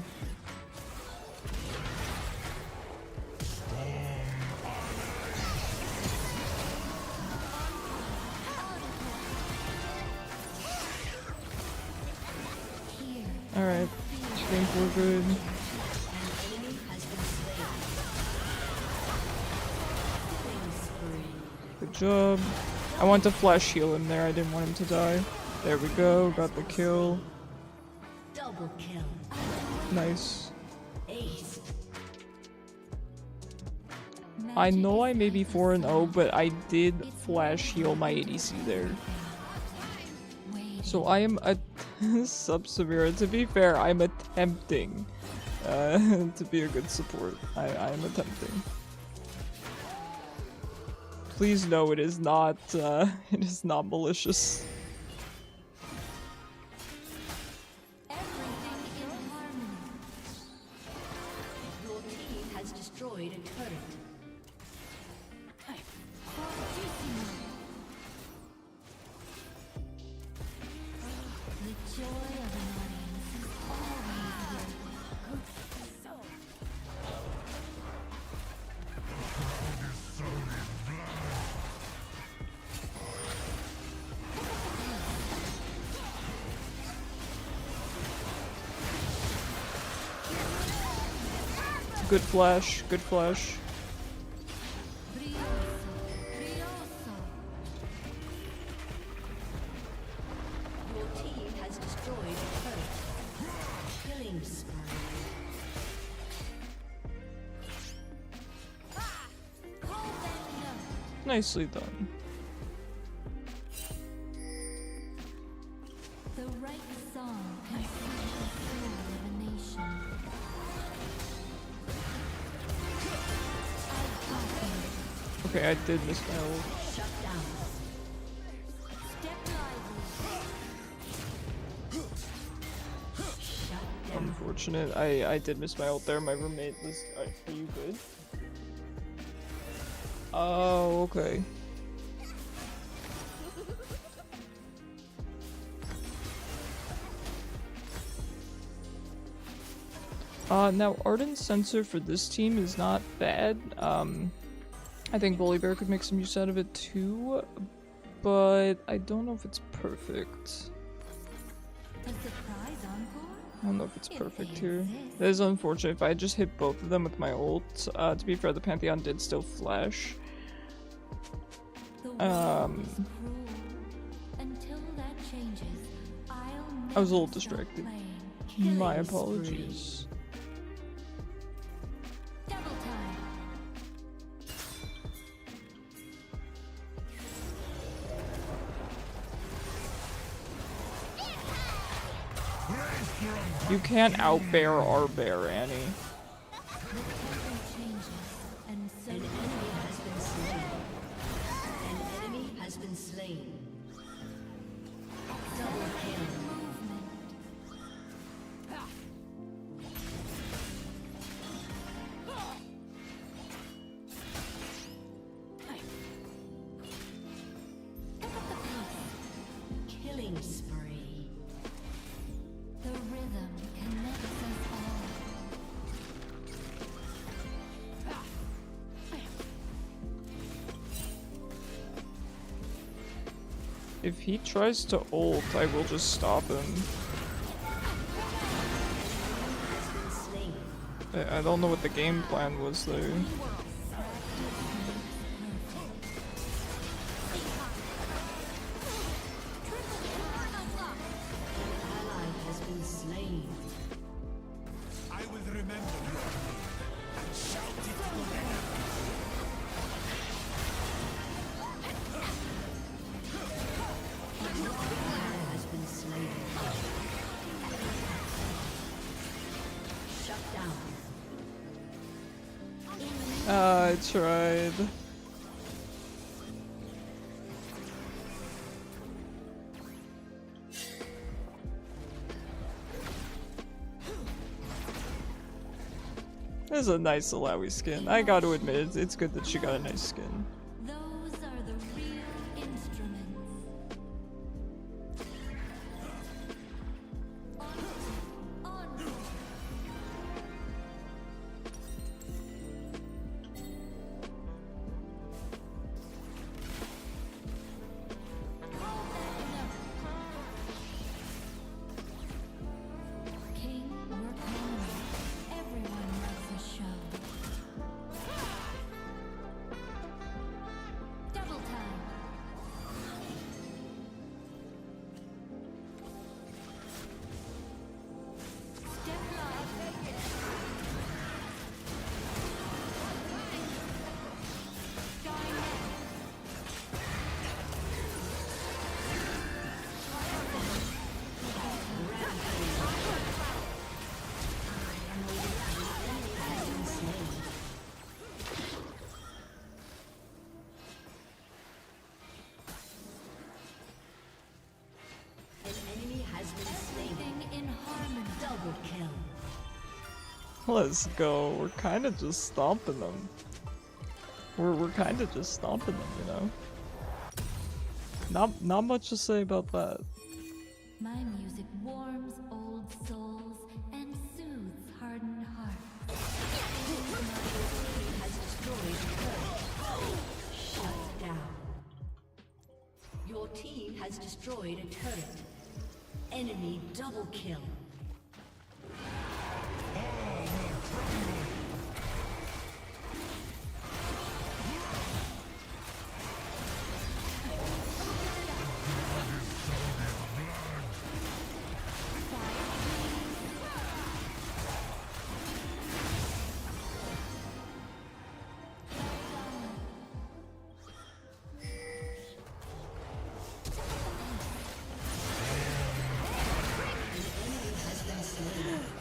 S2: Alright, I think we're good. Good job. I want to flash heal him there, I didn't want him to die. There we go, got the kill.
S7: Double kill.
S2: Nice.
S7: Ace.
S2: I know I may be 4-0, but I did flash heal my ADC there. So I am a sub-Severe. To be fair, I'm attempting to be a good support. I am attempting. Please know it is not malicious.
S3: Everything in harmony.
S7: Your team has destroyed a turret.
S3: The joy of an audience is always worth
S2: Good flash, good flash.
S7: Your team has destroyed a turret. Killing spree.
S2: Nicely done.
S3: The right song can sing the soul of a nation.
S2: Okay, I did miss my ult.
S7: Shut down.
S3: Step lively.
S7: Shut down.
S2: Unfortunate. I did miss my ult there. My roommate was. Are you good? Oh, okay. Now Ardent Sensor for this team is not bad. I think Volibear could make some use out of it too, but I don't know if it's perfect.
S3: A surprise encore?
S2: I don't know if it's perfect here. That is unfortunate. If I had just hit both of them with my ult, to be fair, the Pantheon did still flash.
S3: The world is cruel. Until that changes,
S2: I was a little distracted. My apologies.
S3: Double time.
S2: You can't outbear our bear, Annie.
S3: Changes, and so
S7: An enemy has been slain. An enemy has been slain. Double kill. Killing spree.
S3: the rhythm connects us all.
S2: If he tries to ult, I will just stop him. I don't know what the game plan was there.
S7: Ally has been slain.
S4: I will remember you and shout it forever.
S7: Ally has been slain. Shut down.
S2: I tried. This is a nice Alawi skin. I got to admit, it's good that she got a nice skin.
S3: Those are the real instruments. On. King, work on. Everyone loves a show. Double time. Step live. Dynamic.
S7: An enemy has been slain.
S3: Living in harmony.
S7: Double kill.
S2: Let's go. We're kind of just stomping them. We're kind of just stomping them, you know. Not much to say about that.
S3: My music warms old souls and soothes hardened hearts.
S7: Has destroyed a turret. Shut down. Your team has destroyed a turret. Enemy double kill.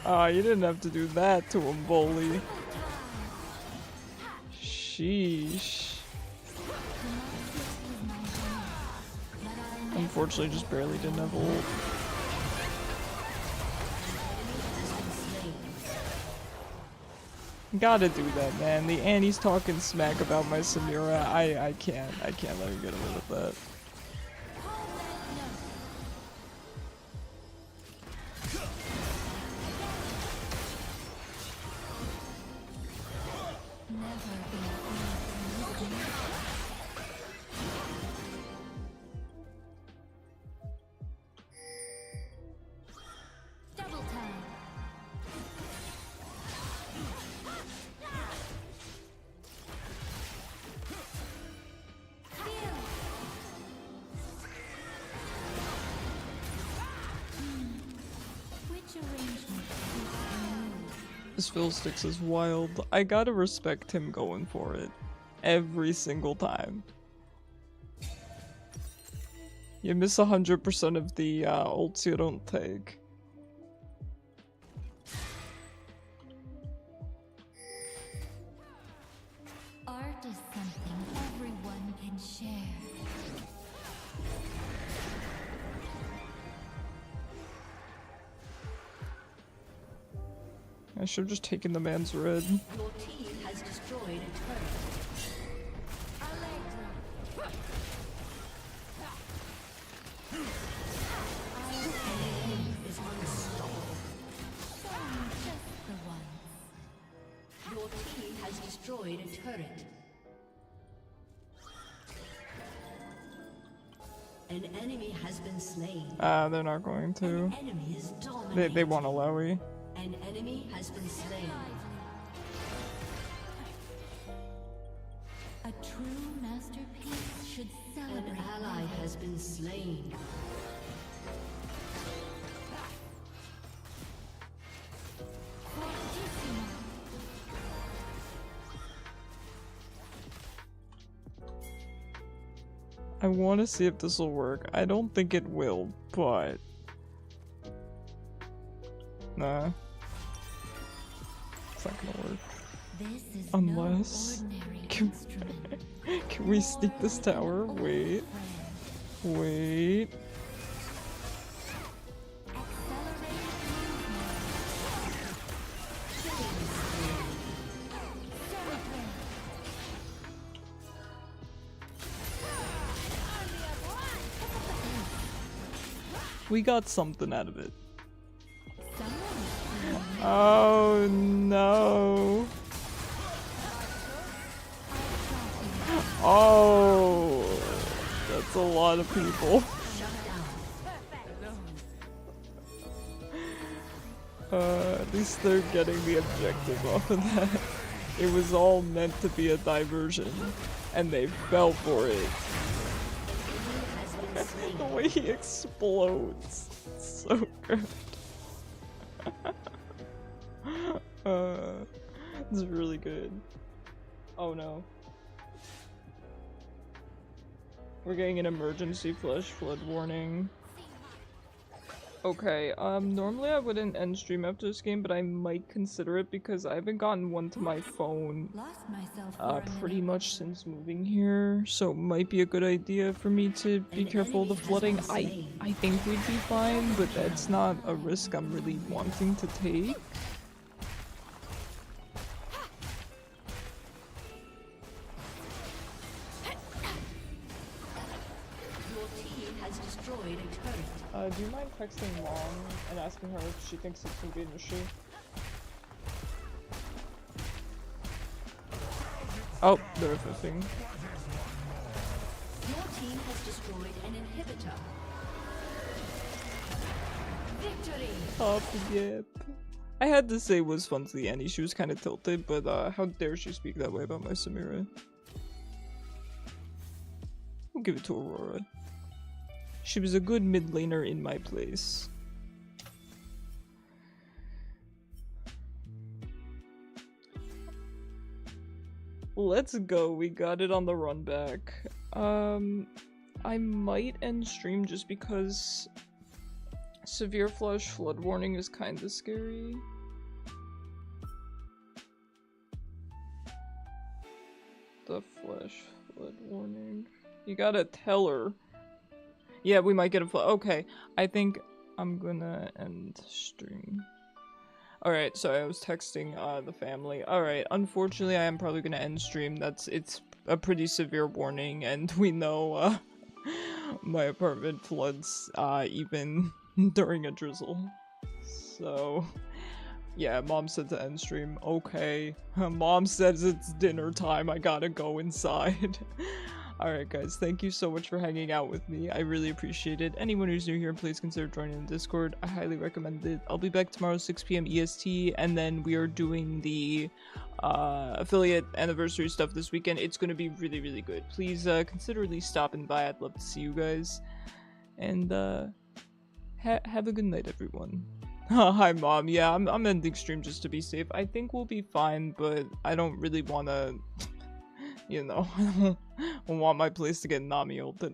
S2: Ah, you didn't have to do that to him, Bully. Sheesh. Unfortunately, just barely didn't have ult. Gotta do that, man. The Annie's talking smack about my Samira. I can't let her get away with that.
S3: Double time. Which arrangement
S2: This Fiddlesticks is wild. I gotta respect him going for it. Every single time. You miss 100% of the ults you don't take.
S3: art is something everyone can share.
S2: I should've just taken the man's red.
S7: Your team has destroyed a turret. Is unstoppable.
S3: Just the ones.
S7: Your team has destroyed a turret. An enemy has been slain.
S2: They're not going to.
S7: An enemy is dominating.
S2: They want a Lowy.
S7: An enemy has been slain.
S3: A true masterpiece should
S7: An
S3: celebrate.
S7: ally has been slain.
S3: Fortissimo.
S2: I want to see if this will work. I don't think it will, but... Nah. It's not gonna work.
S3: This is
S2: Unless-
S3: no ordinary
S2: Can-
S3: instrument.
S2: Can we sneak this tower? Wait. Wait. we got something out of it. Oh no. Oh, that's a lot of people. At least they're getting the objective off of that. It was all meant to be a diversion, and they fell for it. The way he explodes, it's so good. It's really good. Oh no. We're getting an emergency flash flood warning. Okay, normally I wouldn't end stream after this game, but I might consider it because I haven't gotten one to my phone pretty much since moving here, so it might be a good idea for me to be careful of the flooding. I think we'd be fine, but that's not a risk I'm really wanting to take. Do you mind texting Mom and asking her if she thinks it's gonna be an issue? Oh, they're fishing.
S7: Your team has destroyed an inhibitor. Victory!
S2: Oh, yep. I had to say it was fun to the Annie. She was kind of tilted, but how dare she speak that way about my Samira? We'll give it to Aurora. She was a good mid laner in my place. Let's go, we got it on the run back. I might end stream just because severe flash flood warning is kinda scary. The flash flood warning. You gotta tell her. Yeah, we might get a flood. Okay, I think I'm gonna end stream. Alright, so I was texting the family. Alright, unfortunately I am probably gonna end stream. It's a pretty severe warning, and we know my apartment floods even during a drizzle. So yeah, Mom said to end stream. Okay. Mom says it's dinner time, I gotta go inside. Alright guys, thank you so much for hanging out with me. I really appreciate it. Anyone who's new here, please consider joining the Discord. I highly recommend it. I'll be back tomorrow 6 PM EST, and then we are doing the affiliate anniversary stuff this weekend. It's going to be really, really good. Please consider at least stopping by. I'd love to see you guys. And have a good night, everyone. Hi Mom. Yeah, I'm ending stream just to be safe. I think we'll be fine, but I don't really want to... You know, I don't want my place to get Nami ulted.